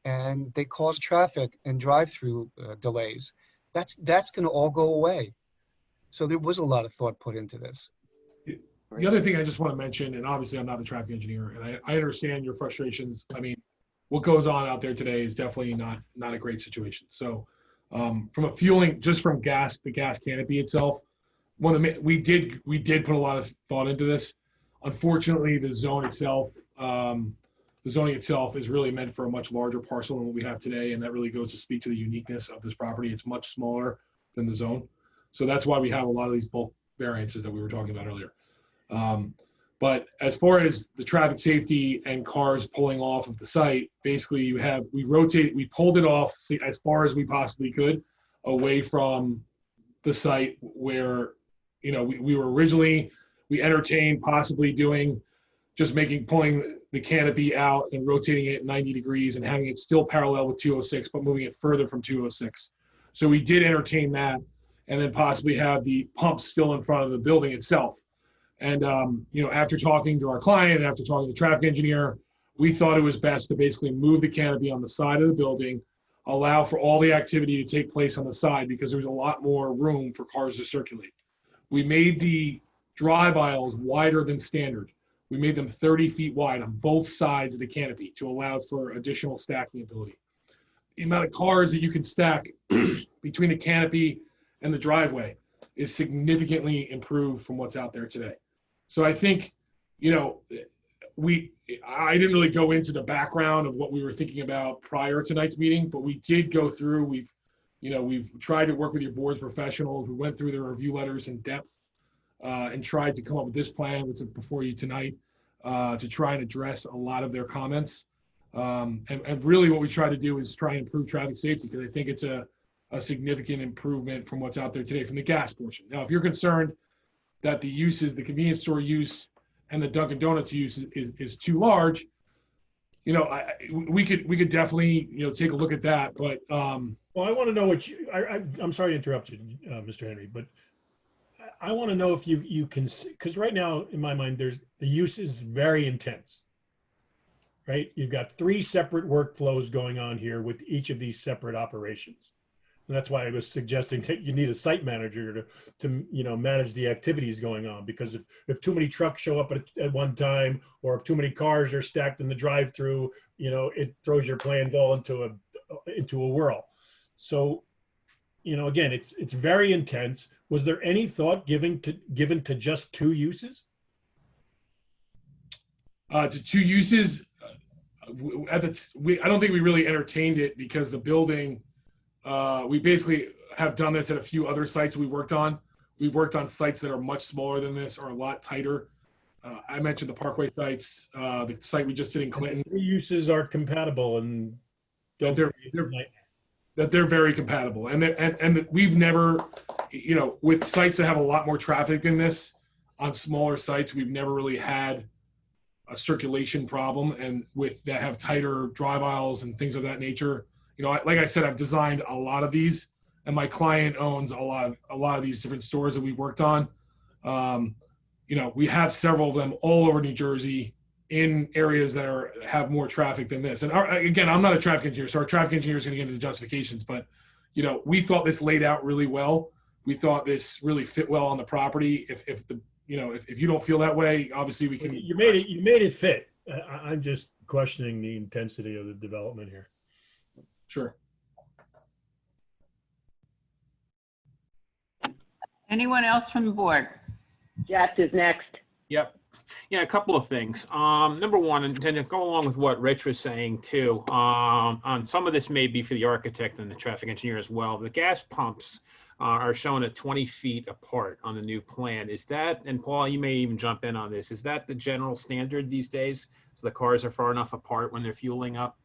and they cause traffic and drive-through delays. That's going to all go away. So there was a lot of thought put into this. The other thing I just want to mention, and obviously I'm not the traffic engineer, and I understand your frustrations. I mean, what goes on out there today is definitely not a great situation. So from a fueling, just from the gas canopy itself, we did put a lot of thought into this. Unfortunately, the zoning itself is really meant for a much larger parcel than what we have today, and that really goes to speak to the uniqueness of this property. It's much smaller than the zone. So that's why we have a lot of these bulk variances that we were talking about earlier. But as far as the traffic safety and cars pulling off of the site, basically we pulled it off as far as we possibly could away from the site where, you know, we entertained possibly pulling the canopy out and rotating it 90 degrees and having it still parallel with 206, but moving it further from 206. So we did entertain that, and then possibly have the pumps still in front of the building itself. And, you know, after talking to our client, after talking to the traffic engineer, we thought it was best to basically move the canopy on the side of the building, allow for all the activity to take place on the side, because there's a lot more room for cars to circulate. We made the drive aisles wider than standard. We made them 30 feet wide on both sides of the canopy to allow for additional stacking ability. The amount of cars that you can stack between the canopy and the driveway is significantly improved from what's out there today. So I think, you know, I didn't really go into the background of what we were thinking about prior to tonight's meeting, but we did go through, we've tried to work with your board's professionals. We went through the review letters in depth and tried to come up with this plan, which is before you tonight, to try and address a lot of their comments. And really what we try to do is try and improve traffic safety, because I think it's a significant improvement from what's out there today from the gas portion. Now, if you're concerned that the convenience store use and the Dunkin' Donuts use is too large, you know, we could definitely, you know, take a look at that, but, Well, I want to know what I'm sorry to interrupt you, Mr. Henry, but I want to know if you can, because right now in my mind, the use is very intense, right? You've got 3 separate workflows going on here with each of these separate operations. And that's why I was suggesting that you need a site manager to you know, manage the activities going on, because if too many trucks show up at one time, or if too many cars are stacked in the drive-through, you know, it throws your plans all into a whirl. So, you know, again, it's very intense. Was there any thought given to just 2 uses? To 2 uses, I don't think we really entertained it, because the building, we basically have done this at a few other sites we worked on. We've worked on sites that are much smaller than this, or a lot tighter. I mentioned the Parkway sites, the site we just did in Clinton. 3 uses are compatible, and that they're very compatible, and we've never, you know, with sites that have a lot more traffic than this, on smaller sites, we've never really had a circulation problem, and with that have tighter drive aisles and things of that nature. You know, like I said, I've designed a lot of these, and my client owns a lot of these different stores that we worked on. You know, we have several of them all over New Jersey, in areas that have more traffic than this. And again, I'm not a traffic engineer, so our traffic engineer is going to get into the justifications, but, you know, we thought this laid out really well. We thought this really fit well on the property. If the, you know, if you don't feel that way, obviously we can. You made it fit. I'm just questioning the intensity of the development here. Sure. Anyone else from the board? Jeff is next. Yep. Yeah, a couple of things. Number one, and to go along with what Rich was saying too, on some of this may be for the architect and the traffic engineer as well. The gas pumps are shown at 20 feet apart on the new plan. Is that, and Paul, you may even jump in on this, is that the general standard these days? So the cars are far enough apart when they're fueling up?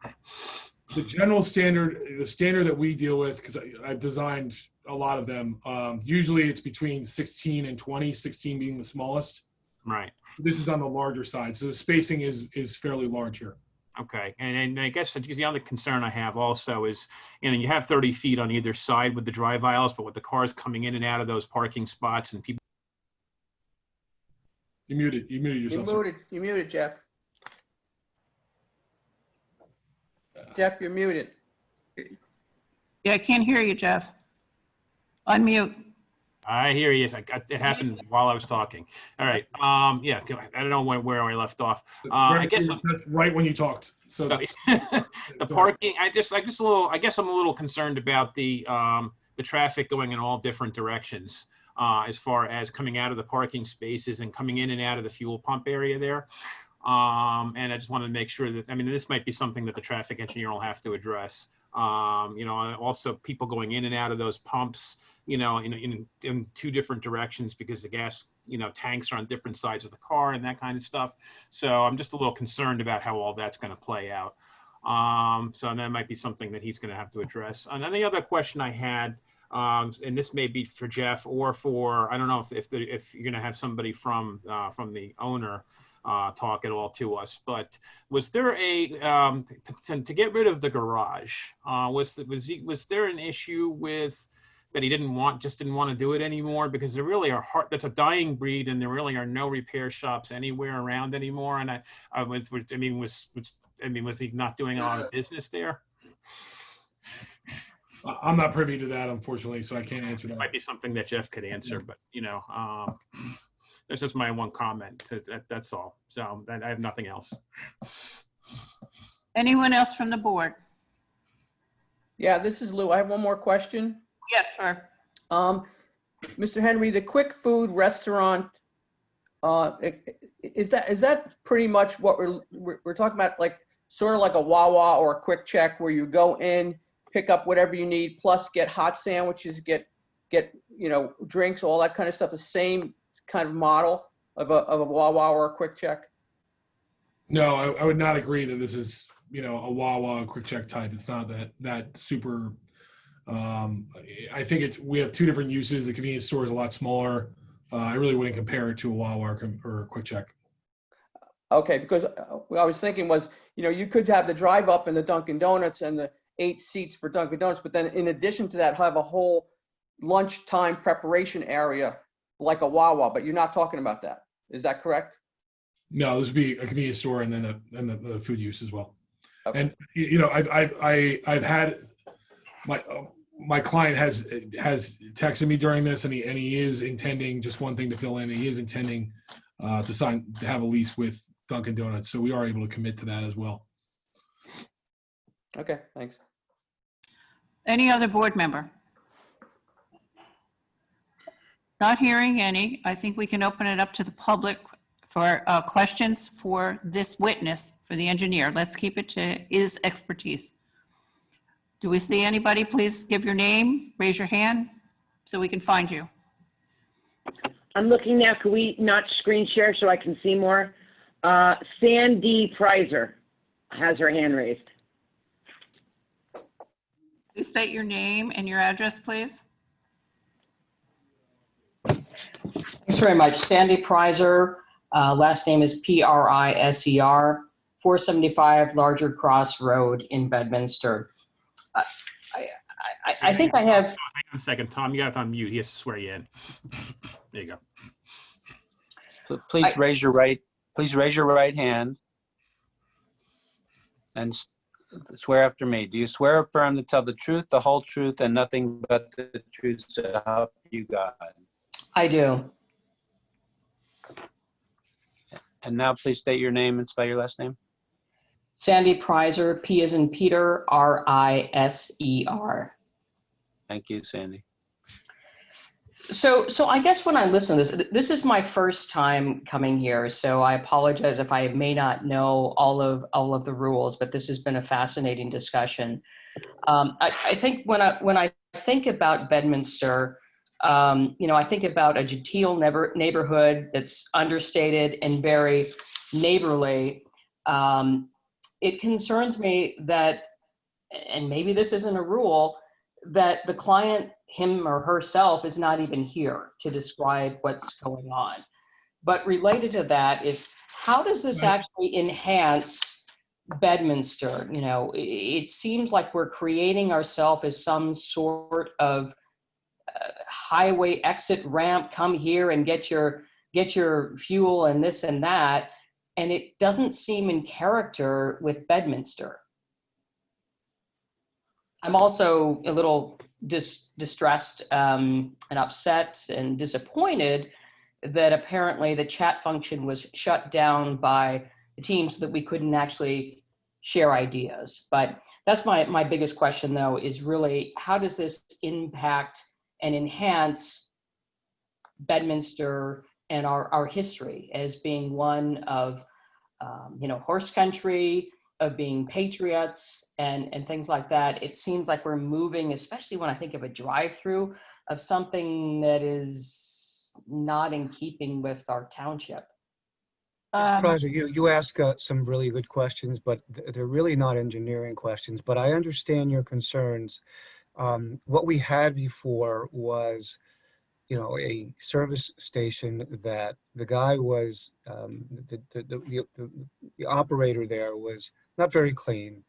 The general standard, the standard that we deal with, because I've designed a lot of them, usually it's between 16 and 20, 16 being the smallest. Right. This is on the larger side, so the spacing is fairly large here. Okay, and I guess the other concern I have also is, you know, you have 30 feet on either side with the drive aisles, but with the cars coming in and out of those parking spots and people. You muted yourself. You muted, Jeff. Jeff, you're muted. Yeah, I can't hear you, Jeff. Unmute. I hear you. It happened while I was talking. All right. Yeah, I don't know where I left off. I guess that's right when you talked. So the parking. I guess I'm a little concerned about the traffic going in all different directions, as far as coming out of the parking spaces and coming in and out of the fuel pump area there. And I just wanted to make sure that, I mean, this might be something that the traffic engineer will have to address. You know, also people going in and out of those pumps, you know, in 2 different directions, because the gas, you know, tanks are on different sides of the car and that kind of stuff. So I'm just a little concerned about how all that's going to play out. So that might be something that he's going to have to address. And then the other question I had, and this may be for Jeff or for, I don't know if you're going to have somebody from the owner talk at all to us, but was there a to get rid of the garage? Was there an issue with that he didn't want to do it anymore, because there really are that's a dying breed, and there really are no repair shops anywhere around anymore? And was he not doing a lot of business there? I'm not privy to that, unfortunately, so I can't answer that. It might be something that Jeff could answer, but you know, that's just my one comment. That's all. So I have nothing else. Anyone else from the board? Yeah, this is Lou. I have one more question. Yes, sir. Mr. Henry, the quick food restaurant, is that pretty much what we're talking about, like sort of like a Wawa or a Quick Check, where you go in, pick up whatever you need, plus get hot sandwiches, get you know, drinks, all that kind of stuff, the same kind of model of a Wawa or a Quick Check? No, I would not agree that this is, you know, a Wawa Quick Check type. It's not that super. I think we have 2 different uses. The convenience store is a lot smaller. I really wouldn't compare it to a Wawa or a Quick Check. Okay, because what I was thinking was, you could have the drive up and the Dunkin' Donuts and the 8 seats for Dunkin' Donuts, but then in addition to that, have a whole lunchtime preparation area like a Wawa, but you're not talking about that. Is that correct? No, this would be a convenience store and then the food use as well. Okay. And I've had my client has texted me during this, and he is intending, just one thing to fill in, he is intending to have a lease with Dunkin' Donuts, so we are able to commit to that as well. Okay, thanks. Any other board member? Not hearing any. I think we can open it up to the public for questions for this witness, for the engineer. Let's keep it to his expertise. Do we see anybody? Please give your name, raise your hand so we can find you. I'm looking now. Can we not screen share so I can see more? Sandy Prizer has her hand raised. Please state your name and your address, please. Thanks very much. Sandy Prizer, last name is Priser, 475 Larger Cross Road in Bedminster. I think I have. Hang on a second, Tom. You got to unmute. He has to swear you in. There you go. So please raise your right hand and swear after me. Do you swear or affirm to tell the truth, the whole truth, and nothing but the truth, so help you God? I do. And now please state your name and spell your last name. Sandy Prizer, P as in Peter, Riser. Thank you, Sandy. So I guess when I listen to this is my first time coming here, so I apologize if I may not know all of the rules, but this has been a fascinating discussion. I think when I think about Bedminster, I think about a genteel neighborhood that's understated and very neighborly. It concerns me that, and maybe this isn't a rule, that the client, him or herself, is not even here to describe what's going on. But related to that is, how does this actually enhance Bedminster? It seems like we're creating ourselves as some sort of highway exit ramp. Come here and get your fuel and this and that, and it doesn't seem in character with Bedminster. I'm also a little distressed and upset and disappointed that apparently the chat function was shut down by the team so that we couldn't actually share ideas. But that's my biggest question, though, is really, how does this impact and enhance Bedminster and our history as being one of horse country, of being patriots and things like that? It seems like we're moving, especially when I think of a drive-through, of something that is not in keeping with our township. Roger, you ask some really good questions, but they're really not engineering questions. But I understand your concerns. What we had before was, a service station that the guy was, the operator there was not very clean.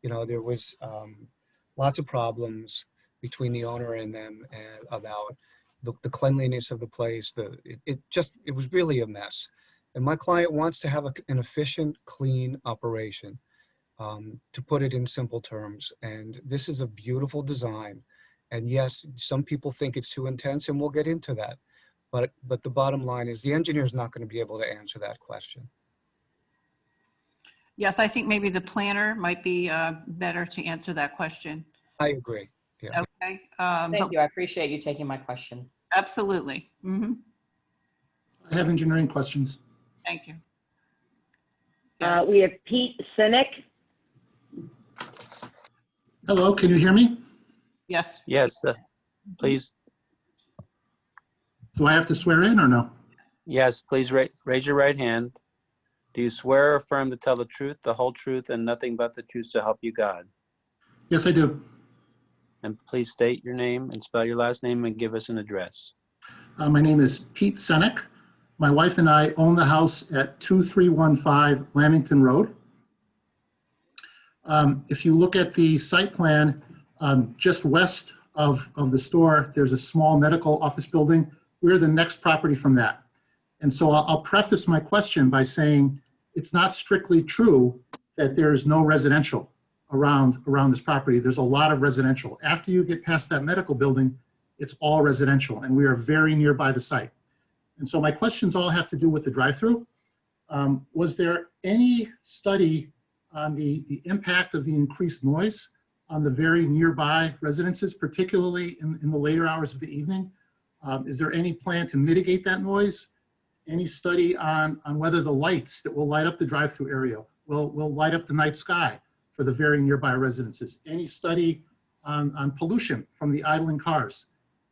There was lots of problems between the owner and them about the cleanliness of the place. It was really a mess. And my client wants to have an efficient, clean operation, to put it in simple terms. And this is a beautiful design. And yes, some people think it's too intense, and we'll get into that. But the bottom line is the engineer is not going to be able to answer that question. Yes, I think maybe the planner might be better to answer that question. I agree. Yeah. Okay. Thank you. I appreciate you taking my question. Absolutely. Mm-hmm. I have engineering questions. Thank you. We have Pete Sinek. Hello, can you hear me? Yes. Yes, please. Do I have to swear in or no? Yes, please raise your right hand. Do you swear or affirm to tell the truth, the whole truth, and nothing but the truth, so help you God? Yes, I do. And please state your name and spell your last name and give us an address. My name is Pete Sinek, My wife and I own the house at 2315 Lamington Road. If you look at the site plan, just west of the store, there's a small medical office building. We're the next property from that. And so I'll preface my question by saying it's not strictly true that there is no residential around this property. There's a lot of residential. After you get past that medical building, it's all residential, and we are very nearby the site. And so my questions all have to do with the drive-through. Was there any study on the impact of the increased noise on the very nearby residences, particularly in the later hours of the evening? Is there any plan to mitigate that noise? Any study on whether the lights that will light up the drive-through area will light up the night sky for the very nearby residences? Any study on pollution from the idling cars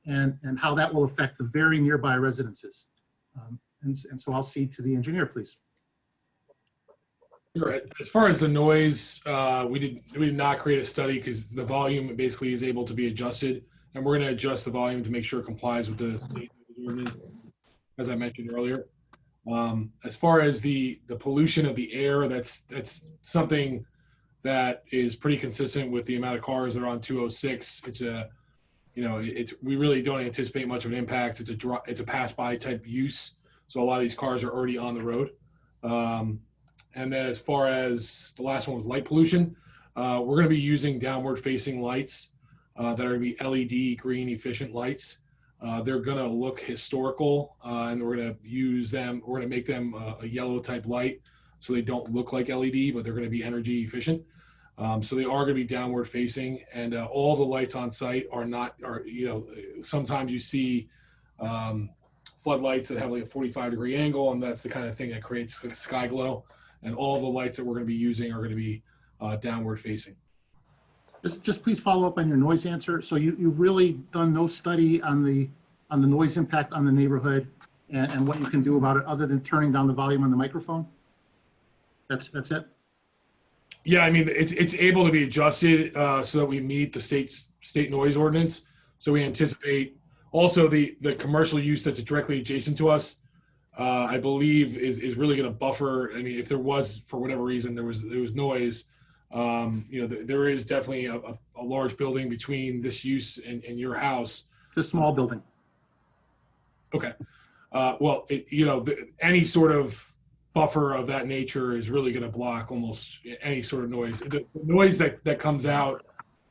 and how that will affect the very nearby residences? And so I'll cede to the engineer, please. Sure. As far as the noise, we did not create a study because the volume basically is able to be adjusted, and we're going to adjust the volume to make sure it complies with the state ordinance, as I mentioned earlier. As far as the pollution of the air, that's something that is pretty consistent with the amount of cars that are on 206. We really don't anticipate much of an impact. It's a pass-by type use, so a lot of these cars are already on the road. And then as far as the last one was light pollution, we're going to be using downward-facing lights that are going to be LED green efficient lights. They're going to look historical, and we're going to use them. We're going to make them a yellow type light, so they don't look like LED, but they're going to be energy efficient. So they are going to be downward facing, and all the lights on site sometimes you see floodlights that have like a 45-degree angle, and that's the kind of thing that creates like a sky glow. And all the lights that we're going to be using are going to be downward facing. Just please follow up on your noise answer. So you've really done no study on the noise impact on the neighborhood and what you can do about it other than turning down the volume on the microphone? That's it? Yeah, I mean, it's able to be adjusted so that we meet the state noise ordinance. So we anticipate also the commercial use that's directly adjacent to us, I believe is really going to buffer. I mean, if there was, for whatever reason, there was noise, there is definitely a large building between this use and your house. The small building. Okay. Well, any sort of buffer of that nature is really going to block almost any sort of noise. The noise that comes out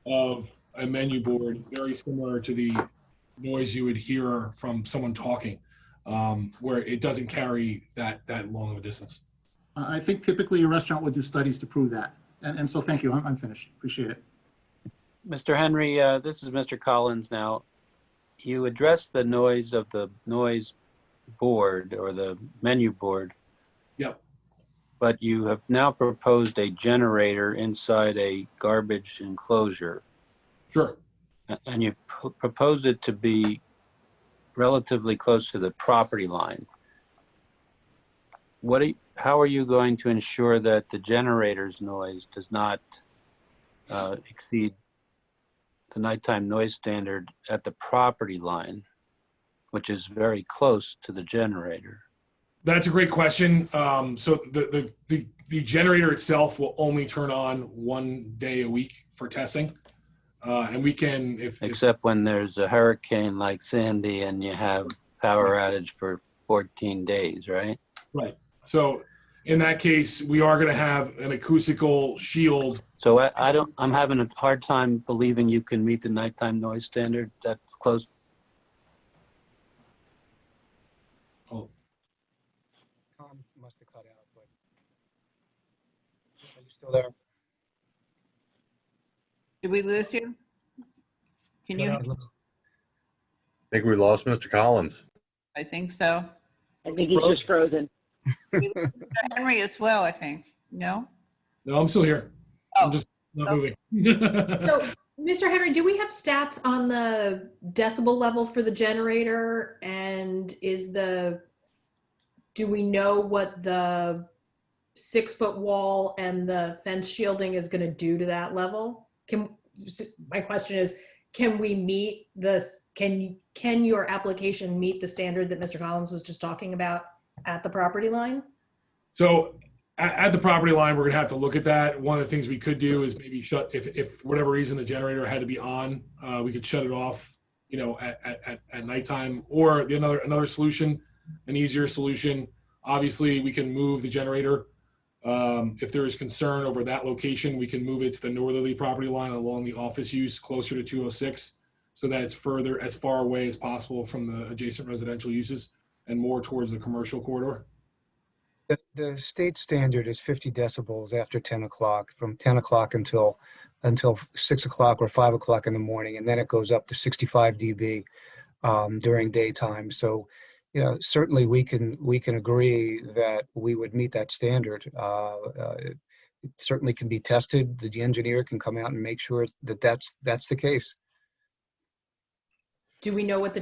of a menu board, very similar to the noise you would hear from someone talking, where it doesn't carry that long of a distance. I think typically a restaurant would do studies to prove that. And so thank you. I'm finished. Appreciate it. Mr. Henry, this is Mr. Collins now. You addressed the noise of the noise board or the menu board. Yep. But you have now proposed a generator inside a garbage enclosure. Sure. And you've proposed it to be relatively close to the property line. How are you going to ensure that the generator's noise does not exceed the nighttime noise standard at the property line, which is very close to the generator? That's a great question. So the generator itself will only turn on 1 day a week for testing. And we can, except when there's a hurricane like Sandy and you have power outage for 14 days, right? Right. So in that case, we are going to have an acoustical shield. So I'm having a hard time believing you can meet the nighttime noise standard that close. Oh. Tom must have cut out, but are you still there? Did we lose you? Can you? I think we lost Mr. Collins. I think so. I think he's just frozen. We lost Henry as well, I think. No? No, I'm still here. I'm just not moving. So, Mr. Henry, do we have stats on the decibel level for the generator? And do we know what the 6-foot wall and the fence shielding is going to do to that level? My question is, can we meet this? Can your application meet the standard that Mr. Collins was just talking about? at the property line? So at the property line, we're gonna have to look at that. One of the things we could do is maybe shut, if for whatever reason the generator had to be on, we could shut it off, you know, at nighttime. Or another solution, an easier solution, obviously we can move the generator. If there is concern over that location, we can move it to the northerly property line along the office use closer to 206, so that it's further, as far away as possible from the adjacent residential uses and more towards the commercial corridor. The state standard is 50 decibels after 10 o'clock, from 10 o'clock until 6 o'clock or 5 o'clock in the morning, and then it goes up to 65 dB during daytime. So, you know, certainly we can agree that we would meet that standard. It certainly can be tested. The engineer can come out and make sure that that's the case. Do we know what the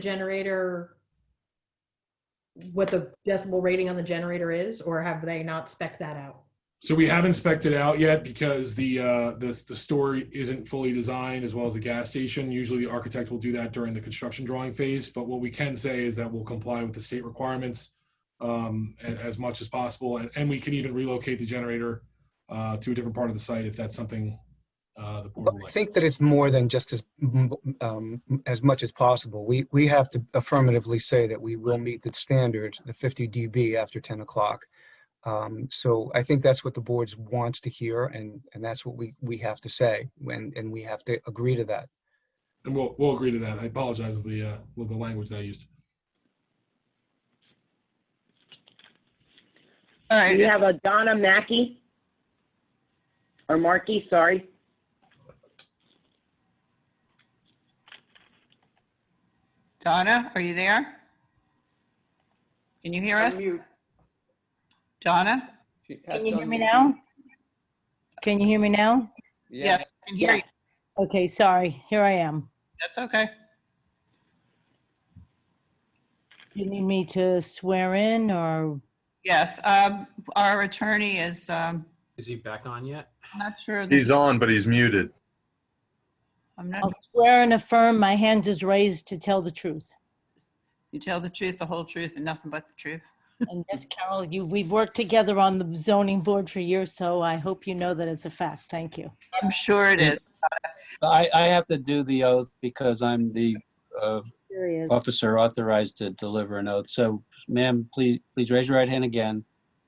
decibel rating on the generator is, or have they not spec'd that out? So we haven't spec'd it out yet because the store isn't fully designed, as well as the gas station. Usually the architect will do that during the construction drawing phase, but what we can say is that we'll comply with the state requirements as much as possible. And we can even relocate the generator to a different part of the site if that's something the board would I like. think that it's more than just as much as possible. We have to affirmatively say that we will meet the standard, the 50 dB after 10 o'clock. So I think that's what the board wants to hear, and that's what we have to say, and we have to agree to that. And we'll agree to that. I apologize with the language that I used. All right. We have a Donna Mackey, or Markey, sorry. Donna, are you there? Can you hear us? Donna? Can you hear me now? Can you hear me now? Yes, I can hear you. Okay, sorry. Here I am. That's okay. Do you need me to swear in or? Yes, our attorney is, Is he back on yet? I'm not sure. He's on, but he's muted. I'm not. I'll swear and affirm my hand is raised to tell the truth. You tell the truth, the whole truth, and nothing but the truth. And yes, Carol, we've worked together on the zoning board for years, so I hope you know that it's a fact. Thank you. I'm sure it is. I have to do the oath because I'm the officer authorized to deliver an oath. So, ma'am, please raise your right hand again.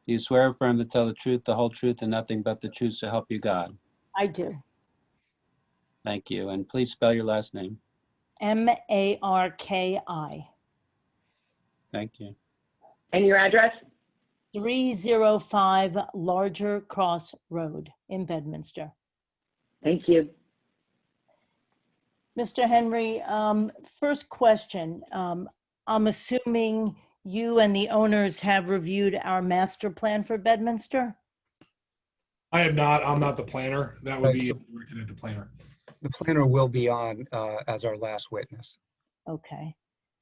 Do you swear or affirm to tell the truth, the whole truth, and nothing but the truth, so help you God? I do. Thank you. And please spell your last name. Marki. Thank you. And your address? 305 Larger Cross Road in Bedminster. Thank you. Mr. Henry, first question. I'm assuming you and the owners have reviewed our master plan for Bedminster? I have not. I'm not the planner. That would be directed at the planner. The planner will be on as our last witness. Okay.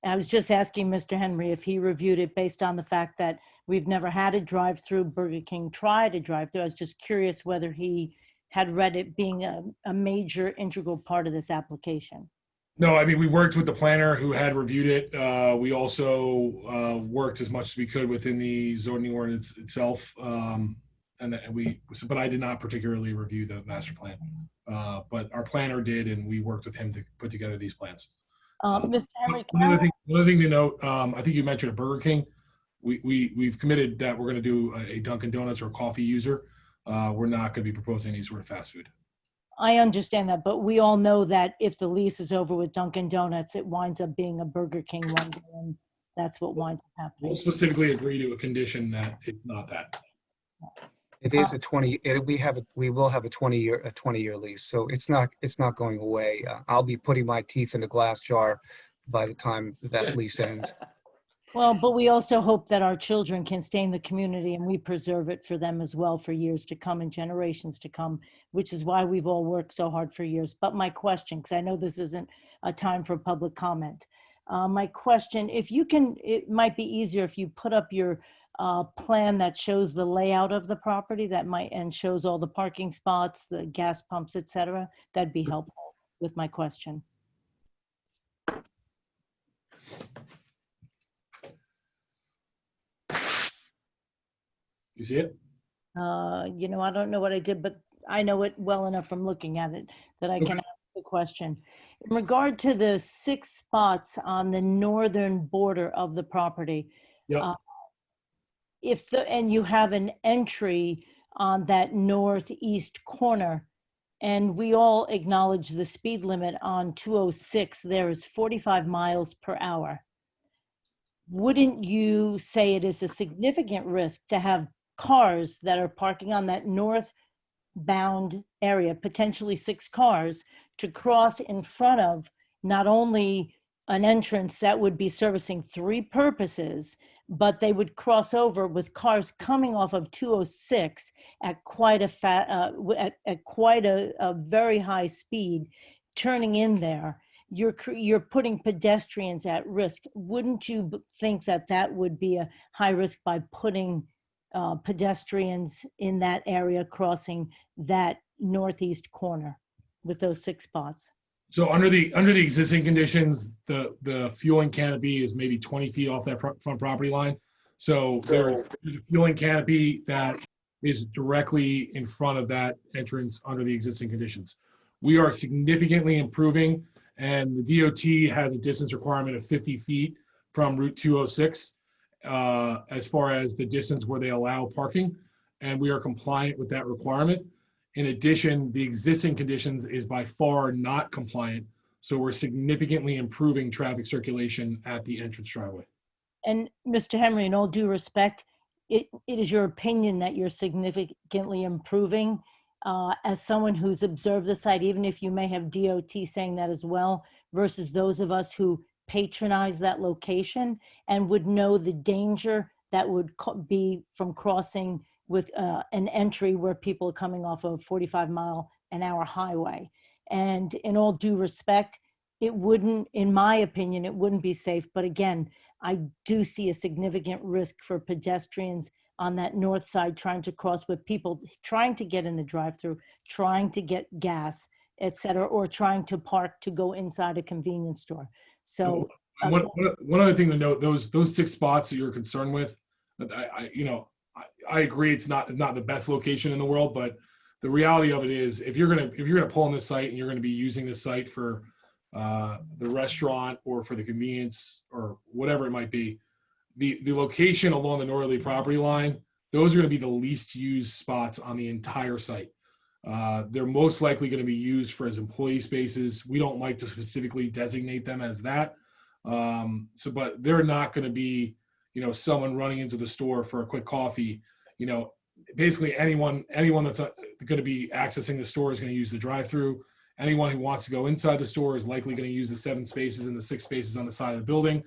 I was just asking Mr. Henry if he reviewed it based on the fact that we've never had a drive-through. Burger King tried a drive-through. I was just curious whether he had read it being a major integral part of this application. No, I mean, we worked with the planner who had reviewed it. We also worked as much as we could within the zoning ordinance itself. But I did not particularly review the master plan. But our planner did, and we worked with him to put together these plans. Mr. Henry, Another thing to note, I think you mentioned a Burger King. We've committed that we're going to do a Dunkin' Donuts or a coffee user. We're not going to be proposing any sort of fast food. I understand that, but we all know that if the lease is over with Dunkin' Donuts, it winds up being a Burger King one day, and that's what winds up happening. We'll specifically agree to a condition that it's not that. It is a 20. We will have a 20-year lease, so it's not going away. I'll be putting my teeth in a glass jar by the time that lease ends. Well, but we also hope that our children can stay in the community and we preserve it for them as well for years to come and generations to come, which is why we've all worked so hard for years. But my question, because I know this isn't a time for public comment. My question, if you can, it might be easier if you put up your plan that shows the layout of the property and shows all the parking spots, the gas pumps, etc. That'd be helpful with my question. You see it? You know, I don't know what I did, but I know it well enough from looking at it that I can Okay. ask the question. In regard to the 6 spots on the northern border of the property, Yep. and you have an entry on that northeast corner, and we all acknowledge the speed limit on 206 there is 45 miles per hour. Wouldn't you say it is a significant risk to have cars that are parking on that northbound area, potentially 6 cars, to cross in front of not only an entrance that would be servicing 3 purposes, but they would cross over with cars coming off of 206 at quite a very high speed, turning in there. You're putting pedestrians at risk. Wouldn't you think that that would be a high risk by putting pedestrians in that area crossing that northeast corner with those 6 spots? So under the existing conditions, the fueling canopy is maybe 20 feet off that front property line. So there's a fueling canopy that is directly in front of that entrance under the existing conditions. We are significantly improving, and the DOT has a distance requirement of 50 feet from Route 206 as far as the distance where they allow parking, and we are compliant with that requirement. In addition, the existing conditions is by far not compliant, so we're significantly improving traffic circulation at the entrance driveway. And Mr. Henry, in all due respect, it is your opinion that you're significantly improving as someone who's observed the site, even if you may have DOT saying that as well, versus those of us who patronize that location and would know the danger that would be from crossing with an entry where people are coming off of 45-mile-an-hour highway. And in all due respect, it wouldn't, in my opinion, it wouldn't be safe. But again, I do see a significant risk for pedestrians on that north side trying to cross, with people trying to get in the drive-through, trying to get gas, et cetera, or trying to park to go inside a convenience store. So one other thing to note, those 6 spots that you're concerned with, I agree it's not the best location in the world, but the reality of it is if you're gonna pull on this site and you're gonna be using this site for the restaurant or for the convenience or whatever it might be, the location along the northerly property line, those are gonna be the least used spots on the entire site. They're most likely gonna be used as employee spaces. We don't like to specifically designate them as that. But they're not gonna be, someone running into the store for a quick coffee. Basically anyone that's going to be accessing the store is going to use the drive-through. Anyone who wants to go inside the store is likely going to use the 7 spaces and the 6 spaces on the side of the building.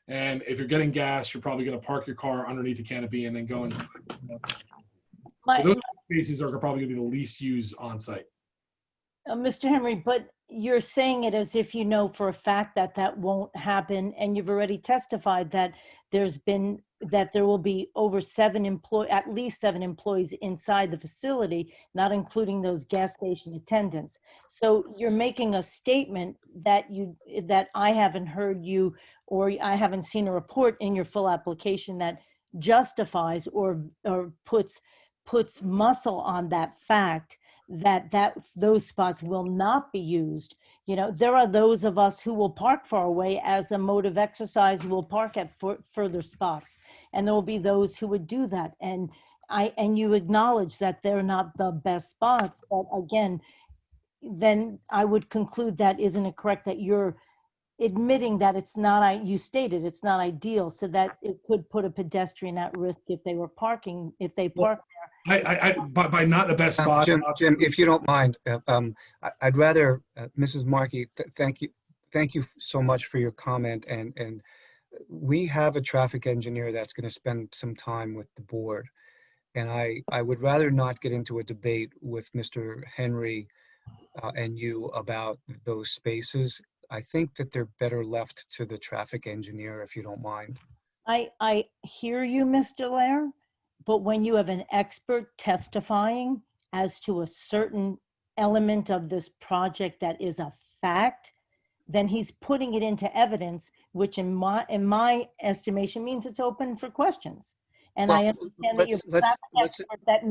And if you're getting gas, you're probably going to park your car underneath the canopy and then go inside. So those spaces are probably going to be the least used on site. Mr. Henry, but you're saying it as if you know for a fact that that won't happen, and you've already testified that there will be over at least 7 employees inside the facility, not including those gas station attendants. So you're making a statement that I haven't heard you, or I haven't seen a report in your full application that justifies or puts muscle on that fact that those spots will not be used. There are those of us who will park far away as a mode of exercise, will park at further spots, and there will be those who would do that. And you acknowledge that they're not the best spots, but again, then I would conclude that isn't it correct that you're admitting that you stated it's not ideal, so that it could put a pedestrian at risk if they park there. By not the best spot. Jim, if you don't mind, I'd rather, Mrs. Markey, thank you so much for your comment. And we have a traffic engineer that's going to spend some time with the board. And I would rather not get into a debate with Mr. Henry and you about those spaces. I think that they're better left to the traffic engineer, if you don't mind. I hear you, Mr. Lair. But when you have an expert testifying as to a certain element of this project that is a fact, then he's putting it into evidence, which in my estimation means it's open for questions. And Well, I understand that you're a traffic expert that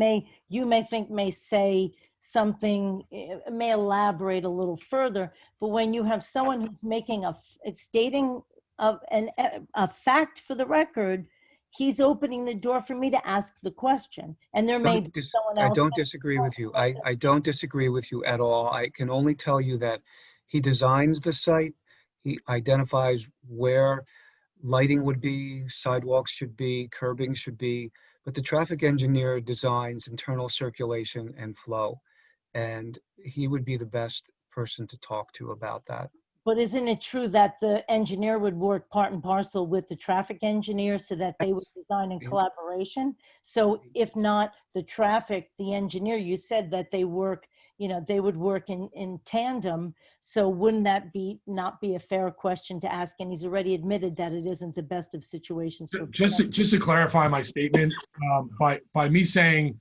you may think may say something, may elaborate a little further, but when you have someone who's making stating a fact for the record, he's opening the door for me to ask the question. And there may be someone I else. don't disagree with you. I don't disagree with you at all. I can only tell you that he designs the site. He identifies where lighting would be, sidewalks should be, curbing should be, but the traffic engineer designs internal circulation and flow. And he would be the best person to talk to about that. But isn't it true that the engineer would work part and parcel with the traffic engineer so that they would design in collaboration? So if not the engineer, you said that they work, they would work in tandem. So wouldn't that not be a fair question to ask? And he's already admitted that it isn't the best of situations. For just to clarify my statement, by me saying,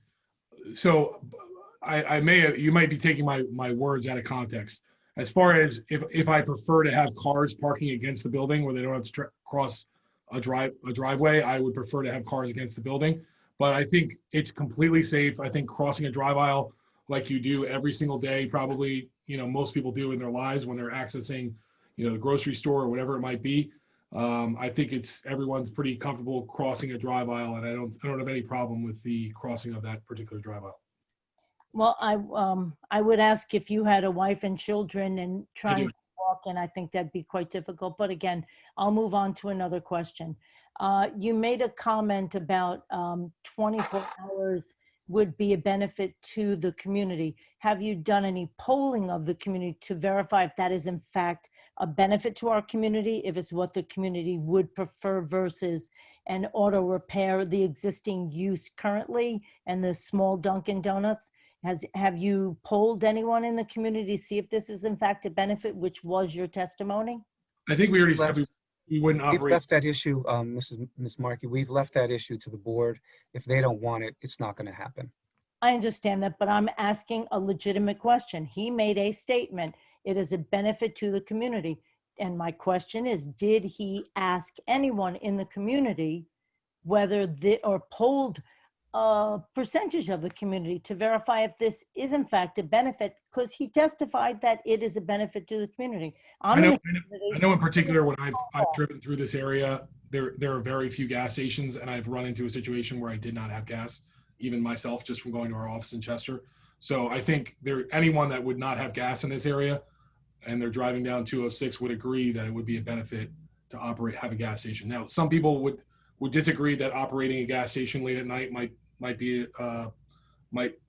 so you might be taking my words out of context. As far as if I prefer to have cars parking against the building where they don't have to cross a driveway, I would prefer to have cars against the building. But I think it's completely safe. I think crossing a drive aisle like you do every single day, probably, most people do in their lives when they're accessing, the grocery store or whatever it might be. I think everyone's pretty comfortable crossing a drive aisle, and I don't have any problem with the crossing of that particular drive aisle. Well, I would ask if you had a wife and children and trying to walk in, I think that'd be quite difficult. But again, I'll move on to another question. You made a comment about 24 hours would be a benefit to the community. Have you done any polling of the community to verify if that is in fact a benefit to our community, if it's what the community would prefer versus an auto repair, the existing use currently, and the small Dunkin' Donuts? Have you polled anyone in the community to see if this is in fact a benefit, which was your testimony? I think we already said we wouldn't operate. We've left that issue, Ms. Markey, we've left that issue to the board. If they don't want it, it's not going to happen. I understand that, but I'm asking a legitimate question. He made a statement. It is a benefit to the community. And my question is, did he ask anyone in the community whether or polled a percentage of the community to verify if this is in fact a benefit, because he testified that it is a benefit to the community. I know in particular when I've driven through this area, there are very few gas stations, and I've run into a situation where I did not have gas, even myself, just from going to our office in Chester. So I think anyone that would not have gas in this area and they're driving down 206 would agree that it would be a benefit to have a gas station. Now, some people would disagree that operating a gas station late at night might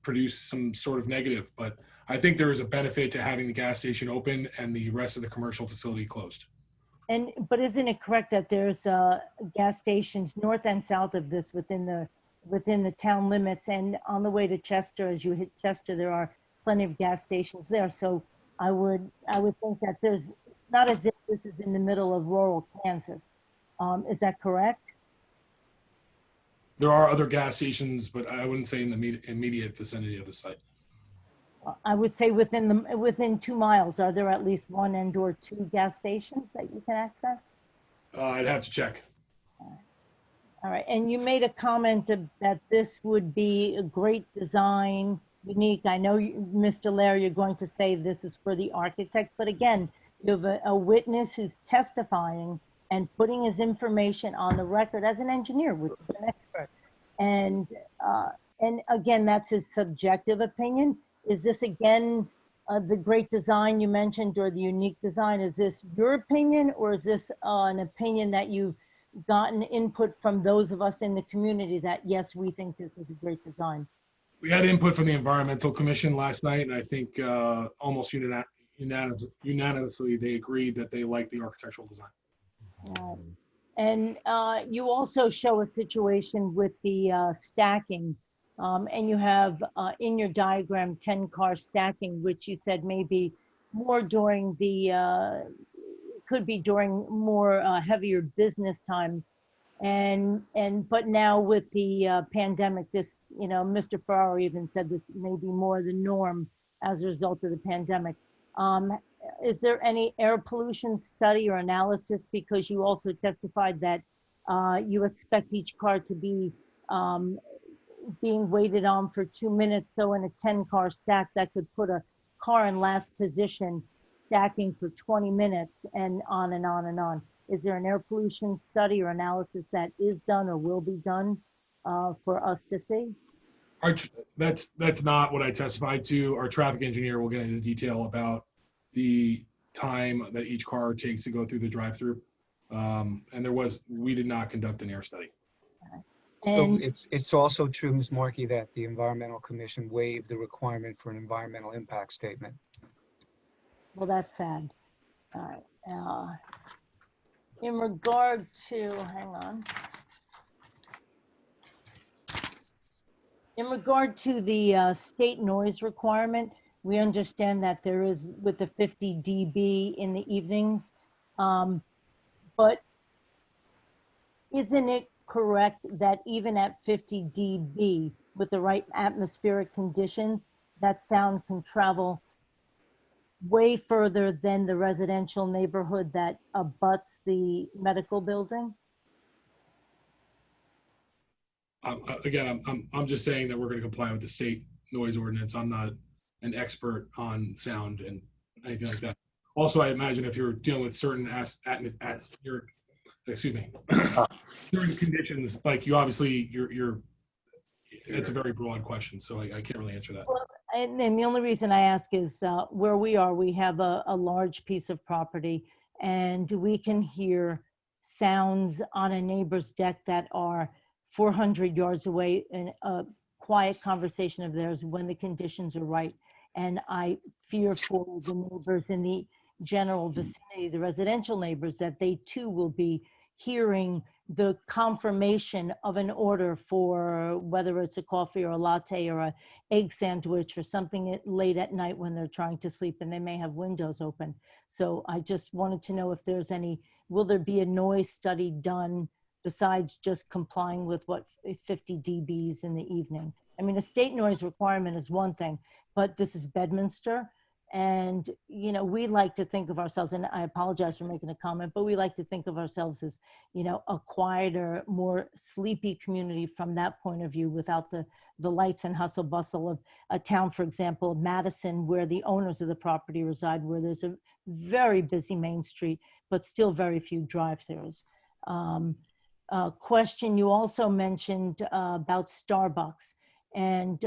produce some sort of negative, but I think there is a benefit to having the gas station open and the rest of the commercial facility closed. But isn't it correct that there's gas stations north and south of this within the town limits, and on the way to Chester, as you hit Chester, there are plenty of gas stations there. So I would think that there's not as if this is in the middle of rural Kansas. Is that correct? There are other gas stations, but I wouldn't say in the immediate vicinity of the site. I would say within 2 miles, are there at least 1 and/or 2 gas stations that you can access? I'd have to check. All right, and you made a comment that this would be a great design, unique. I know, Mr. Lair, you're going to say this is for the architect, but again, you have a witness who's testifying and putting his information on the record as an engineer, which is an expert. And again, that's his subjective opinion. Is this, again, the great design you mentioned or the unique design? Is this your opinion, or is this an opinion that you've gotten input from those of us in the community that, yes, we think this is a great design? We had input from the Environmental Commission last night, and I think almost unanimously they agreed that they like the architectural design. And you also show a situation with the stacking, and you have in your diagram 10-car stacking, which you said maybe more during could be during more heavier business times. But now with the pandemic, this, Mr. Ferraro even said this may be more the norm as a result of the pandemic. Is there any air pollution study or analysis? Because you also testified that you expect each car to be being waited on for 2 minutes. So in a 10-car stack, that could put a car in last position, stacking for 20 minutes and on and on and on. Is there an air pollution study or analysis that is done or will be done for us to see? That's not what I testified to. Our traffic engineer will get into detail about the time that each car takes to go through the drive-through. And we did not conduct an air study. So it's also true, Ms. Markey, that the Environmental Commission waived the requirement for an environmental impact statement. Well, that's sad. All right. In regard to, hang on. In regard to the state noise requirement, we understand that there is with the 50 dB in the evenings, but isn't it correct that even at 50 dB with the right atmospheric conditions, that sound can travel way further than the residential neighborhood that abuts the medical building? Again, I'm just saying that we're going to comply with the state noise ordinance. I'm not an expert on sound and anything like that. Also, I imagine if you're dealing with certain certain conditions, like you obviously, it's a very broad question, so I can't really answer that. Well, and the only reason I ask is where we are, we have a large piece of property and we can hear sounds on a neighbor's deck that are 400 yards away in a quiet conversation of theirs when the conditions are right. And I fear for the neighbors in the general vicinity, the residential neighbors, that they too will be hearing the confirmation of an order for whether it's a coffee or a latte or a egg sandwich or something late at night when they're trying to sleep and they may have windows open. So I just wanted to know if there's will there be a noise study done besides just complying with 50 dBs in the evening? I mean, a state noise requirement is one thing, but this is Bedminster. And, we like to think of ourselves, and I apologize for making a comment, but we like to think of ourselves as, a quieter, more sleepy community from that point of view without the lights and hustle bustle of a town, for example, Madison, where the owners of the property reside, where there's a very busy main street, but still very few drive-throughs. Question, you also mentioned about Starbucks. And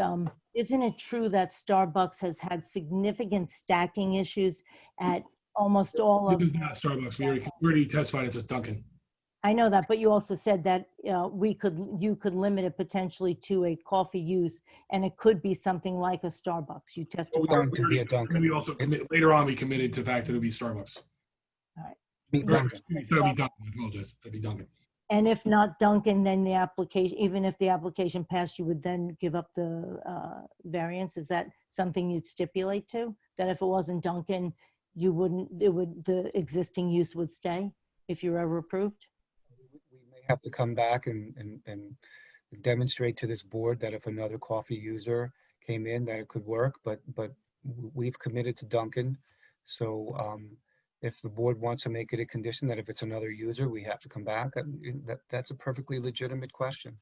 isn't it true that Starbucks has had significant stacking issues at almost all of... This is not Starbucks. We already testified it's a Dunkin'. I know that, but you also said that you could limit it potentially to a coffee use, and it could be something like a Starbucks. You testified. To be a Dunkin'. We also later on we committed to the fact that it would be Starbucks. All right. It'd be Dunkin'. I apologize. It'd be Dunkin'. And if not Dunkin', then the application, even if the application passed, you would then give up the variance. Is that something you'd stipulate to? That if it wasn't Dunkin', the existing use would stay if you're ever approved? We may have to come back and demonstrate to this board that if another coffee user came in, that it could work, but we've committed to Dunkin'. So if the board wants to make it a condition that if it's another user, we have to come back, that's a perfectly legitimate question.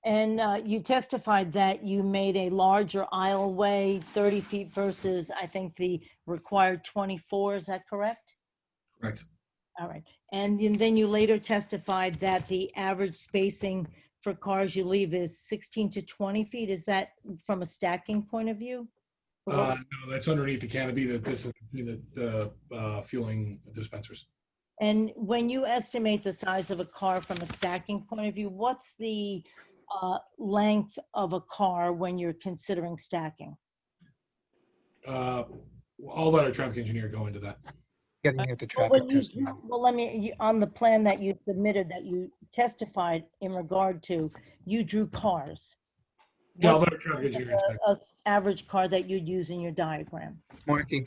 And you testified that you made a larger aisleway, 30 feet versus, I think, the required 24. Is that correct? Correct. All right. And then you later testified that the average spacing for cars you leave is 16 to 20 feet. Is that from a stacking point of view? No, that's underneath the canopy. That this is the fueling dispensers. And when you estimate the size of a car from a stacking point of view, what's the length of a car when you're considering stacking? I'll let our traffic engineer go into that. Getting at the traffic testimony. Well, on the plan that you submitted that you testified in regard to, you drew cars. Yeah, I'll let our traffic engineer inspect. A average car that you'd use in your diagram. Marky,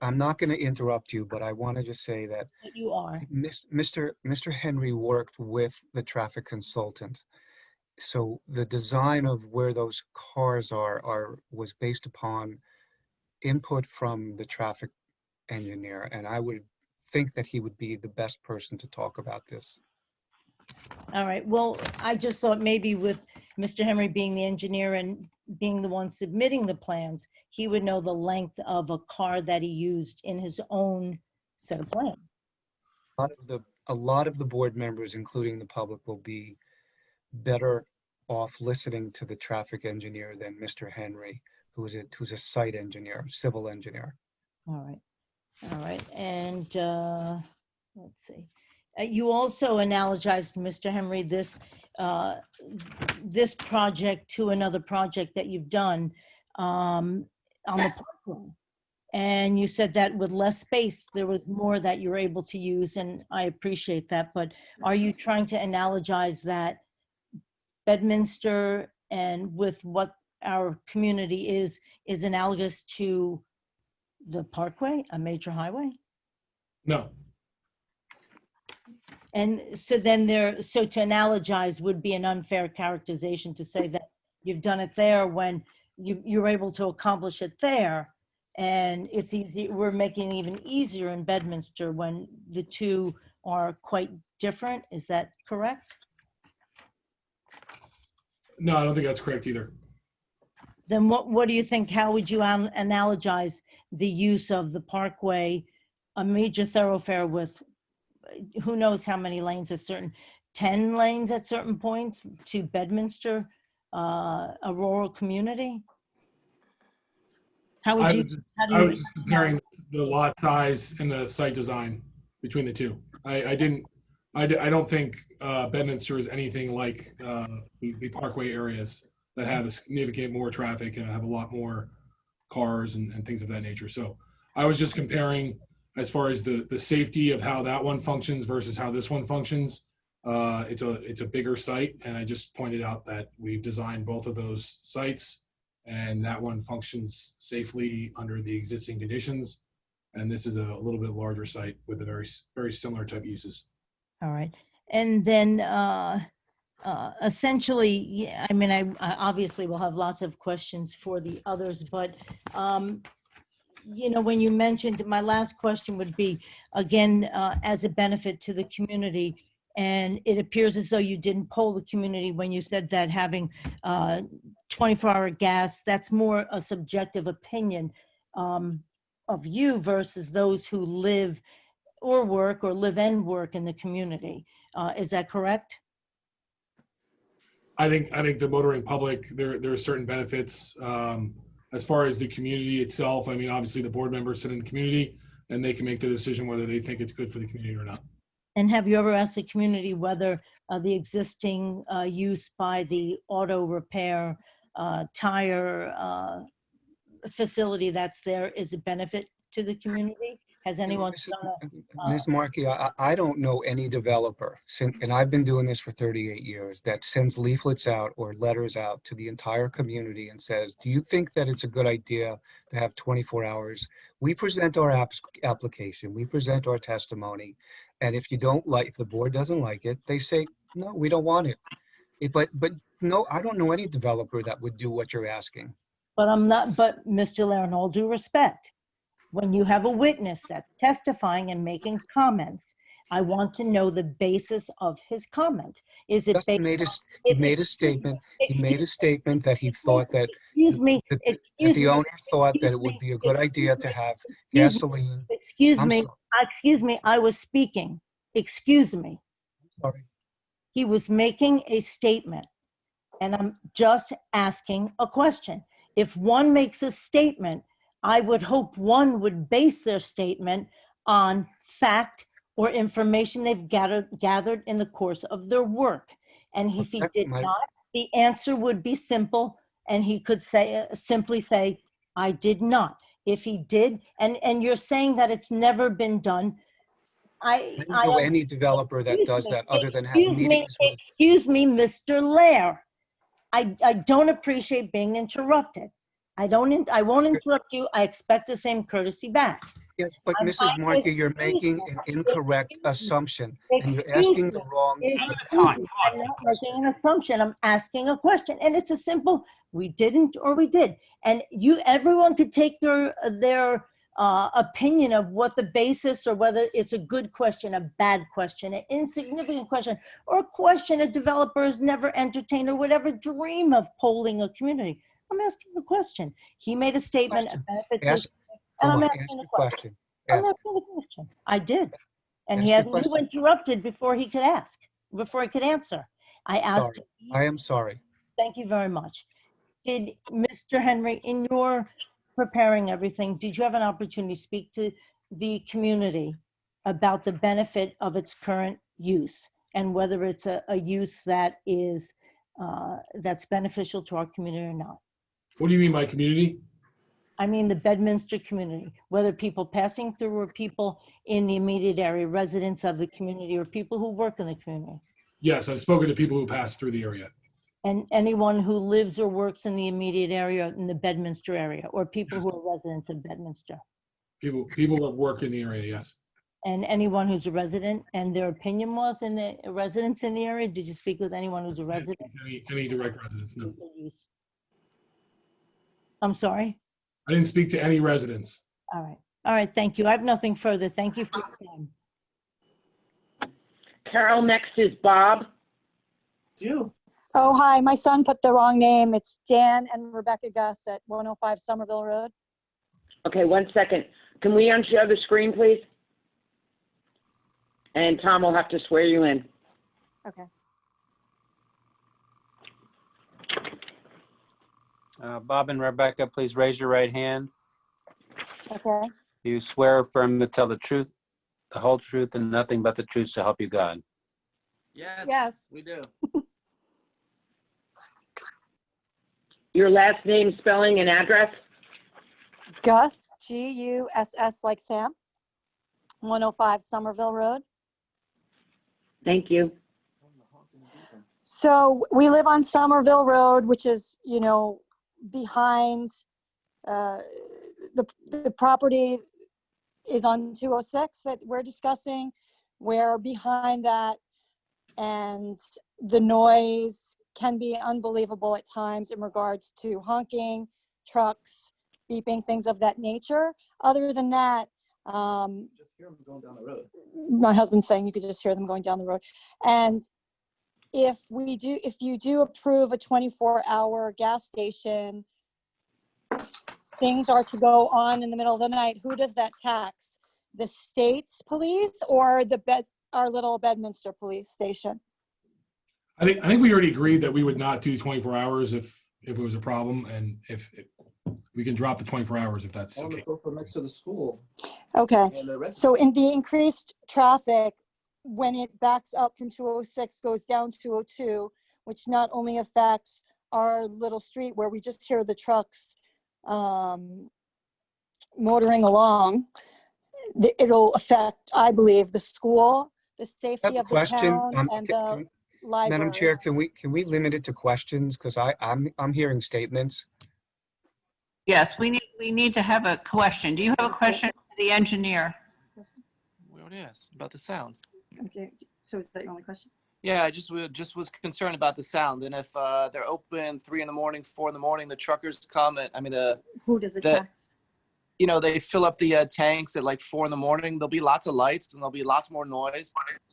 I'm not going to interrupt you, but I want to just say that you are. Mr. Henry worked with the traffic consultant. So the design of where those cars was based upon input from the traffic engineer, and I would think that he would be the best person to talk about this. All right, well, I just thought maybe with Mr. Henry being the engineer and being the one submitting the plans, he would know the length of a car that he used in his own set of plans. A lot of the board members, including the public, will be better off listening to the traffic engineer than Mr. Henry, who's a site engineer, civil engineer. All right, and let's see. You also analogized, Mr. Henry, this project to another project that you've done on the parkway. And you said that with less space, there was more that you're able to use, and I appreciate that. But are you trying to analogize that Bedminster and with what our community is analogous to the parkway, a major highway? No. And so then so to analogize would be an unfair characterization to say that you've done it there when you're able to accomplish it there. And it's easy, we're making it even easier in Bedminster when the two are quite different. Is that correct? No, I don't think that's correct either. Then what do you think? How would you analogize the use of the parkway, a major thoroughfare with who knows how many lanes, 10 lanes at certain points, to Bedminster, a rural community? How would I you? was just comparing the lot size and the site design between the two. I don't think Bedminster is anything like the parkway areas that have a significant more traffic and have a lot more cars and things of that nature. So I was just comparing as far as the safety of how that one functions versus how this one functions. It's a bigger site, and I just pointed out that we've designed both of those sites, and that one functions safely under the existing conditions. And this is a little bit larger site with a very similar type uses. All right. And then essentially, yeah, I mean, I obviously will have lots of questions for the others, but you know, when you mentioned, my last question would be, again, as a benefit to the community, and it appears as though you didn't poll the community when you said that having 24-hour gas, that's more a subjective opinion of you versus those who live or work or live and work in the community. Is that correct? I think the motoring public, there are certain benefits. As far as the community itself, I mean, obviously the board members sit in the community and they can make the decision whether they think it's good for the community or not. And have you ever asked the community whether the existing use by the auto repair tire facility that's there is a benefit to the community? Has anyone done Ms. Markey, I don't know any developer, and I've been doing this for 38 years, that sends leaflets out or letters out to the entire community and says, do you think that it's a good idea to have 24 hours? We present our application, we present our testimony, and if the board doesn't like it, they say, no, we don't want it. But no, I don't know any developer that would do what you're asking. But Mr. Laren, all due respect, when you have a witness that's testifying and making comments, I want to know the basis of his comment. Is it He made a statement. He made a statement that he thought that the owner thought that it would be a good idea to have gasoline. Excuse me, I was speaking. Excuse me. Sorry. He was making a statement, and I'm just asking a question. If one makes a statement, I would hope one would base their statement on fact or information they've gathered in the course of their work. And if he did not, the answer would be simple, and he could simply say, I did not. If he did, and you're saying that it's never been done, I don't know any developer that does that other than having meetings with. Excuse me, Mr. Lair. I don't appreciate being interrupted. I won't interrupt you. I expect the same courtesy back. Yes, but Mrs. Markey, you're making an incorrect assumption, and you're asking the wrong. I'm not making an assumption. I'm asking a question, and it's a simple: we didn't or we did. And everyone could take their opinion of what the basis, or whether it's a good question, a bad question, an insignificant question, or a question a developer has never entertained or would ever dream of polling a community. I'm asking the question. He made a statement about it, Ask, and I'm come on, asking ask the your question. question. I'm Ask. asking the question. I did. And he Ask had your you question. interrupted before he could ask, before he could answer. I asked. Sorry. I am sorry. Thank you very much. Did Mr. Henry, in your preparing everything, did you have an opportunity to speak to the community about the benefit of its current use and whether it's a use that is that's beneficial to our community or not? What do you mean by community? I mean the Bedminster community, whether people passing through or people in the immediate area, residents of the community, or people who work in the community. Yes, I've spoken to people who pass through the area. And anyone who lives or works in the immediate area, in the Bedminster area, or people who are residents of Bedminster. People that work in the area, yes. And anyone who's a resident, and their opinion was in the residents in the area? Did you speak with anyone who's a resident? Any direct residents, no. I'm sorry? I didn't speak to any residents. All right. All right, thank you. I have nothing further. Thank you for your time. Carol, next is Bob. You. Oh, hi. My son put the wrong name. It's Dan and Rebecca Gus at 105 Somerville Road. Okay, 1 second. Can we unshare the screen, please? And Tom will have to swear you in. Okay. Bob and Rebecca, please raise your right hand. Okay. Do you swear or affirm to tell the truth, the whole truth, and nothing but the truth, so help you God? Yes. We do. Your last name, spelling, and address? Gus, G-U-S-S like Sam, 105 Somerville Road. Thank you. So we live on Somerville Road, which is, you know, behind the property is on 206 that we're discussing. We're behind that, and the noise can be unbelievable at times in regards to honking, trucks, beeping, things of that nature. Other than that, just hear them going down the road. my husband's saying you could just hear them going down the road. And if you do approve a 24-hour gas station, things are to go on in the middle of the night, who does that tax? The state's police or our little Bedminster police station? I think we already agreed that we would not do 24 hours if it was a problem, and we can drop the 24 hours if that's okay. Go from next to the school. Okay, And the rest- so in the increased traffic, when it backs up from 206, goes down 202, which not only affects our little street where we just hear the trucks motoring along, it'll affect, I believe, the school, the safety of the town, and the library. Madam Chair, can we limit it to questions? Because I'm hearing statements. Yes, we need to have a question. Do you have a question for the engineer? We already asked about the sound. Okay, so is that your only question? Yeah, I just was concerned about the sound, and if they're open 3 in the morning, 4 in the morning, the truckers come. Who does it tax? You know, they fill up the tanks at like 4 in the morning. There'll be lots of lights and there'll be lots more noise.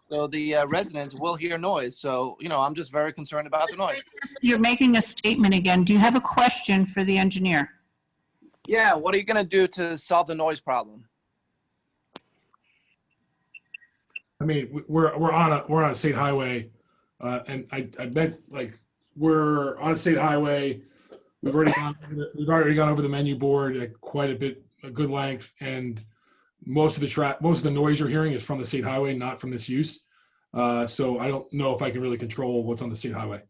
So the residents will hear noise. So, you know, I'm just very concerned about the noise. You're making a statement again. Do you have a question for the engineer? Yeah, what are you going to do to solve the noise problem? I mean, we're on a state highway, and I bet like we're on a state highway. We've already gone over the menu board at quite a good length, and most of the noise you're hearing is from the state highway, not from this use. So I don't know if I can really control what's on the state highway.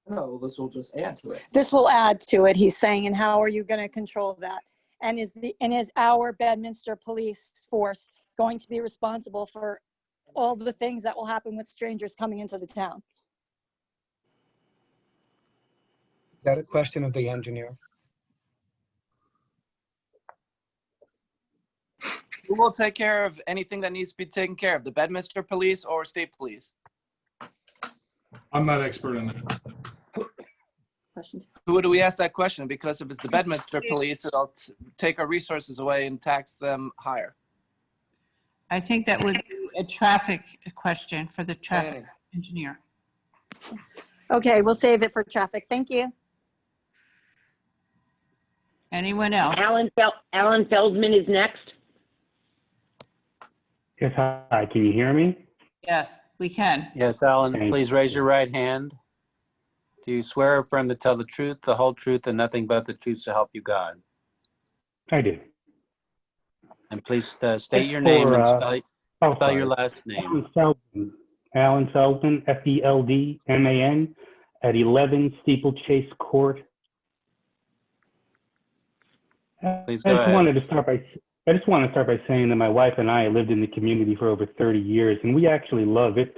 No, this will just add to it. This will add to it, he's saying, and how are you going to control that? And is our Bedminster police force going to be responsible for all the things that will happen with strangers coming into the town? Is that a question of the engineer? Who will take care of anything that needs to be taken care of, the Bedminster police or state police? I'm not an expert on that. question to. Who do we ask that question? Because if it's the Bedminster Police, it'll take our resources away and tax them higher. I think that would be a traffic question for the traffic engineer. Okay, we'll save it for traffic. Thank you. Anyone else? Alan Feldman is next. Yes, hi, can you hear me? Yes, we can. Yes, Alan, Thank please raise your right hand. Do you swear or affirm to tell the truth, the whole truth, and nothing but the truth to help you God? I do. And please state your name and spell your last name. Alan Feldman, Feldman, at 11 Steeplechase Court. Please go ahead. I just want to start by saying that my wife and I lived in the community for over 30 years, and we actually love it.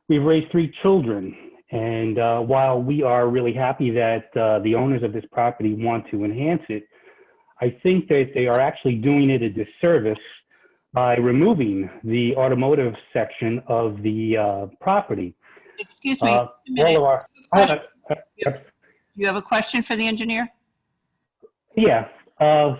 We've raised 3 children, and while we are really happy that the owners of this property want to enhance it, I think that they are actually doing it a disservice by removing the automotive section of the property. Excuse me, a minute. Yep. You have a question for the engineer? Yeah,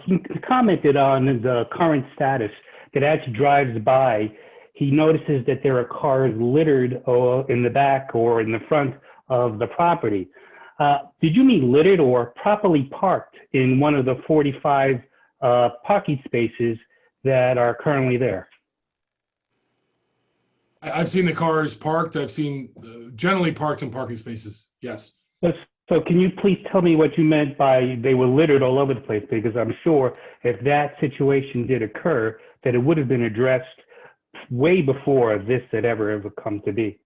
he commented on the current status that as he drives by, he notices that there are cars littered in the back or in the front of the property. Did you mean littered or properly parked in one of the 45 parking spaces that are currently there? I've seen the cars parked. I've seen generally parked in parking spaces. Yes. So can you please tell me what you meant by they were littered all over the place? Because I'm sure if that situation did occur, that it would have been addressed way before this had ever come to be.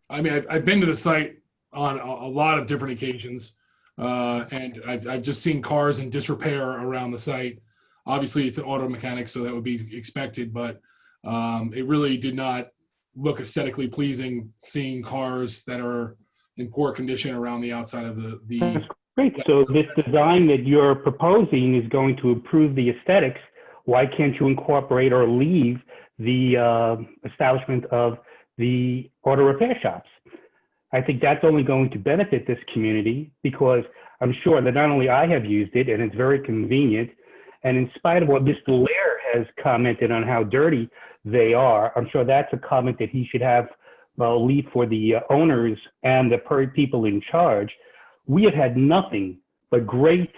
I mean, I've been to the site on a lot of different occasions, and I've just seen cars in disrepair around the site. Obviously, it's an auto mechanic, so that would be expected, but it really did not look aesthetically pleasing seeing cars that are in poor condition around the outside of the That's great. So this design that you're proposing is going to improve the aesthetics. Why can't you incorporate or leave the establishment of the auto repair shops? I think that's only going to benefit this community because I'm sure that not only I have used it and it's very convenient, and in spite of what Mr. Lair has commented on how dirty they are, I'm sure that's a comment that he should have leave for the owners and the people in charge. We have had nothing but great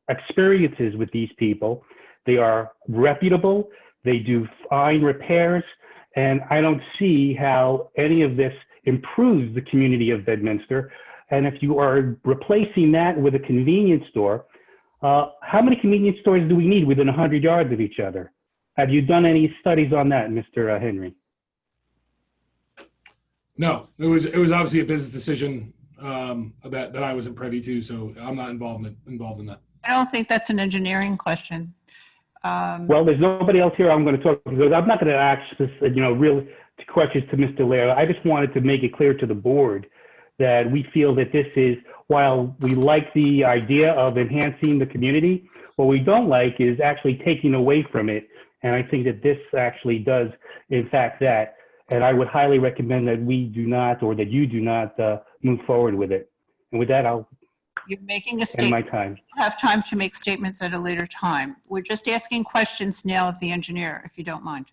experiences with these people. They are reputable, they do fine repairs, and I don't see how any of this improves the community of Bedminster. And if you are replacing that with a convenience store, how many convenience stores do we need within 100 yards of each other? Have you done any studies on that, Mr. Henry? No, it was obviously a business decision that I wasn't privy to, so I'm not involved in that. I don't think that's an engineering question. Well, there's nobody else here I'm going to talk to, because I'm not going to ask real questions to Mr. Lair. I just wanted to make it clear to the board that we feel that this is, while we like the idea of enhancing the community, what we don't like is actually taking away from it. And I think that this actually does, in fact, that. And I would highly recommend that we do not, or that you do not move forward with it. And with that, You're making a end statement. my time. We'll have time to make statements at a later time. We're just asking questions now of the engineer, if you don't mind.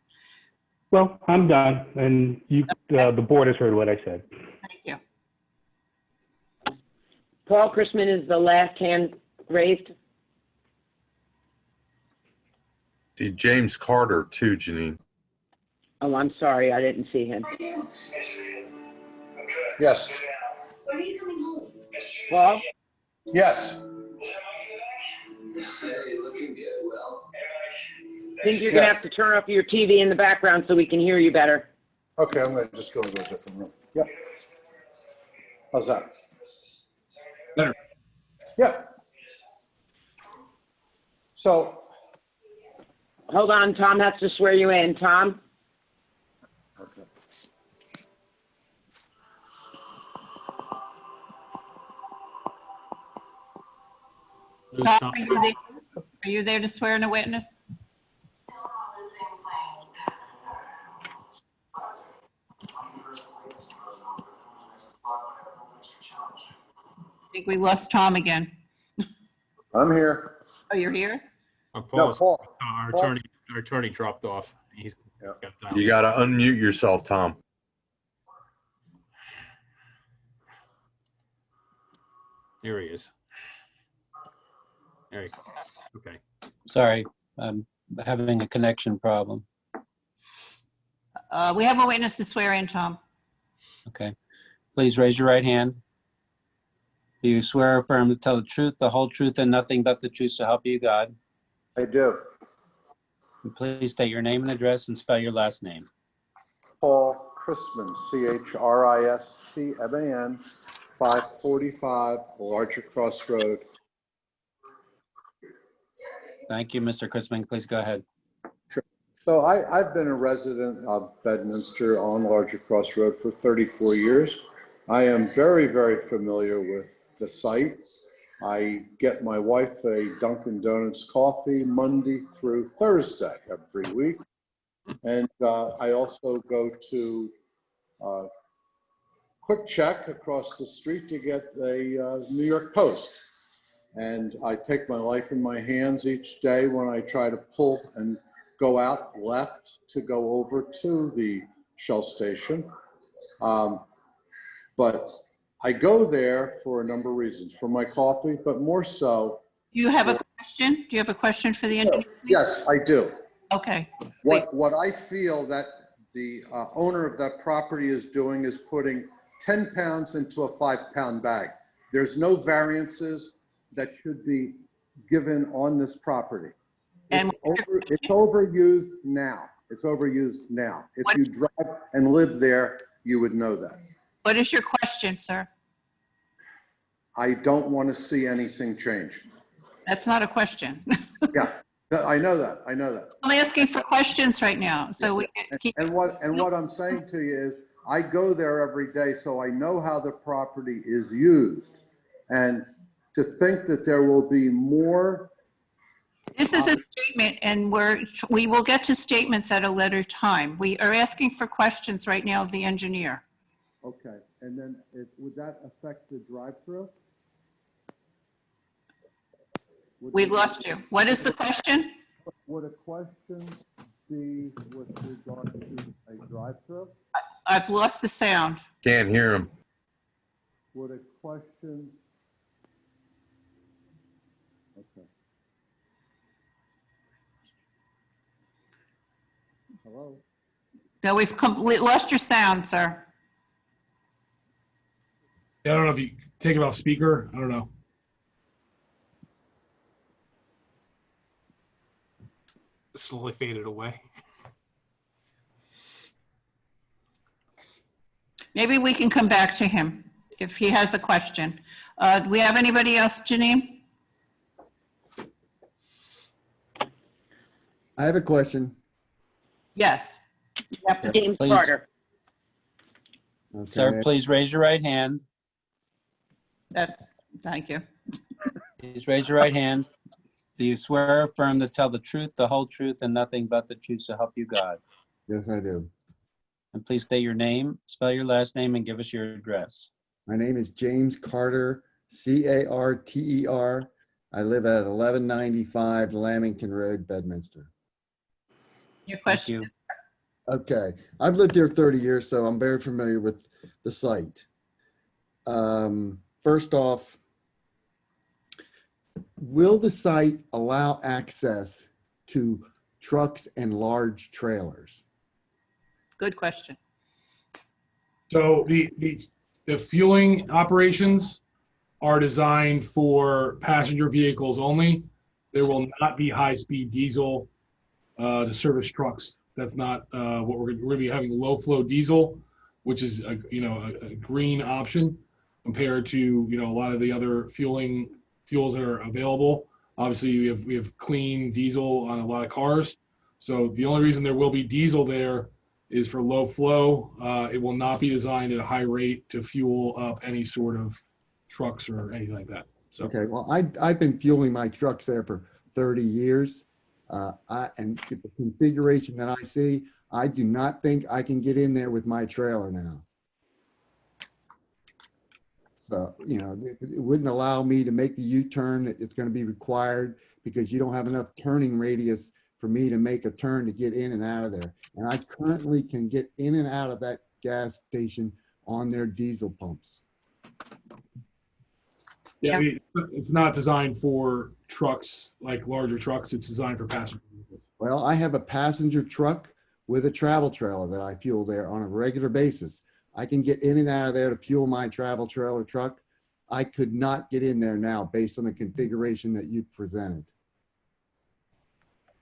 Well, I'm done, and the board has heard what I said. Thank you. Paul Chrisman is the last hand raised. See James Carter too, Janine. Oh, I'm sorry, I didn't see him. Yes. Paul? Yes. I think you're going to have to turn off your TV in the background so we can hear you better. Okay, I'm going to just go to a different room. Yeah. How's that? Better. Yeah. So. Hold on, Tom has to swear you in. Tom? Okay. Tom, are you there to swear in a witness? think we lost Tom again. I'm here. Oh, you're here? No, Paul. Our Paul. attorney dropped off. He's got dialed. You got to unmute yourself, Tom. Here he is. There you go. Okay. Sorry, I'm having a connection problem. We have a witness to swear in, Tom. Okay. Please raise your right hand. Do you swear or affirm to tell the truth, the whole truth, and nothing but the truth to help you God? I do. And please state your name and address and spell your last name. Paul Chrisman, Christman, 545 Larger Cross Road. Thank you, Mr. Chrisman. Please go ahead. So I've been a resident of Bedminster on Larger Cross Road for 34 years. I am very, very familiar with the site. I get my wife a Dunkin' Donuts coffee Monday through Thursday every week. And I also go to Quick Check across the street to get a New York Post. And I take my life in my hands each day when I try to pull and go out left to go over to the Shell station. But I go there for a number of reasons, for my coffee, but more so. Do you have a question? Do you have a question for the engineer? Yes, I do. Okay. What I feel that the owner of that property is doing is putting 10 pounds into a 5-pound bag. There's no variances that should be given on this property. It's overused now. It's overused now. If you drive and live there, you would know that. What is your question, sir? I don't want to see anything change. That's not a question. Yeah, I know that. I know that. I'm asking for questions right now, so we can keep. And what I'm saying to you is, I go there every day, so I know how the property is used. And to think that there will be more. This is a statement, and we will get to statements at a later time. We are asking for questions right now of the engineer. Okay, and then would that affect the drive-through? We lost you. What is the question? Would a question be with regard to a drive-through? I've lost the sound. Can't hear him. Would a question? Okay. Hello? No, we've completely lost your sound, sir. I don't know if you take it off speaker. I don't know. Slowly faded away. Maybe we can come back to him if he has the question. Do we have anybody else, Janine? I have a question. Yes. You have to- James Please. Carter. Okay. Sir, please raise your right hand. Thank you. Please raise your right hand. Do you swear or affirm to tell the truth, the whole truth, and nothing but the truth to help you God? Yes, I do. And please state your name, spell your last name, and give us your address. My name is James Carter, Carter. I live at 1195 Lamington Road, Bedminster. Your question. Thank Okay, I've lived here 30 years, so I'm very familiar with the site. First off, will the site allow access to trucks and large trailers? Good question. So the fueling operations are designed for passenger vehicles only. There will not be high-speed diesel to service trucks. That's not what we're going to be having. Low flow diesel, which is a green option compared to a lot of the other fuels that are available. Obviously, we have clean diesel on a lot of cars. So the only reason there will be diesel there is for low flow. It will not be designed at a high rate to fuel up any sort of trucks or anything like that. So. Okay, well, I've been fueling my trucks there for 30 years. And the configuration that I see, I do not think I can get in there with my trailer now. you know, it wouldn't allow me to make the U-turn that it's going to be required because you don't have enough turning radius for me to make a turn to get in and out of there. And I currently can get in and out of that gas station on their diesel pumps. Yeah, I mean, it's not designed for trucks, like larger trucks. It's designed for passenger vehicles. Well, I have a passenger truck with a travel trailer that I fuel there on a regular basis. I can get in and out of there to fuel my travel trailer truck. I could not get in there now based on the configuration that you presented.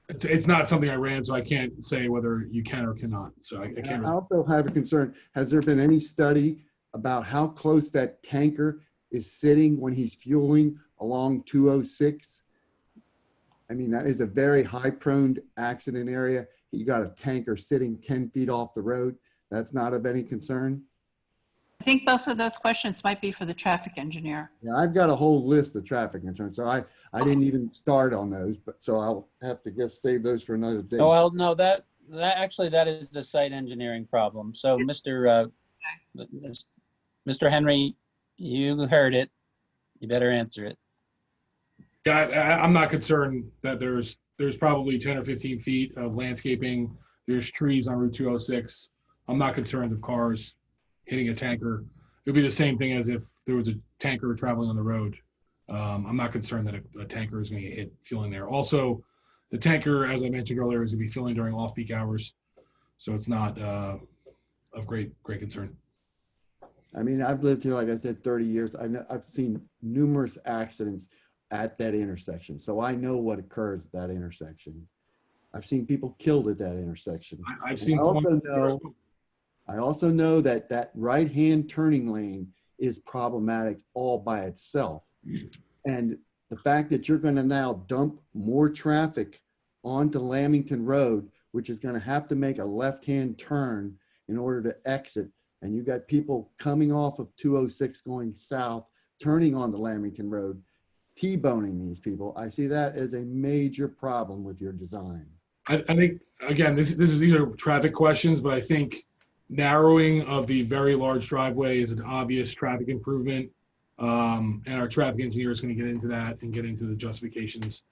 It's not something I ran, so I can't say whether you can or cannot. So I can't. I also have a concern. Has there been any study about how close that tanker is sitting when he's fueling along 206? I mean, that is a very high prone accident area. You got a tanker sitting 10 feet off the road. That's not of any concern. I think both of those questions might be for the traffic engineer. Yeah, I've got a whole list of traffic concerns. So I didn't even start on those, but so I'll have to just save those for another day. Oh, well, no, that is a site engineering problem. So Mr. Henry, you heard it. You better answer it. Yeah, I'm not concerned that there's probably 10 or 15 feet of landscaping. There's trees on Route 206. I'm not concerned of cars hitting a tanker. It would be the same thing as if there was a tanker traveling on the road. I'm not concerned that a tanker is going to get hit fueling there. Also, the tanker, as I mentioned earlier, is going to be fueling during off-peak hours. So it's not of great concern. I mean, I've lived here, like I said, 30 years. I've seen numerous accidents at that intersection. So I know what occurs at that intersection. I've seen people killed at that intersection. I've seen I also know that that right-hand turning lane is problematic all by itself. And the fact that you're going to now dump more traffic onto Lamington Road, which is going to have to make a left-hand turn in order to exit, and you got people coming off of 206 going south, turning onto Lamington Road, T-boning these people. I see that as a major problem with your design. I think, again, this is either traffic questions, but I think narrowing of the very large driveway is an obvious traffic improvement. And our traffic engineer is going to get into that and get into the justifications.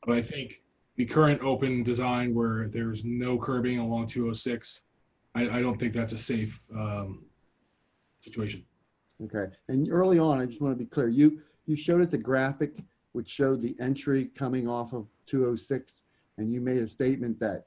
But I think the current open design where there's no curbing along 206, I don't think that's a safe situation. Okay. And early on, I just want to be clear. You showed us a graphic which showed the entry coming off of 206, and you made a statement that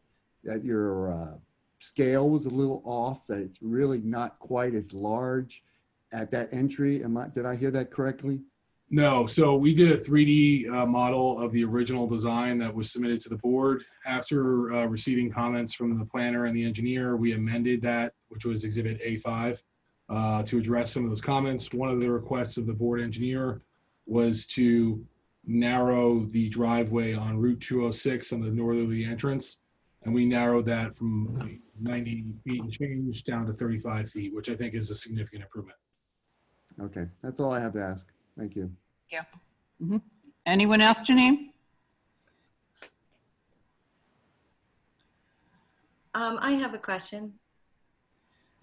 your scale was a little off, that it's really not quite as large at that entry. Did I hear that correctly? No, so we did a 3D model of the original design that was submitted to the board. After receiving comments from the planner and the engineer, we amended that, which was Exhibit A5, to address some of those comments. One of the requests of the board engineer was to narrow the driveway on Route 206 on the northerly entrance, and we narrowed that from 90 feet and change down to 35 feet, which I think is a significant improvement. Okay, that's all I have to ask. Thank you. Yeah. Mm-hmm. Anyone else, Janine? I have a question.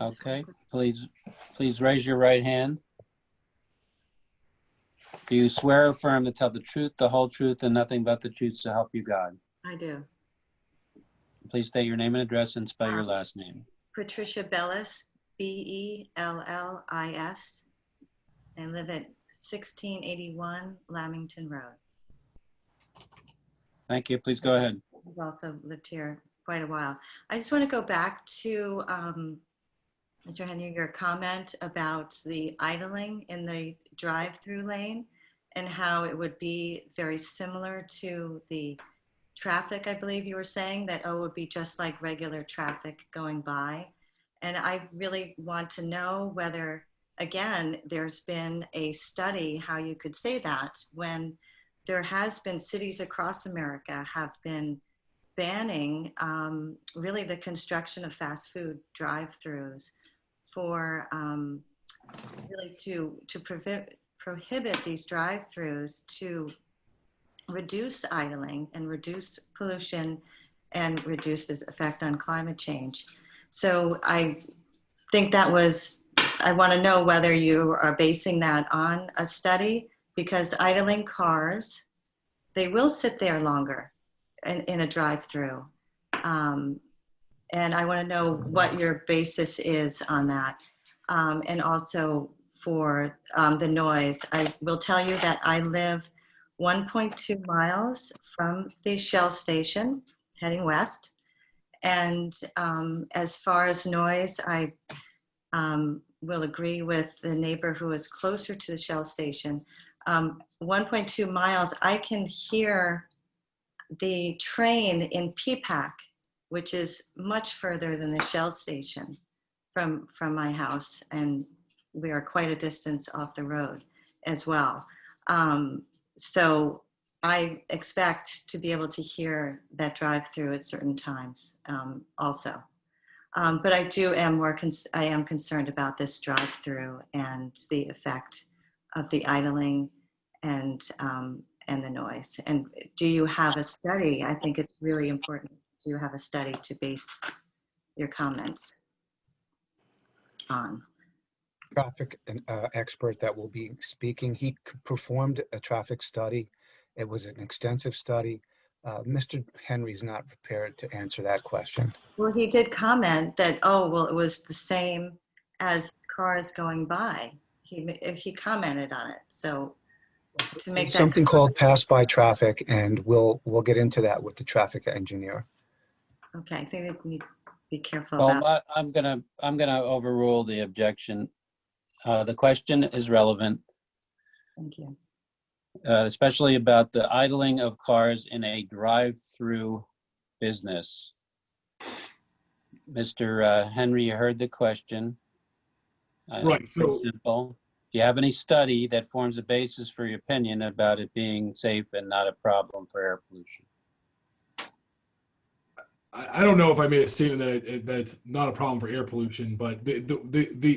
Okay, please raise your right hand. Do you swear or affirm to tell the truth, the whole truth, and nothing but the truth to help you God? I do. Please state your name and address and spell your last name. Patricia Bellis, Bellis. I live at 1681 Lamington Road. Thank you. Please go ahead. I've also lived here quite a while. I just want to go back to Mr. Henry, your comment about the idling in the drive-through lane and how it would be very similar to the traffic, I believe you were saying, that, it would be just like regular traffic going by. And I really want to know whether, again, there's been a study how you could say that when there has been cities across America have been banning really the construction of fast food drive-throughs for really to prohibit these drive-throughs to reduce idling and reduce pollution and reduce its effect on climate change. So I think that was I want to know whether you are basing that on a study, because idling cars, they will sit there longer in a drive-through. And I want to know what your basis is on that. And also for the noise, I will tell you that I live 1.2 miles from the Shell station heading west. And as far as noise, I will agree with the neighbor who is closer to the Shell station. 1.2 miles, I can hear the train in Peapack, which is much further than the Shell station from my house, and we are quite a distance off the road as well. So I expect to be able to hear that drive-through at certain times also. But I am concerned about this drive-through and the effect of the idling and the noise. And do you have a study? I think it's really important. Do you have a study to base your comments on? Traffic expert that will be speaking. He performed a traffic study. It was an extensive study. Mr. Henry's not prepared to answer that question. Well, he did comment that, oh, well, it was the same as cars going by. He commented on it. So to make It's that something called pass-by traffic, and we'll get into that with the traffic engineer. okay, I think that we need to be careful Well, about. I'm gonna overrule the objection. The question is relevant, Thank you. especially about the idling of cars in a drive-through business. Mr. Henry, you heard the question. Right, It's so- simple. Do you have any study that forms a basis for your opinion about it being safe and not a problem for air pollution? I don't know if I made a statement that it's not a problem for air pollution, but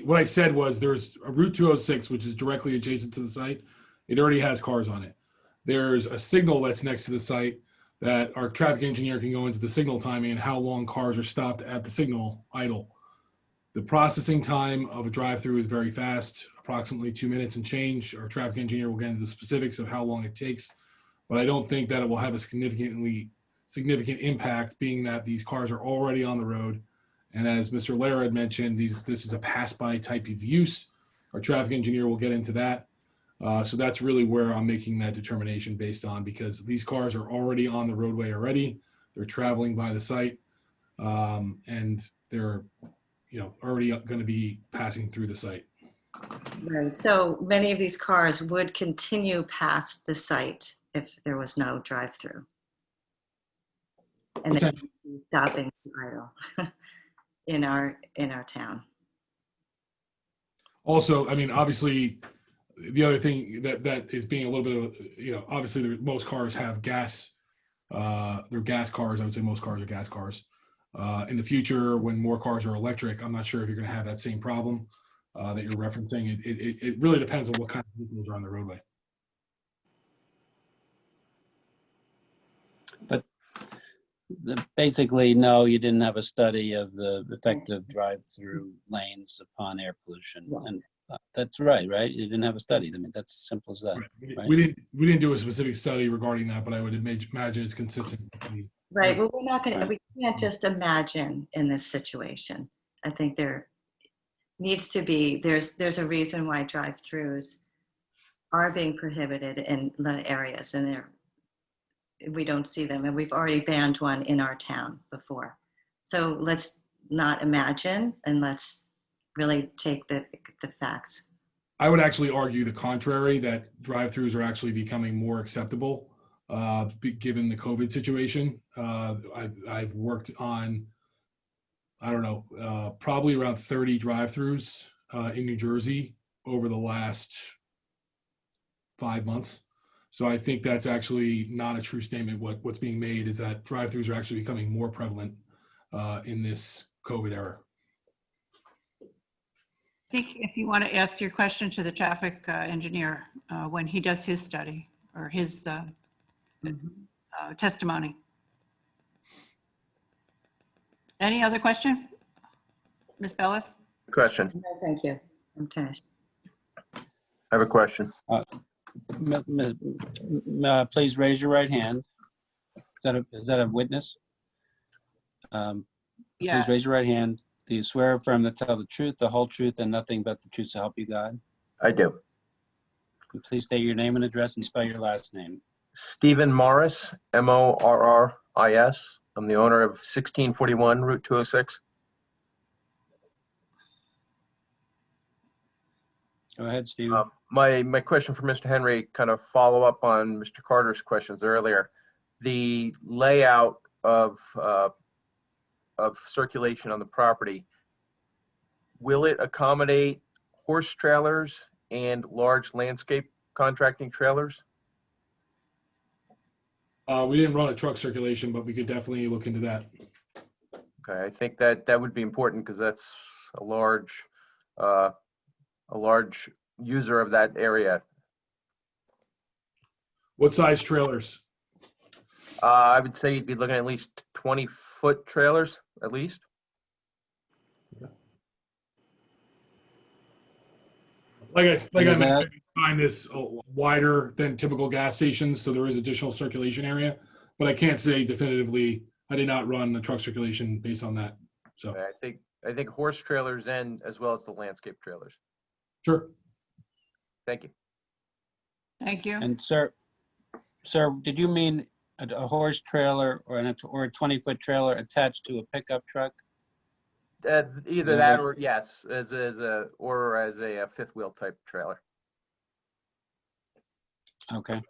what I said was there's a Route 206, which is directly adjacent to the site. It already has cars on it. There's a signal that's next to the site that our traffic engineer can go into the signal timing and how long cars are stopped at the signal idle. The processing time of a drive-through is very fast, approximately 2 minutes and change. Our traffic engineer will get into the specifics of how long it takes, but I don't think that it will have a significant impact, being that these cars are already on the road. And as Mr. Lara had mentioned, this is a pass-by type of use. Our traffic engineer will get into that. So that's really where I'm making that determination based on, because these cars are already on the roadway already. They're traveling by the site, and they're already going to be passing through the site. Right. So many of these cars would continue past the site if there was no drive-through. And they would be stopping idle in our town. Also, I mean, obviously, the other thing that is being a little bit of, obviously most cars have gas. They're gas cars. I would say most cars are gas cars. In the future, when more cars are electric, I'm not sure if you're going to have that same problem that you're referencing. It really depends on what kind of vehicles are on the roadway. But basically, no, you didn't have a study of the effect of drive-through lanes upon air pollution. Yes. And that's right? You didn't have a study. I mean, that's simple as that. Right? We didn't do a specific study regarding that, but I would imagine it's consistent. Right. Well, we're not going to, we can't just imagine in this situation. I think there needs to be, there's a reason why drive-throughs are being prohibited in the areas, and we don't see them, and we've already banned one in our town before. So let's not imagine, and let's really take the facts. I would actually argue the contrary, that drive-throughs are actually becoming more acceptable given the COVID situation. I've worked on, I don't know, probably around 30 drive-throughs in New Jersey over the last 5 months. So I think that's actually not a true statement. What's being made is that drive-throughs are actually becoming more prevalent in this COVID era. I think if you want to ask your question to the traffic engineer when he does his study or his testimony. Any other question? Ms. Bellis? Question. No, thank you. I'm finished. I have a question. Please raise your right hand. Is that a witness? Yeah. Please raise your right hand. Do you swear or affirm to tell the truth, the whole truth, and nothing but the truth to help you God? I do. And please state your name and address and spell your last name. Stephen Morris, Morris. I'm the owner of 1641 Route 206. Go ahead, Stephen. My question for Mr. Henry, kind of follow up on Mr. Carter's questions earlier. The layout of circulation on the property, will it accommodate horse trailers and large landscape contracting trailers? We didn't run a truck circulation, but we could definitely look into that. Okay, I think that would be important because that's a large user of that area. What size trailers? I would say you'd be looking at least 20-foot trailers, at least. Like I mentioned, we find this wider than typical gas stations, so there is additional circulation area. But I can't say definitively. I did not run a truck circulation based on that. So okay, I think horse trailers and as well as the landscape trailers. Sure. Thank you. Thank you. And sir, did you mean a horse trailer or a 20-foot trailer attached to a pickup truck? Either that or yes, as a fifth wheel type trailer. Okay.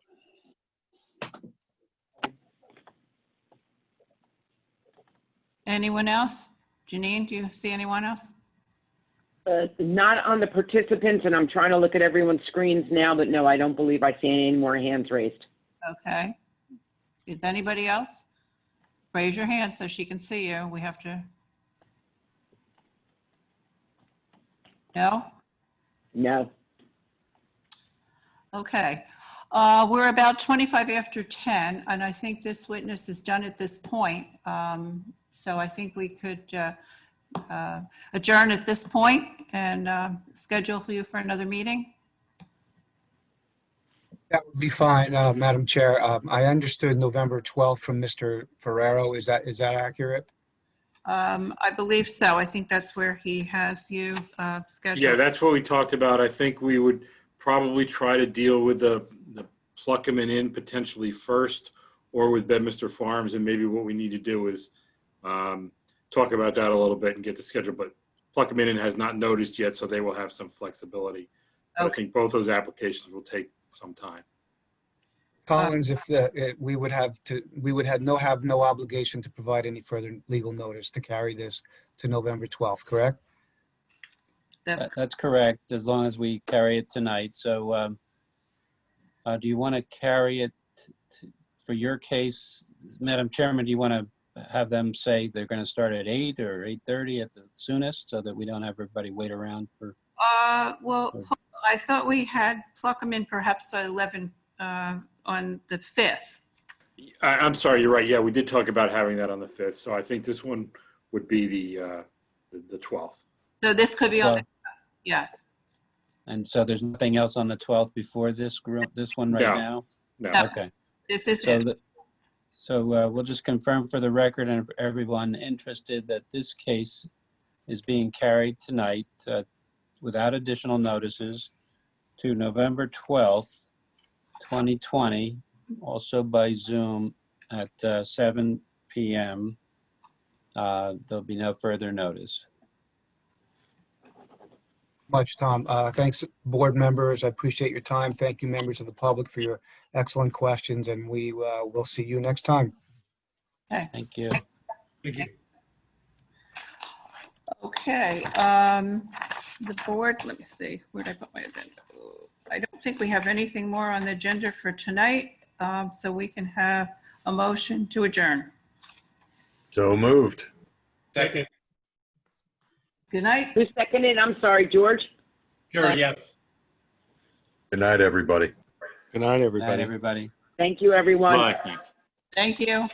Anyone else? Janine, do you see anyone else? Not on the participants, and I'm trying to look at everyone's screens now, but no, I don't believe I see any more hands raised. Okay. Is anybody else? Raise your hand so she can see you. We have to. No? No. Okay. We're about 25 after 10, and I think this witness is done at this point. So I think we could adjourn at this point and schedule you for another meeting. That would be fine, Madam Chair. I understood November 12th from Mr. Ferrero. Is that accurate? I believe so. I think that's where he has you scheduled. Yeah, that's what we talked about. I think we would probably try to deal with the Pluckerman Inn potentially first, or with Bedminster Farms, and maybe what we need to do is talk about that a little bit and get the schedule. But Pluckerman Inn has not noticed yet, so they will have some flexibility. Okay. I think both those applications will take some time. Collins, we would have no obligation to provide any further legal notice to carry this to November 12th, correct? That's correct, as long as we carry it tonight. So do you want to carry it for your case, Madam Chairman? Do you want to have them say they're going to start at 8 or 8:30 at the soonest, so that we don't have everybody wait around for? Well, I thought we had Pluckerman perhaps at 11 on the 5th. I'm sorry, you're right. Yeah, we did talk about having that on the 5th. So I think this one would be the 12th. So this could be on the 12th, yes. And so there's nothing else on the 12th before this one right now? No. Okay. This is so it. So we'll just confirm for the record and for everyone interested that this case is being carried tonight without additional notices to November 12th, 2020, also by Zoom at 7 p.m. There'll be no further notice. Much, Tom. Thanks, board members. I appreciate your time. Thank you, members of the public, for your excellent questions, and we will see you next time. Okay. Thank you. Thank you. Okay. The board, let me see, where did I put my agenda? I don't think we have anything more on the agenda for tonight, so we can have a motion to adjourn. So moved. Second. Good night. Who seconded? I'm sorry, George. Sure, yes. Good night, everybody. Good night, everybody. Thank you, everyone. Thank you.